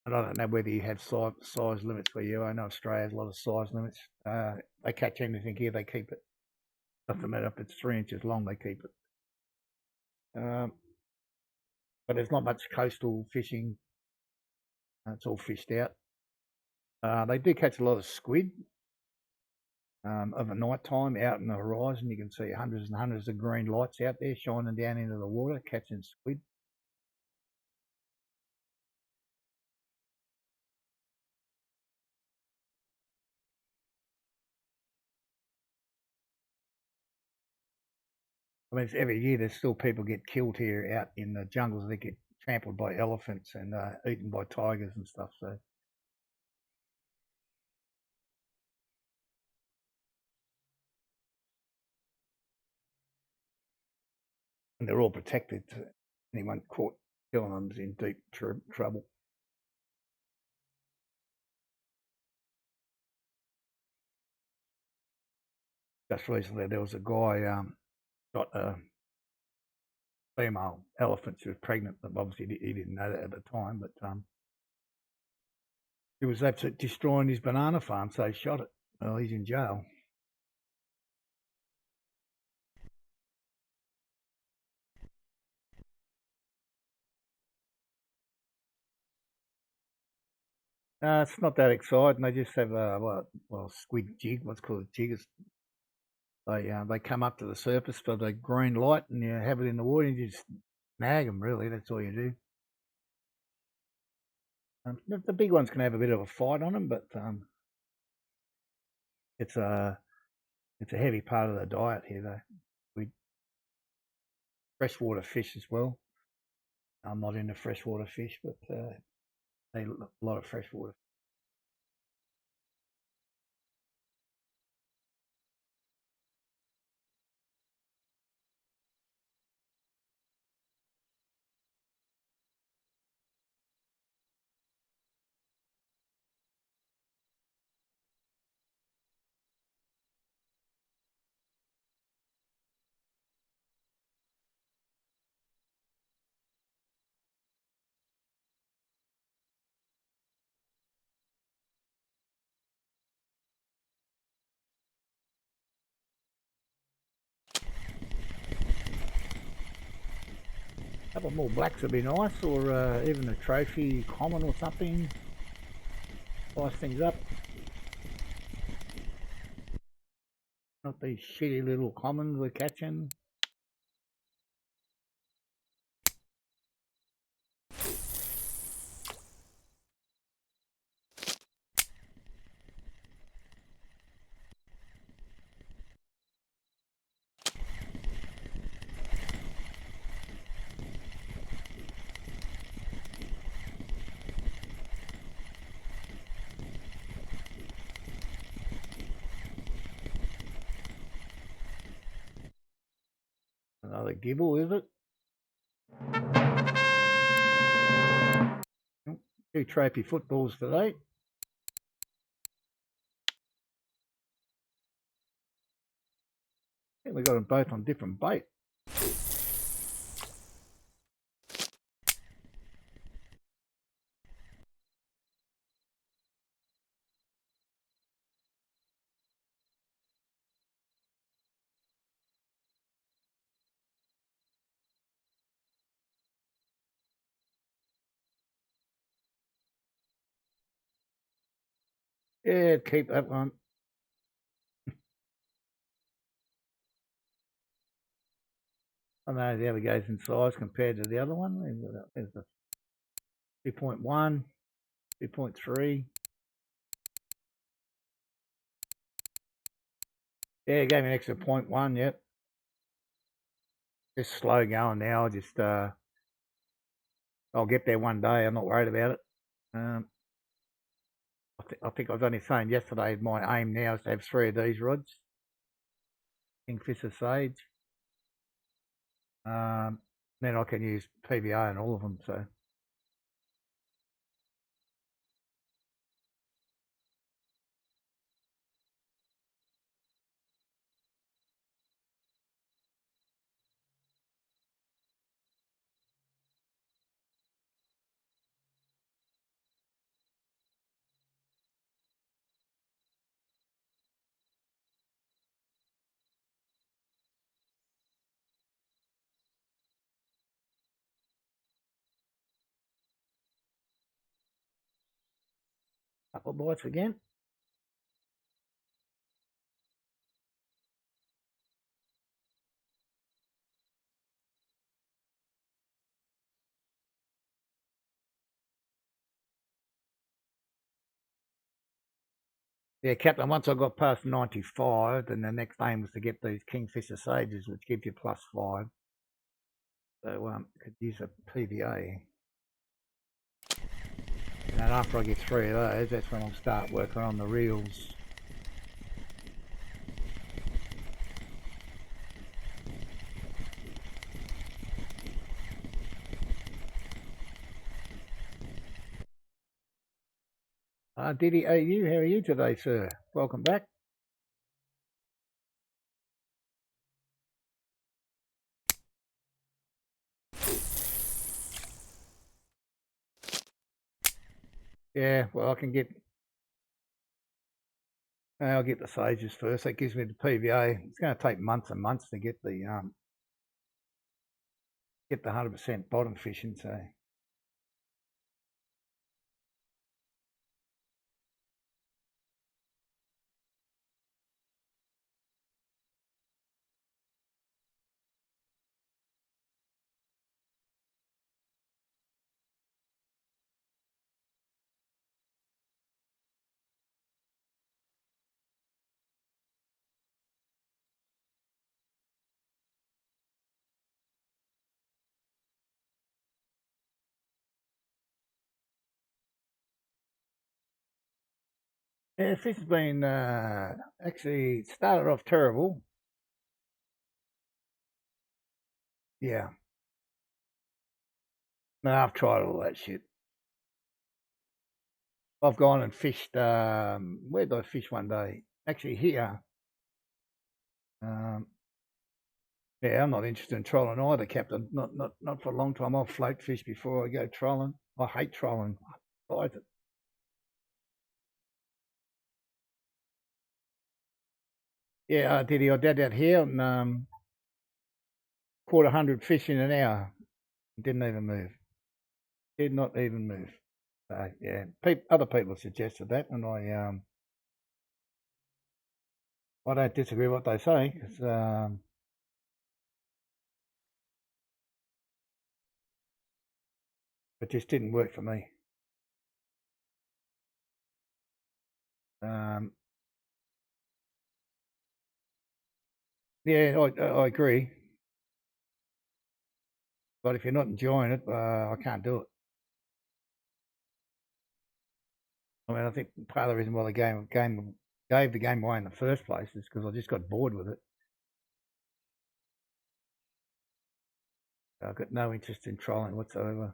I don't know whether you have size limits where you are. I know Australia has a lot of size limits. They catch anything here, they keep it. Doesn't matter if it's 3 inches long, they keep it. But there's not much coastal fishing. It's all fished out. They do catch a lot of squid of a night time out in the horizon. You can see hundreds and hundreds of green lights out there shining down into the water, catching squid. I mean, every year there's still people get killed here out in the jungles. They get trampled by elephants and eaten by tigers and stuff. So, and they're all protected. Anyone caught killing them is in deep trouble. Just recently, there was a guy got a female elephant. She was pregnant. Obviously, he didn't know that at the time, but he was absolutely destroying his banana farm, so he shot it. Well, he's in jail. It's not that exciting. They just have a squid jig. What's called a jig. They come up to the surface for the green light, and you have it in the water. And you just snag them. Really, that's all you do. The big ones can have a bit of a fight on them, but it's a heavy part of the diet here, though. We freshwater fish as well. I'm not into freshwater fish, but they eat a lot of freshwater. A couple more blacks would be nice, or even a trophy common or something. Spice things up. Not these shitty little commons we're catching. Another gibel, is it? 2 trophy footballs today. I think we got them both on different bait. Yeah, keep that one. I know the other goes in size compared to the other one. There's the 2.1, 2.3. Yeah, it gave me an extra 0.1, yep. Just slow going now. I'll get there one day. I'm not worried about it. I think I was only saying yesterday, my aim now is to have 3 of these rods. Kingfisher Sage. Then I can use PVA on all of them, so. Couple of bites again. Yeah, Captain, once I got past 95, then the next aim was to get these Kingfisher Sages, which give you +5. So could use a PVA. And then after I get 3 of those, that's when I'll start working on the reels. Diddy AU, how are you today, sir? Welcome back. Yeah, well, I can get. I'll get the sages first. That gives me the PVA. It's going to take months and months to get the 100% bottom fishing. So. Yeah, fish has been actually started off terrible. Yeah. No, I've tried all that shit. I've gone and fished. Where did I fish one day? Actually, here. Yeah, I'm not interested in trolling either, Captain. Not for a long time. I'll float fish before I go trolling. I hate trolling. I hate it. Yeah, I did. I did out here and caught 100 fish in an hour. Didn't even move. Did not even move. So yeah, other people suggested that, and I don't disagree with what they say. It just didn't work for me. Yeah, I agree. But if you're not enjoying it, I can't do it. I mean, I think part of the reason why the game gave the game away in the first place is because I just got bored with it. I've got no interest in trolling whatsoever.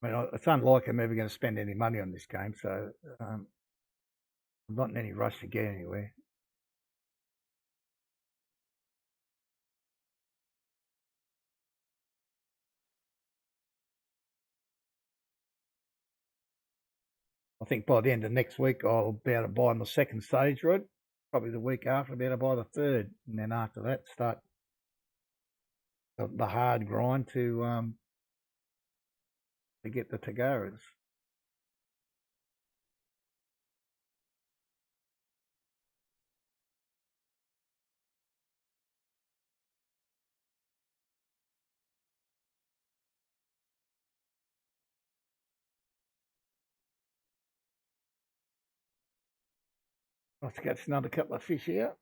I mean, it's unlikely I'm ever going to spend any money on this game, so I'm not in any rush to get anywhere. I think by the end of next week, I'll be able to buy my second stage rod. Probably the week after, I'll be able to buy the third. And then after that, start the hard grind to get the Tagaras. Let's catch another couple of fish here.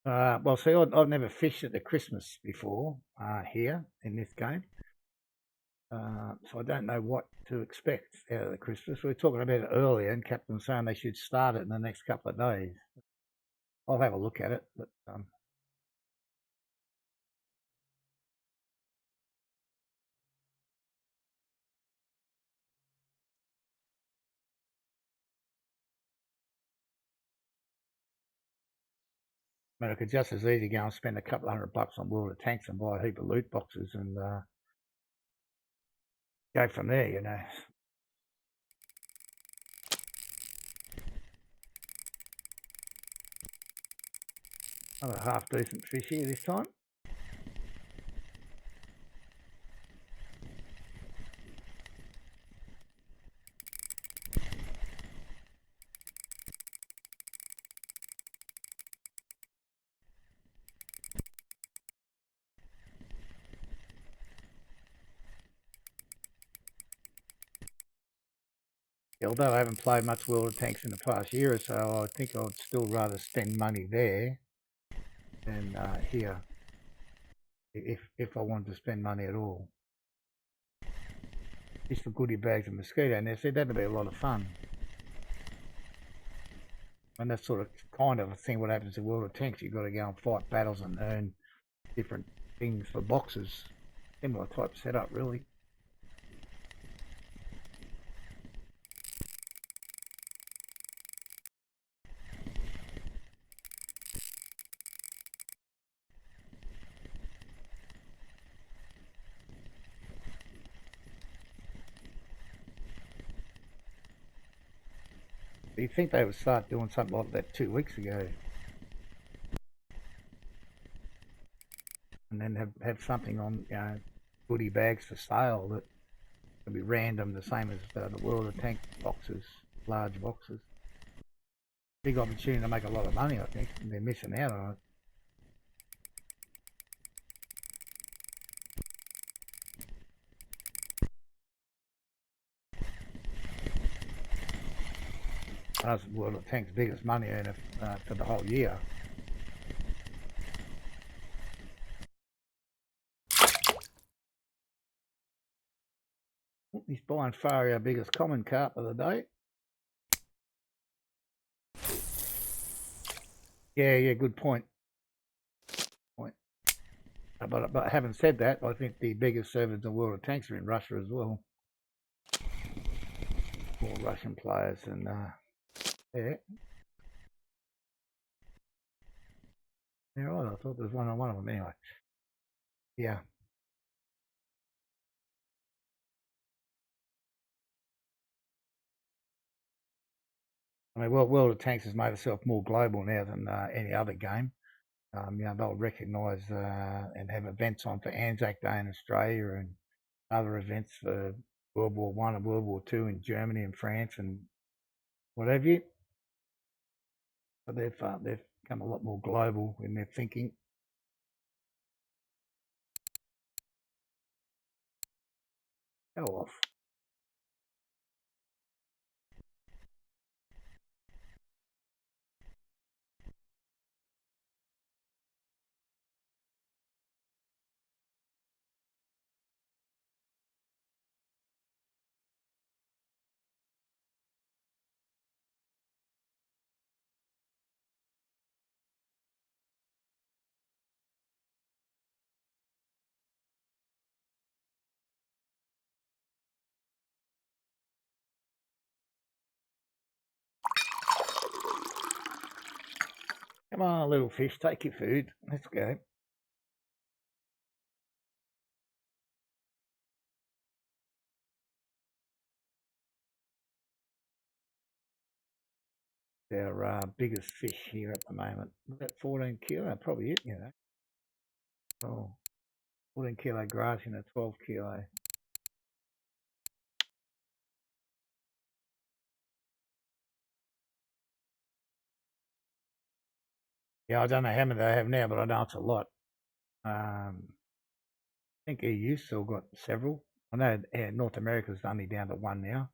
Well, see, I've never fished at the Christmas before here in this game. So I don't know what to expect out of the Christmas. We were talking about it earlier, and Captain was saying they should start it in the next couple of days. I'll have a look at it, but I mean, I could just as easily go and spend a couple of $100 on World of Tanks and buy a heap of loot boxes and go from there, you know. Another half decent fish here this time. Yeah, although I haven't played much World of Tanks in the past year or so, I think I'd still rather spend money there than here, if I wanted to spend money at all. Just for goodie bags and mosquito nets, that'd be a lot of fun. And that's sort of kind of a thing what happens in World of Tanks. You've got to go and fight battles and earn different things for boxes. Similar type setup, really. You'd think they would start doing something like that 2 weeks ago. And then have something on, you know, goodie bags for sale that can be random, the same as the World of Tank boxes, large boxes. Big opportunity to make a lot of money, I think, and they're missing out on it. That's World of Tank's biggest money earner for the whole year. He's by and far our biggest common carp of the day. Yeah, good point. But having said that, I think the biggest servers in the World of Tanks are in Russia as well. More Russian players and yeah. Yeah, right. I thought there was one on one of them anyway. Yeah. I mean, World of Tanks has made itself more global now than any other game. You know, they'll recognise and have events on for Anzac Day in Australia and other events for World War One and World War Two in Germany and France and what have you. But they've become a lot more global in their thinking. Go off. Come on, little fish, take your food. Let's go. Our biggest fish here at the moment. About 14 kilo, probably it, you know. Oh, 14 kilo grass in a 12 kilo. Yeah, I don't know how many they have now, but I know it's a lot. I think EU still got several. I know North America's only down to one now.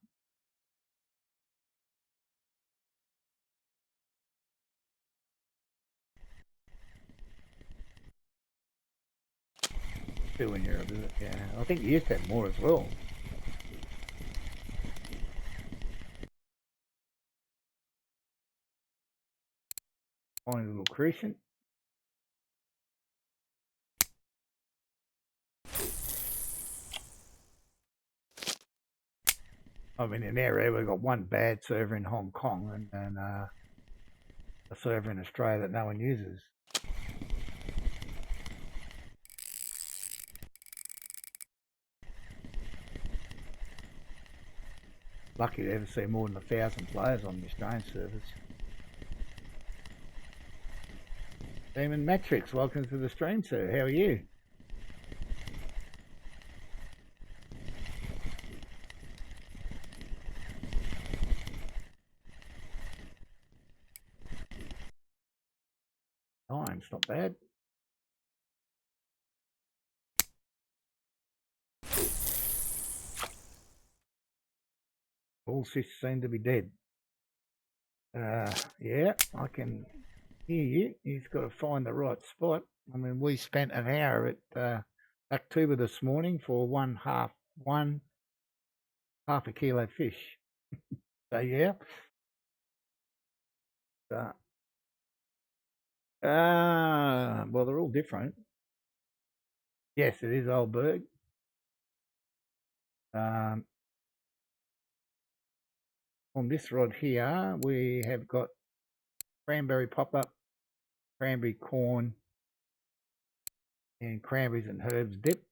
Two in Europe, is it? Yeah, I think you used to have more as well. Tiny little Crucian. I mean, in our area, we've got one bad server in Hong Kong and a server in Australia that no one uses. Lucky to ever see more than 1,000 players on the Australian servers. Demon Matrix, welcome to the stream, sir. How are you? Time's not bad. All fish seem to be dead. Yeah, I can hear you. He's got to find the right spot. I mean, we spent an hour at Akhtuba this morning for half a kilo fish. So yeah. Well, they're all different. Yes, it is Old Burg. On this rod here, we have got cranberry pop-up, cranberry corn, and cranberries and herbs dip.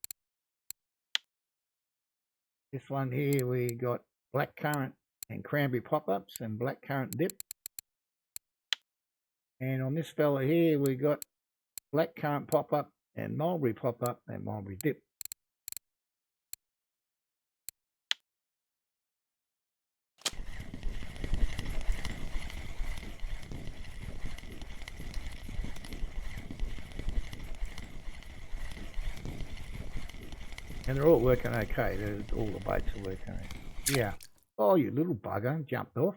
This one here, we got blackcurrant and cranberry pop-ups and blackcurrant dip. And on this fella here, we got blackcurrant pop-up and mulberry pop-up and mulberry dip. And they're all working okay. All the baits are working okay. Yeah. Oh, you little bugger, jumped off.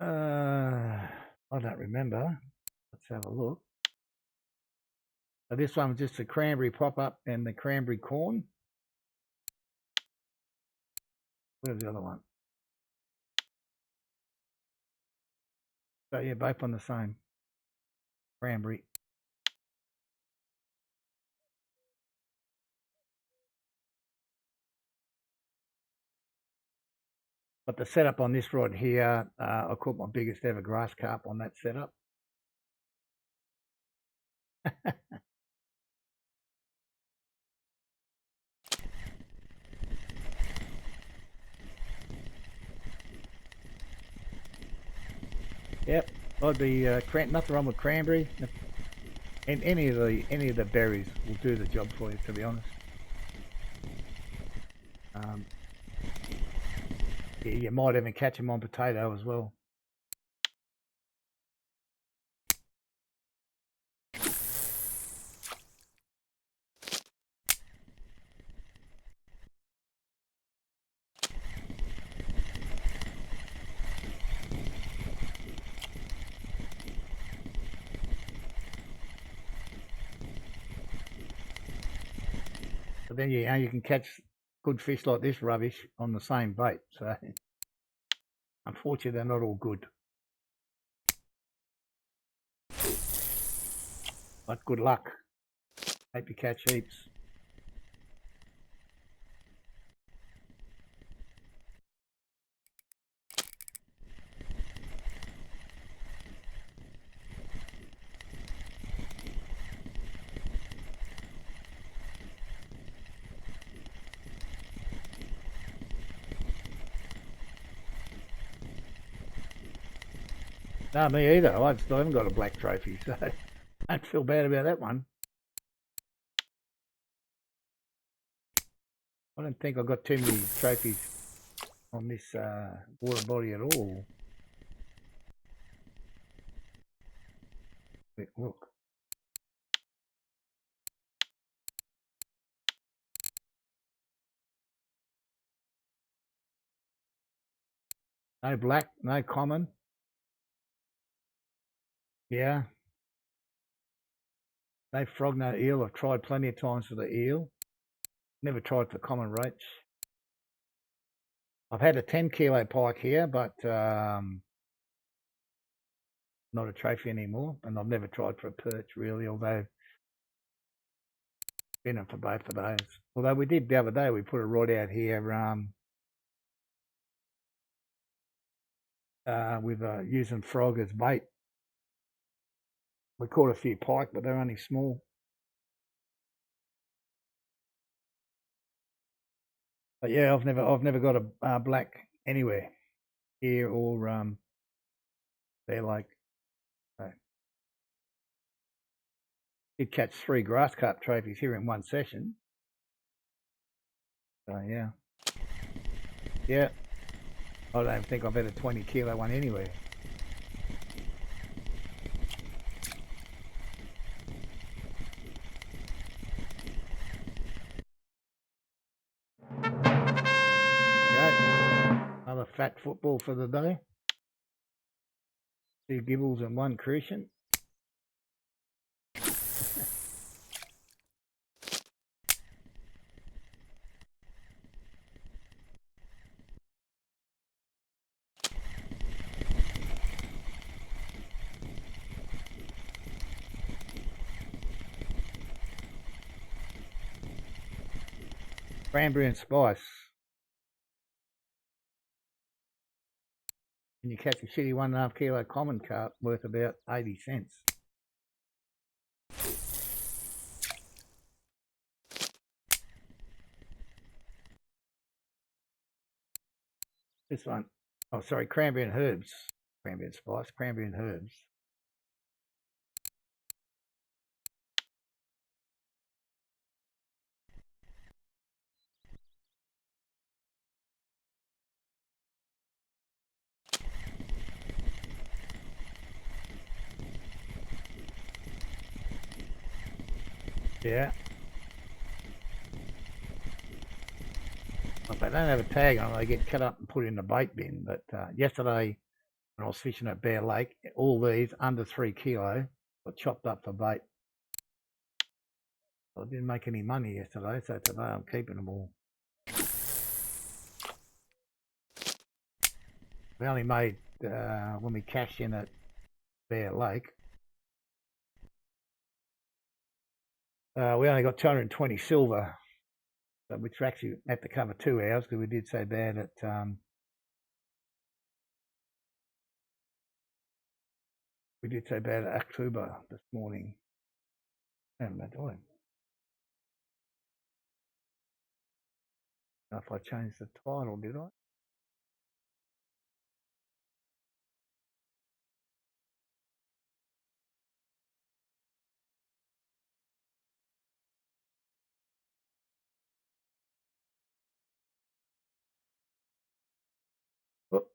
I don't remember. Let's have a look. So this one was just the cranberry pop-up and the cranberry corn. Where's the other one? So yeah, both on the same cranberry. But the setup on this rod here, I caught my biggest ever grass carp on that setup. Yep, I'd be nothing wrong with cranberry, and any of the berries will do the job for you. To be honest, yeah, you might even catch them on potato as well. But then you can catch good fish like this rubbish on the same bait. So unfortunately, they're not all good. But good luck. Hope you catch heaps. No, me either. I haven't got a black trophy, so I don't feel bad about that one. I don't think I've got too many trophies on this water body at all. Quick look. No black, no common. Yeah. No frog, no eel. I've tried plenty of times for the eel. Never tried for common roach. I've had a 10 kilo pike here, but not a trophy anymore. And I've never tried for a perch really, although been in for both of those. Although we did the other day, we put a rod out here with using frog as bait. We caught a few pike, but they're only small. But yeah, I've never got a black anywhere here or Bear Lake. So, did catch 3 grass carp trophies here in one session. So yeah, yeah. I don't think I've had a 20 kilo one anywhere. Another fat football for the day. 2 Gibels and 1 Crucian. Cranberry and spice. And you catch a shitty 1.5 kilo common carp worth about 80 cents. This one, oh sorry, cranberry and herbs. Cranberry and spice, cranberry and herbs. Yeah. If they don't have a tag on them, they get cut up and put in the bait bin. But yesterday, when I was fishing at Bear Lake, all these under 3 kilo got chopped up for bait. I didn't make any money yesterday, so today I'm keeping them all. We only made, when we cashed in at Bear Lake, we only got 220 silver, which actually had to cover 2 hours because we did so bad at Akhtuba this morning. How am I doing? I don't know if I changed the title, did I? Oh,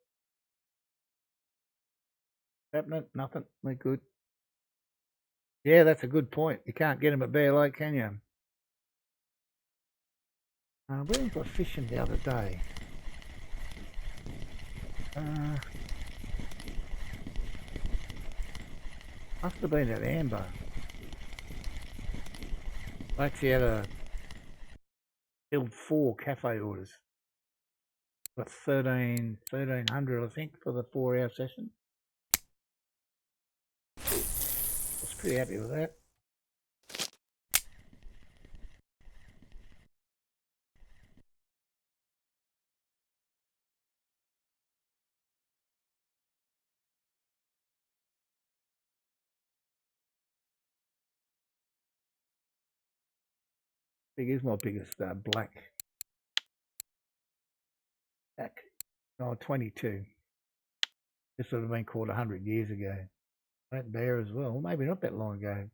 happening? Nothing. We're good. Yeah, that's a good point. You can't get them at Bear Lake, can you? Where was I fishing the other day? Must have been at Amber. I actually had a filled 4 cafe orders. Got 1300 I think for the 4-hour session. I was pretty happy with that. Big is my biggest black. 22. This would have been caught 100 years ago. That bear as well. Maybe not that long ago.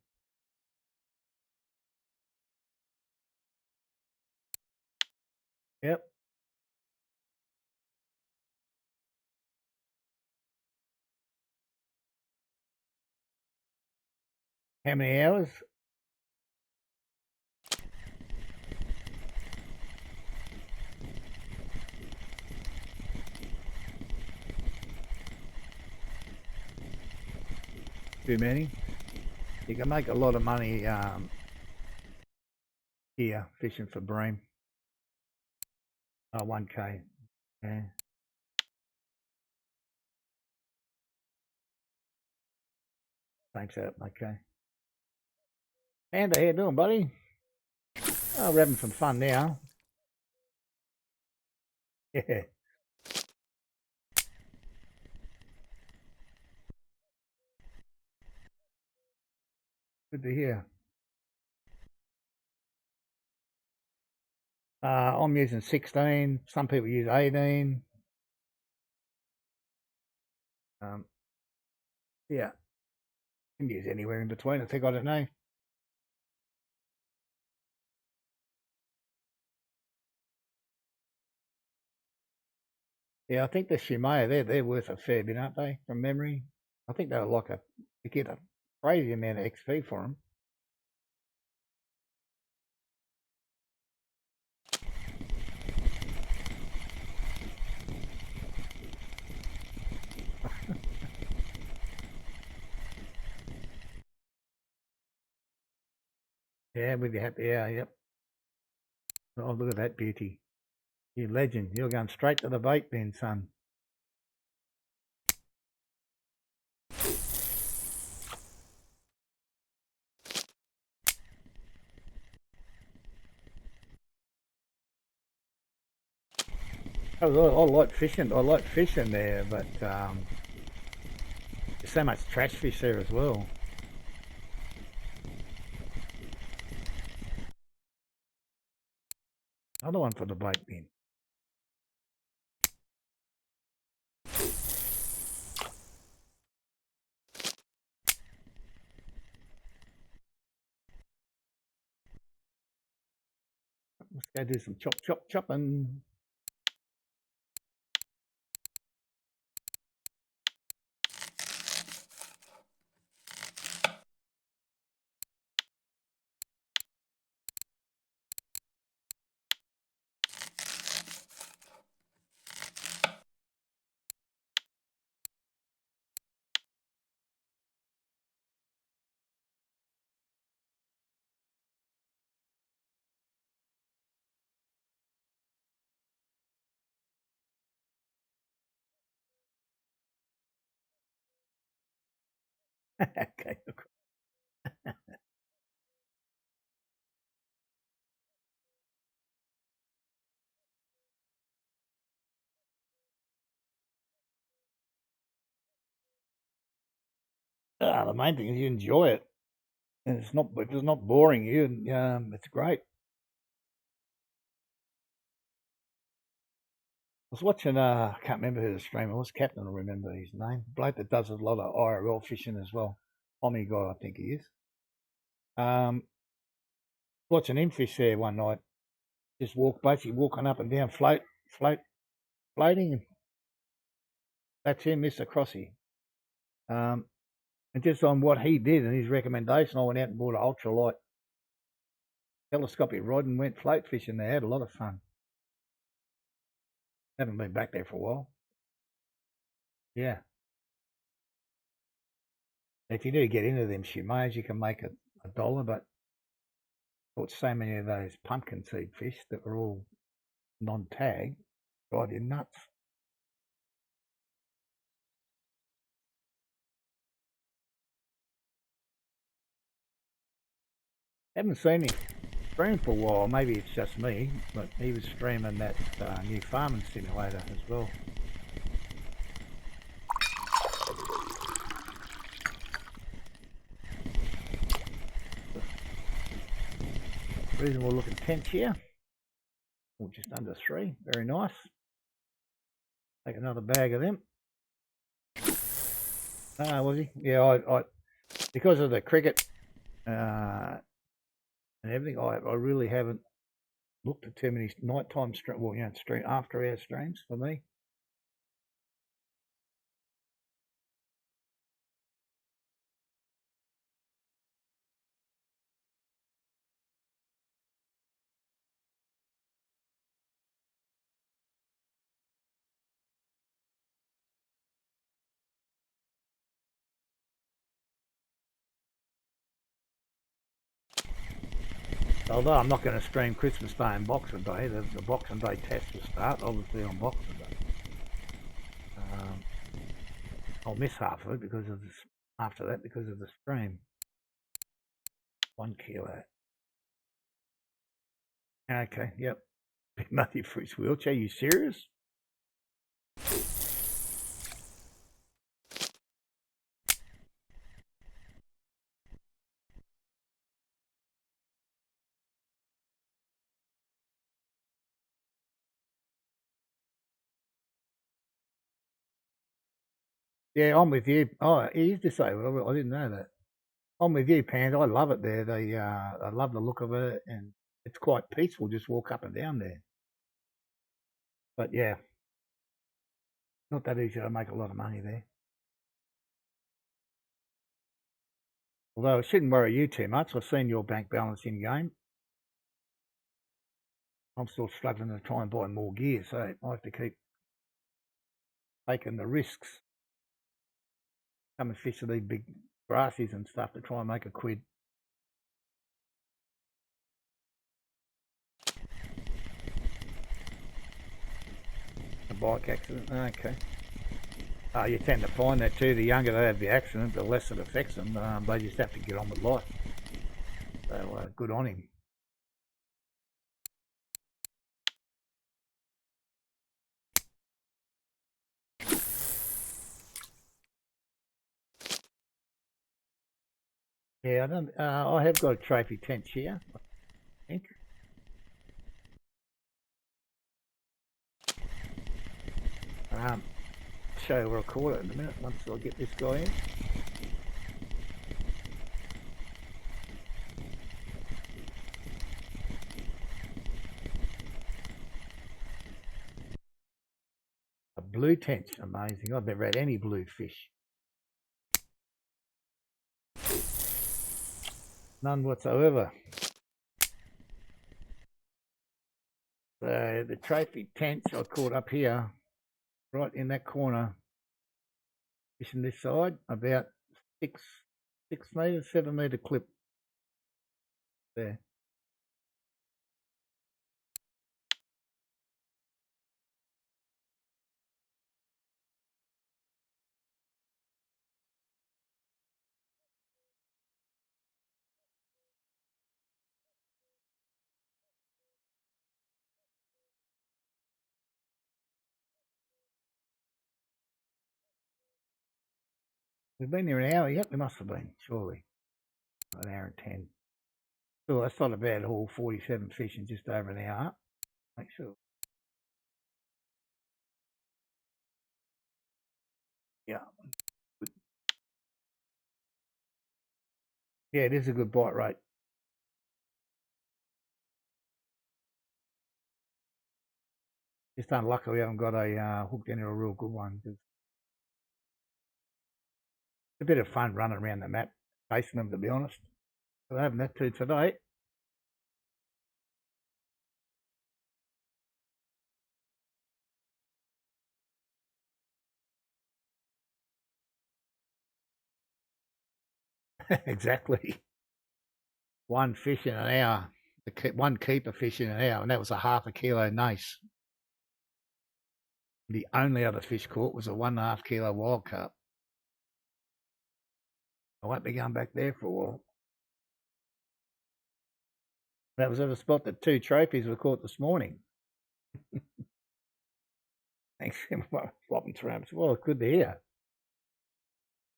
Yep. How many hours? Too many. You can make a lot of money here fishing for bream. 1K. Yeah. Thanks out. Okay. And how you doing, buddy? Oh, we're having some fun now. Yeah. Good to hear. I'm using 16. Some people use 18. Yeah. You can use anywhere in between. I think, I don't know. Yeah, I think the Shimei, they're worth a fair bit, aren't they? From memory, I think they're like you get a crazy amount of XP for them. Yeah, with your happy hour, yep. Oh, look at that beauty. You legend. You're going straight to the bait bin, son. I like fishing. I like fishing there, but there's so much trash fish there as well. Another one for the bait bin. Let's go do some chopping. Okay. The main thing is you enjoy it, and it's not boring you, and it's great. I was watching, I can't remember who the streamer was, Captain, I remember his name. Bloke that does a lot of IRL fishing as well. Tommy guy, I think he is. Watching him fish there one night. Just basically walking up and down, floating. That's him, Mr. Crossy. And just on what he did and his recommendation, I went out and bought an ultralight telescopic rod and went float fishing there. Had a lot of fun. Haven't been back there for a while. Yeah. If you do get into them shimays, you can make $1, but caught so many of those pumpkin seed fish that were all non-tag, drive you nuts. Haven't seen him stream for a while. Maybe it's just me, but he was streaming that new farming simulator as well. Reasonable looking tench here. Oh, just under 3. Very nice. Take another bag of them. Ah, was he? Yeah, I because of the cricket and everything, I really haven't looked at too many nighttime stream, well, stream after hour streams for me. Although I'm not going to stream Christmas Day and Boxing Day, the Boxing Day test will start obviously on Boxing Day. I'll miss half of it because of this. After that, because of the stream. 1 kilo. Okay, yep. Big Matthew for his wheelchair. You serious? Yeah, I'm with you. Oh, he is disabled. I didn't know that. I'm with you, Panda. I love it there. I love the look of it, and it's quite peaceful. Just walk up and down there. But yeah, not that easy to make a lot of money there. Although it shouldn't worry you too much. I've seen your bank balance in game. I'm still struggling to try and buy more gear, so I have to keep taking the risks. Come and fish with these big brassies and stuff to try and make a quid. A bike accident? Okay. You tend to find that too. The younger they have the accident, the less it affects them. They just have to get on with life. So good on him. Yeah, I have got a trophy tench here, I think. Show you where I caught it in a minute once I get this guy in. A blue tench, amazing. I've never had any blue fish. None whatsoever. So the trophy tench I caught up here, right in that corner, fishing this side, about 6 metres, 7 metre clip there. We've been here an hour yet? We must have been, surely. An hour and 10. So that's not a bad haul, 47 fish in just over an hour. Make sure. Yeah. Yeah, it is a good bite rate. Just unlucky we haven't got a hooked into a real good one. It's a bit of fun running around the map, chasing them, to be honest. But I haven't had to today. Exactly. One fish in an hour. One keeper fish in an hour, and that was a ½ kilo nace. The only other fish caught was a 1.5 kilo wild carp. I won't be going back there for a while. That was at a spot that 2 trophies were caught this morning. Thanks for flopping through. Well, good to hear.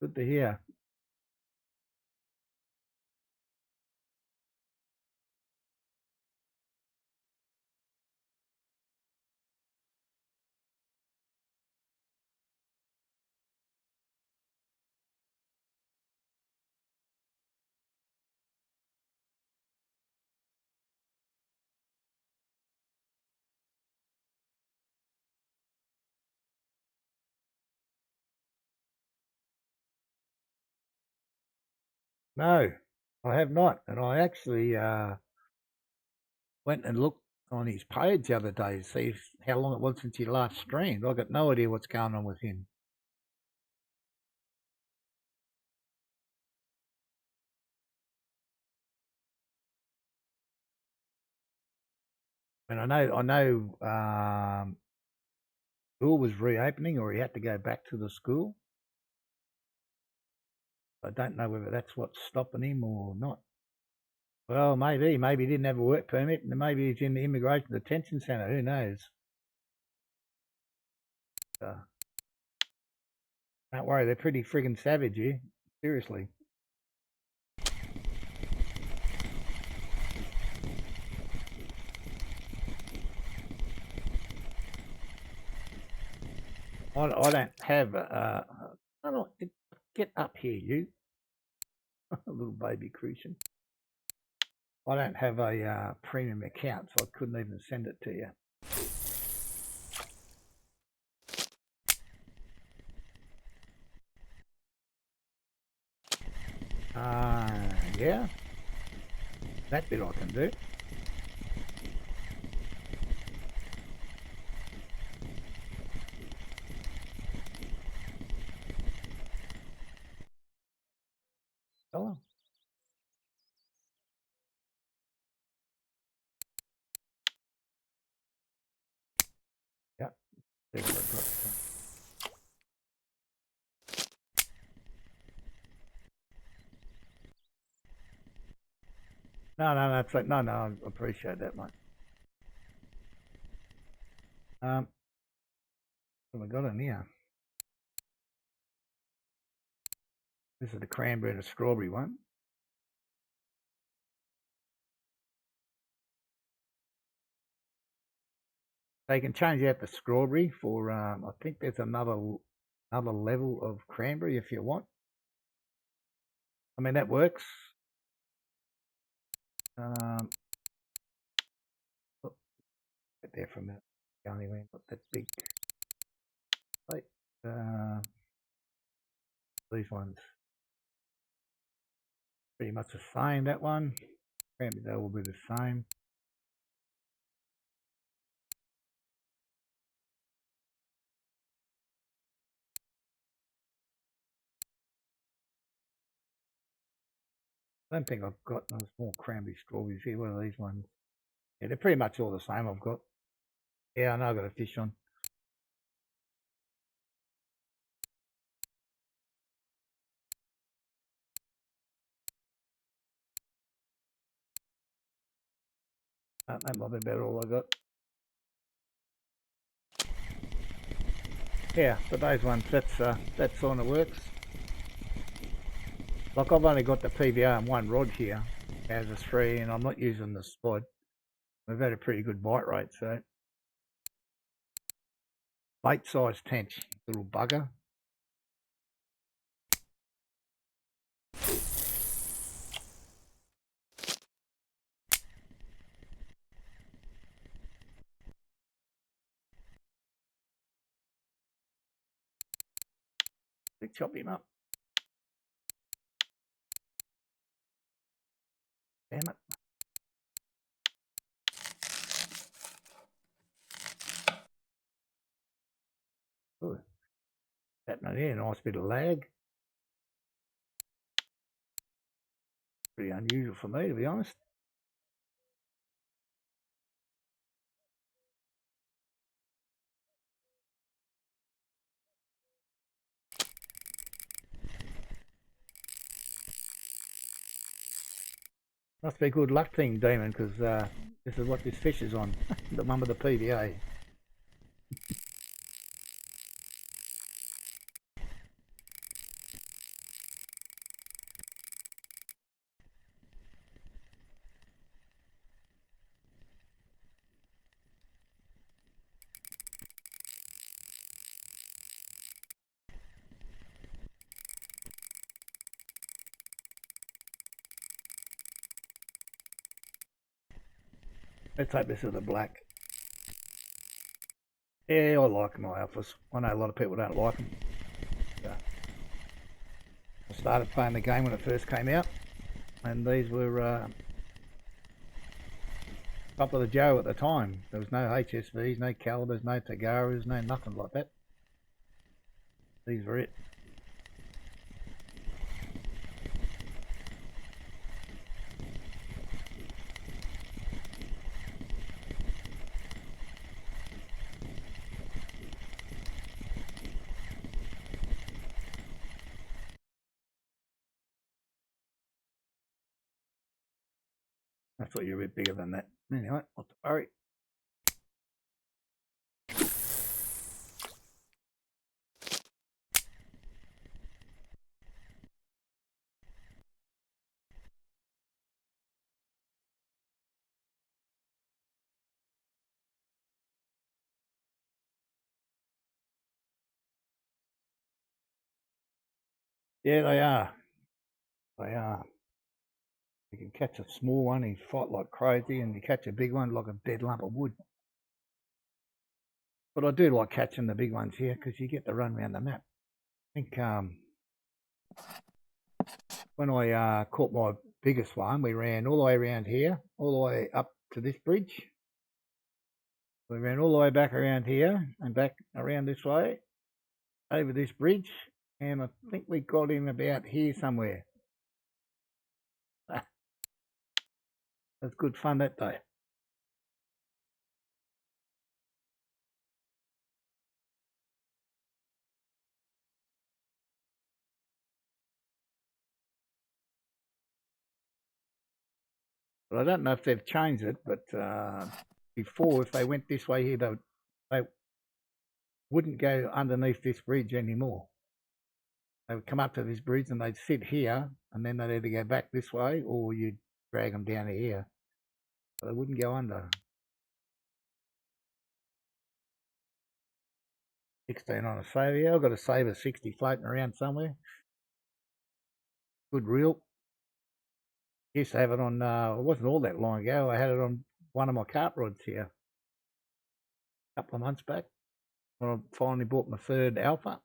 Good to hear. No, I have not. And I actually went and looked on his page the other day to see how long it was since he last streamed. I got no idea what's going on with him. And I know school was reopening, or he had to go back to the school. I don't know whether that's what's stopping him or not. Well, maybe he didn't have a work permit, and maybe he's in the immigration detention centre. Who knows? Don't worry, they're pretty friggin' savage here. Seriously. I don't have get up here, you little baby Crucian. I don't have a premium account, so I couldn't even send it to you. Yeah, that bit I can do. Oh. Yeah. No, that's like no, I appreciate that, mate. What have I got in here? This is the cranberry and the strawberry one. So you can change out the strawberry for I think there's another level of cranberry if you want. I mean that works. Get there for a minute. Only went got that big plate. These ones pretty much the same. That one, maybe they will be the same. I don't think I've got those more cranberry strawberries here. What are these ones? Yeah, they're pretty much all the same. I've got. Yeah, I know I've got a fish on. That might be about all I got. Yeah, but those ones, that sort of works. Like I've only got the PVR and one rod here as a 3, and I'm not using the spod. We've had a pretty good bite rate, so bite-sized tench, little bugger. Chop him up. Damn it. Ooh. That there, nice bit of lag. Pretty unusual for me, to be honest. Must be a good luck thing, Demon, because this is what this fish is on. The one with the PVA. Let's hope this is the black. Yeah, I like my alphas. I know a lot of people don't like them. I started playing the game when it first came out. And these were top of the Joe at the time. There was no HSVs, no calibers, no Tagaras, no nothing like that. These were it. I thought you were a bit bigger than that. Anyway, not to worry. Yeah, they are. They are. You can catch a small one, he fight like crazy, and you catch a big one like a dead lump of wood. But I do like catching the big ones here because you get to run around the map. I think when I caught my biggest one, we ran all the way around here, all the way up to this bridge. We ran all the way back around here and back around this way, over this bridge, and I think we got him about here somewhere. It was good fun that day. But I don't know if they've changed it, but before, if they went this way here, they wouldn't go underneath this bridge anymore. They would come up to this bridge and they'd sit here, and then they'd either go back this way or you'd drag them down to here. But they wouldn't go under. 16 on a saver. I've got a saver 60 floating around somewhere. Good reel. Used to have it on, it wasn't all that long ago. I had it on one of my carp rods here a couple of months back when I finally bought my third alpha.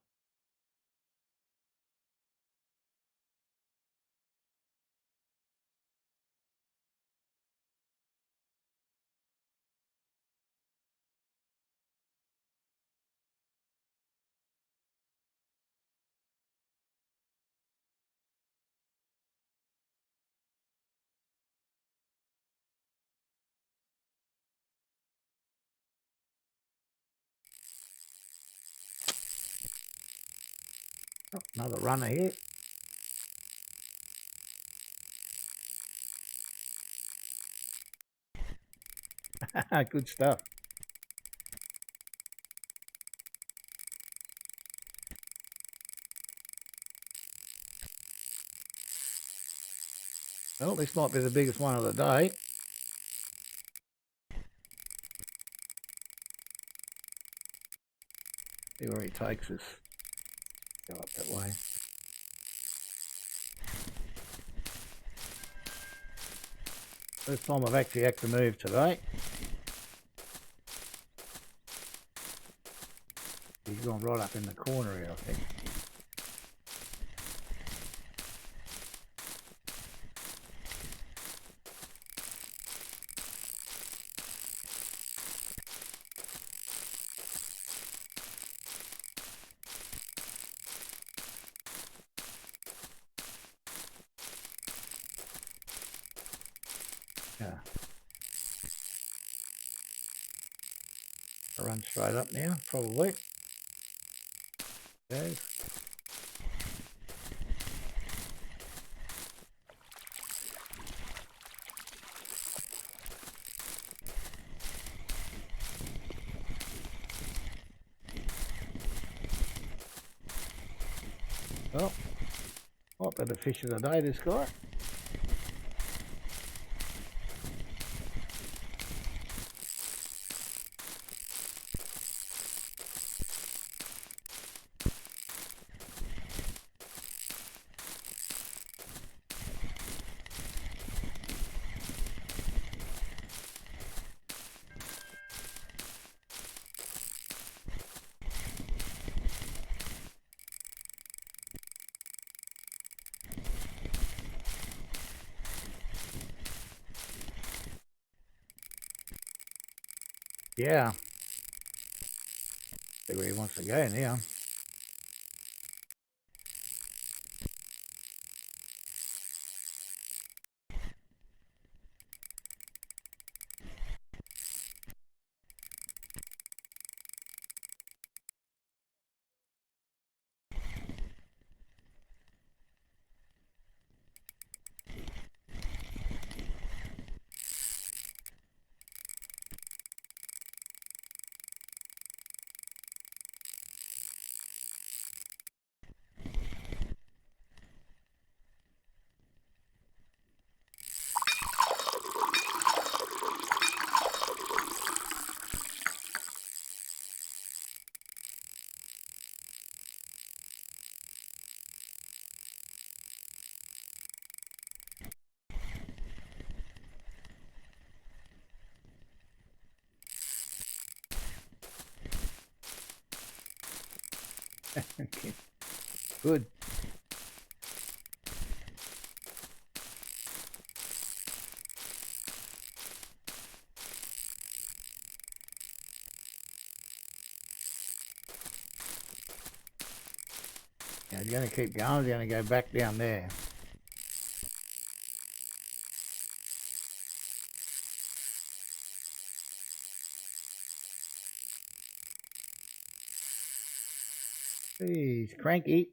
Oh, another runner here. Good stuff. Well, this might be the biggest one of the day. See where he takes us. Go up that way. First time I've actually had to move today. He's gone right up in the corner here, I think. Yeah. I'll run straight up now, probably. There. Well, might be the fish of the day, this guy. Yeah. See where he wants to go now. Okay. Good. Now he's going to keep going. He's going to go back down there. He's cranky.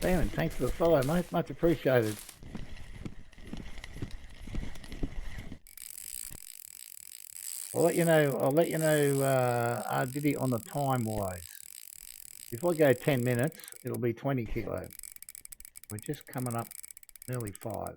Damon, thanks for the follow, mate. Much appreciated. I'll let you know, did it on the time wise. If I go 10 minutes, it'll be 20 kilo. We're just coming up nearly 5.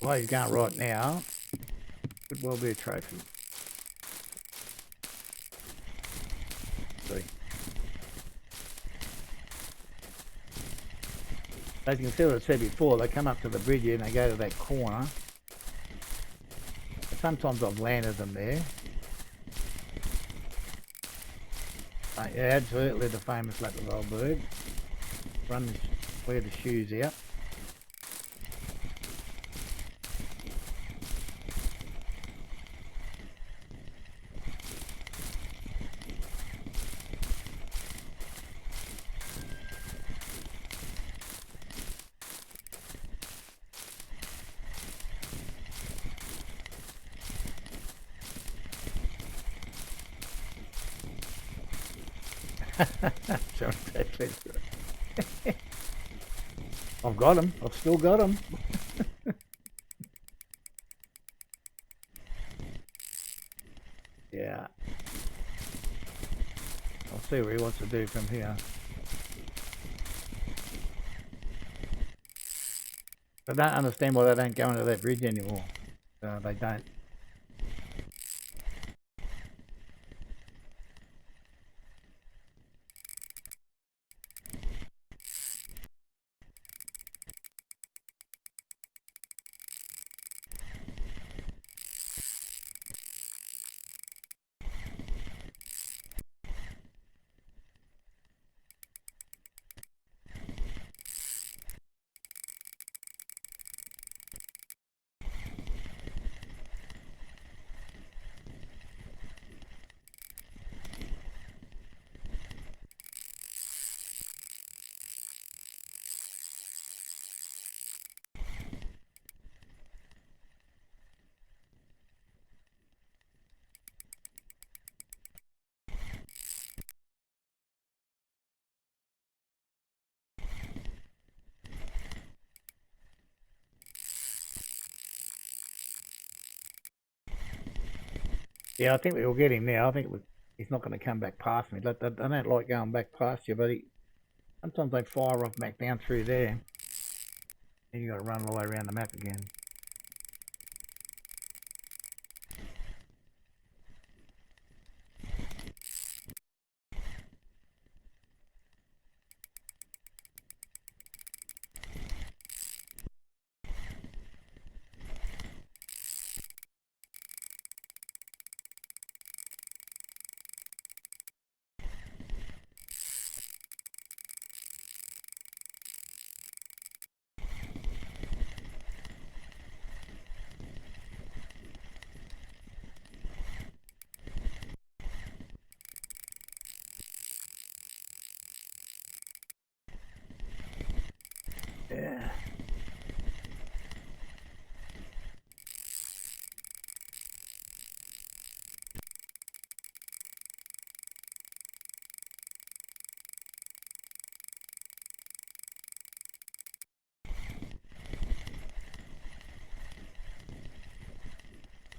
The way he's going right now, could well be a trophy. See. As you can see what I said before, they come up to the bridge here and they go to that corner. Sometimes I've landed them there. Yeah, absolutely the famous lap of Old Burg. Wear the shoes out. I've got him. I've still got him. Yeah. I'll see what he wants to do from here. I don't understand why they don't go into that bridge anymore. They don't. Yeah, I think we'll get him now. I think he's not going to come back past me. I don't like going back past you, but sometimes they fire off back down through there. Then you got to run all the way around the map again. Yeah.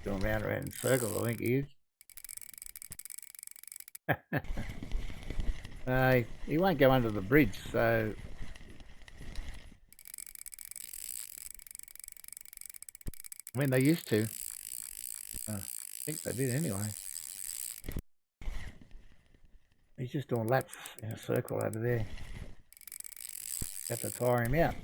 Going round in circles, I think he is. He won't go under the bridge, so I mean they used to. I think they did anyway. He's just doing laps in a circle over there. Have to tire him out.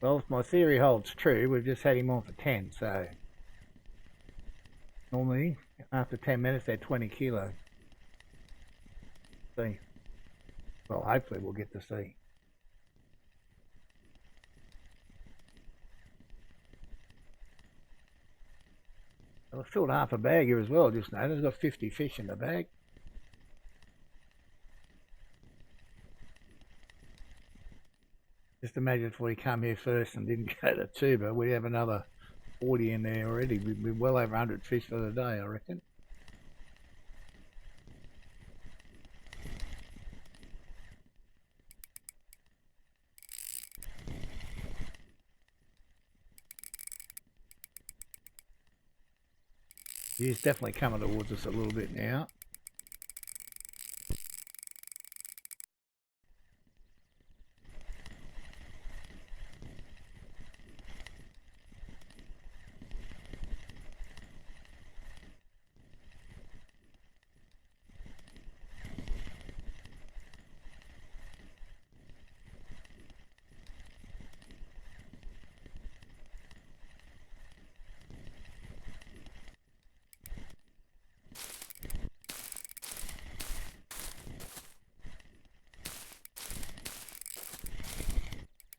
Well, if my theory holds true, we've just had him on for 10, so normally after 10 minutes they're 20 kilos. See. Well, hopefully we'll get to see. I filled half a bag here as well just now. There's got 50 fish in the bag. Just imagine if we come here first and didn't go to tuba, we'd have another 40 in there already. We'd be well over 100 fish for the day, I reckon. He's definitely coming towards us a little bit now.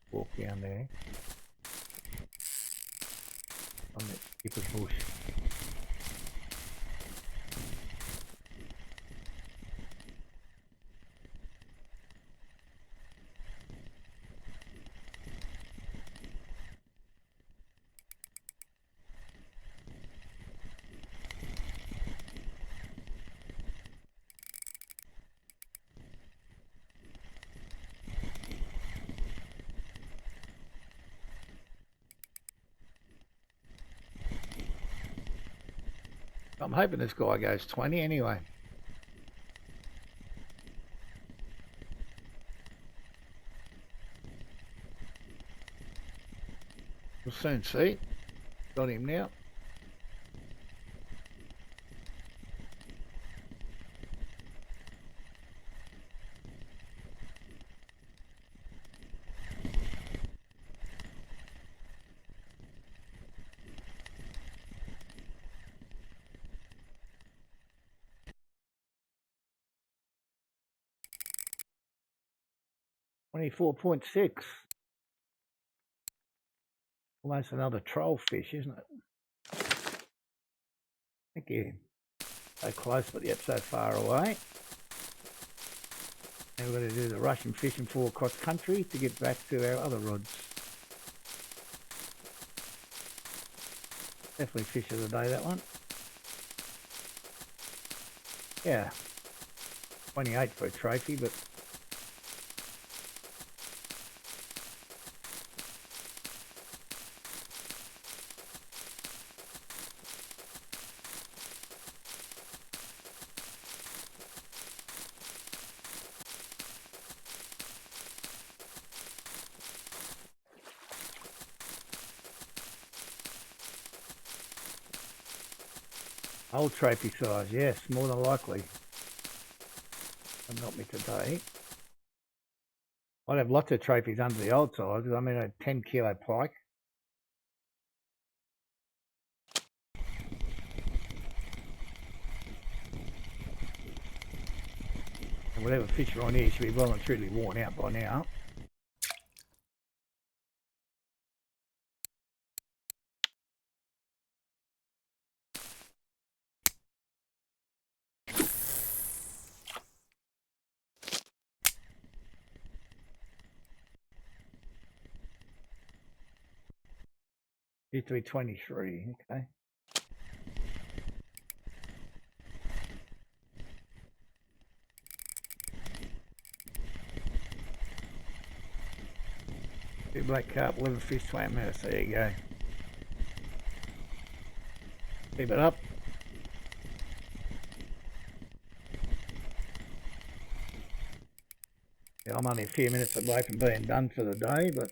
Walk down there on that stupid bush. I'm hoping this guy goes 20 anyway. We'll soon see. Got him now. $24.6. Almost another troll fish, isn't it? Thank you. So close, but yet so far away. And we're going to do the Russian fishing for across country to get back to our other rods. Definitely fish of the day, that one. Yeah. 28 for a trophy, but old trophy size, yes, more than likely. But not me today. I'd have lots of trophies under the old sizes. I mean, a 10 kilo pike. And whatever fish are on here should be well and truly worn out by now. Used to be 23, okay. Two black carp, 11 fish, 20 minutes. There you go. Keep it up. Yeah, I'm only a few minutes away from being done for the day, but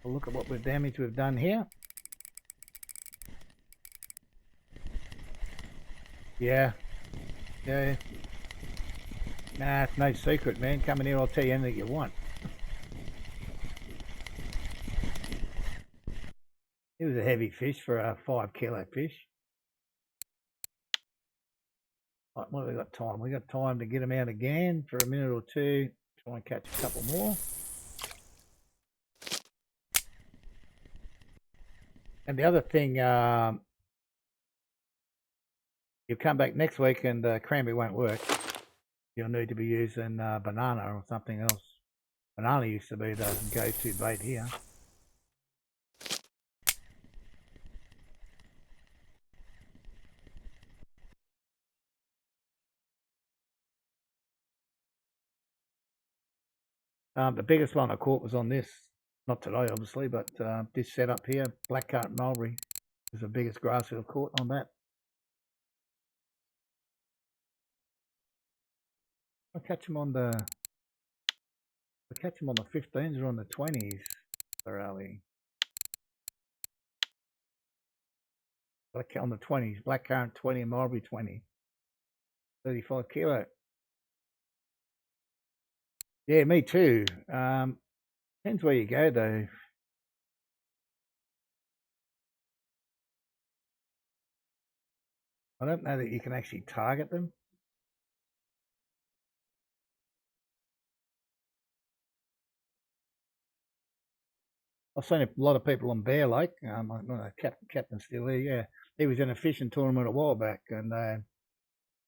we'll look at what damage we've done here. Yeah. Yeah. Nah, it's no secret, man. Come in here, I'll tell you anything you want. It was a heavy fish for a 5 kilo fish. Right, what have we got time? We got time to get them out again for a minute or two. Try and catch a couple more. And the other thing, you'll come back next week and cranberry won't work. You'll need to be using banana or something else. Banana used to be the go-to bait here. The biggest one I caught was on this. Not today, obviously, but this setup here, black carp mulberry, is the biggest grass I've caught on that. I catch them on the 15s or on the 20s. Where are we? On the 20s, black currant 20 and mulberry 20. 35 kilo. Yeah, me too. Depends where you go though. I don't know that you can actually target them. I've seen a lot of people on Bear Lake. Captain's still there. Yeah, he was in a fishing tournament a while back, and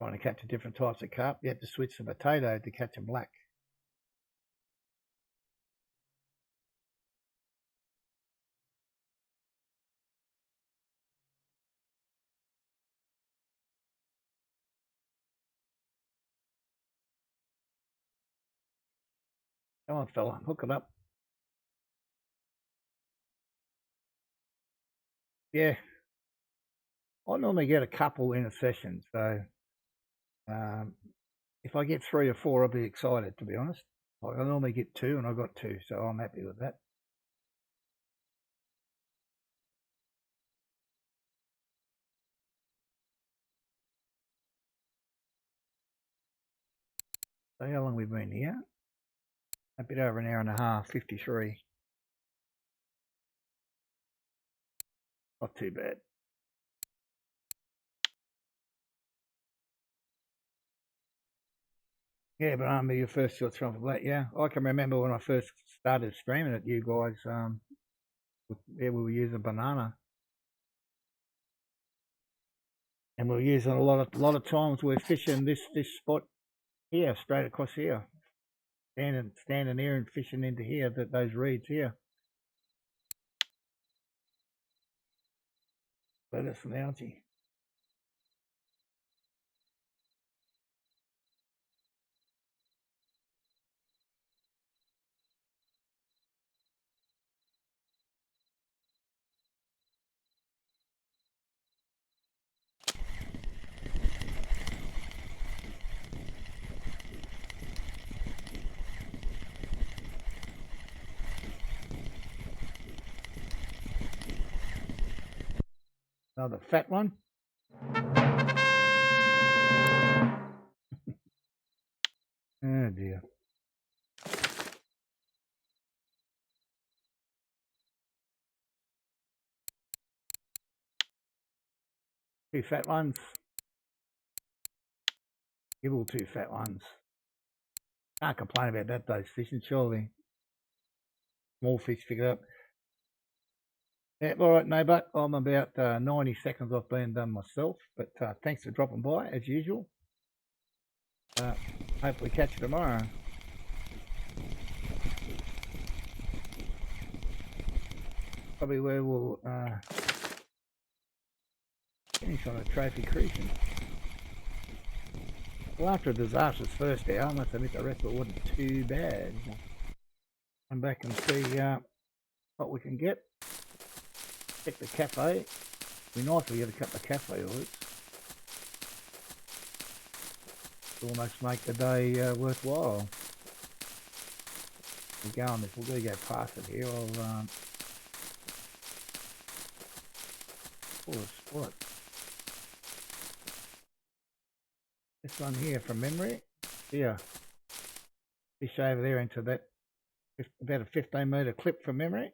trying to catch different types of carp. You had to switch to potato to catch them black. Come on, fella, hook it up. Yeah, I normally get a couple in a session, so if I get 3 or 4, I'll be excited, to be honest. I normally get 2, and I got 2, so I'm happy with that. So how long have we been here? A bit over an hour and a half, 53. Not too bad. Yeah, but I'm your first shot from that. Yeah, I can remember when I first started streaming it. You guys Yeah, we were using banana. And we're using a lot of times we're fishing this spot here, straight across here. Standing here and fishing into here, those reeds here. Lettuce and algae. Another fat one. Oh dear. Two fat ones. Gibel, two fat ones. Can't complain about that, those fishing, surely. Small fish figured up. Yeah, all right, neighbour. I'm about 90 seconds off being done myself, but thanks for dropping by, as usual. Hopefully catch you tomorrow. Probably where we'll finish on a trophy Crucian. Well, after a disastrous first hour, I must admit the rest of it wasn't too bad. Come back and see what we can get. Check the cafe. It'd be nice if we get a couple of cafe orders. Almost make the day worthwhile. We'll go on this. We'll go past it here. I'll pull a spot. This one here from memory. Yeah. Fish over there into that about a 15 metre clip from memory.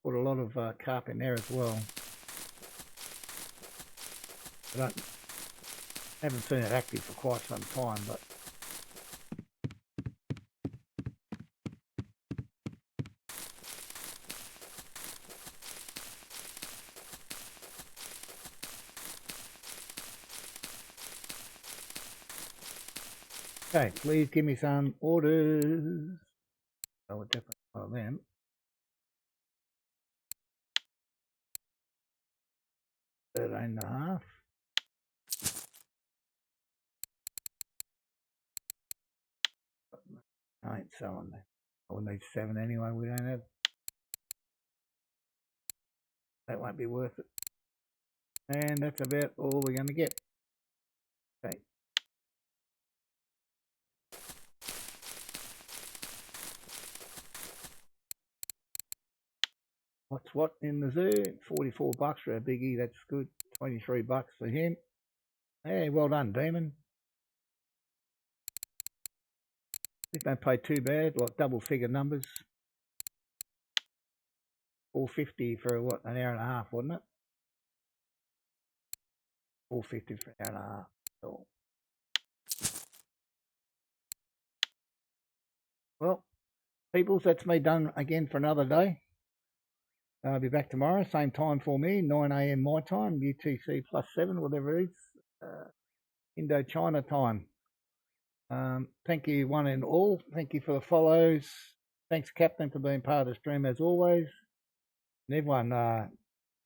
Put a lot of carp in there as well. I haven't seen it active for quite some time, but okay, please give me some orders. I would definitely follow them. $13.5. I ain't selling that. I would need 7 anyway. We don't have. That won't be worth it. And that's about all we're going to get. Okay. What's what in the zoo? $44 for a biggie. That's good. $23 for him. Hey, well done, Demon. They don't pay too bad, like double figure numbers. $4.50 for what, an hour and a half, wasn't it? $4.50 for an hour and a half. So, well, peoples, that's me done again for another day. I'll be back tomorrow, same time for me, 9 AM my time, UTC +7, whatever it is, Indochina time. Thank you one and all. Thank you for the follows. Thanks, Captain, for being part of the stream as always. And everyone,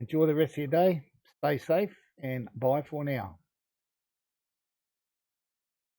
enjoy the rest of your day. Stay safe and bye for now.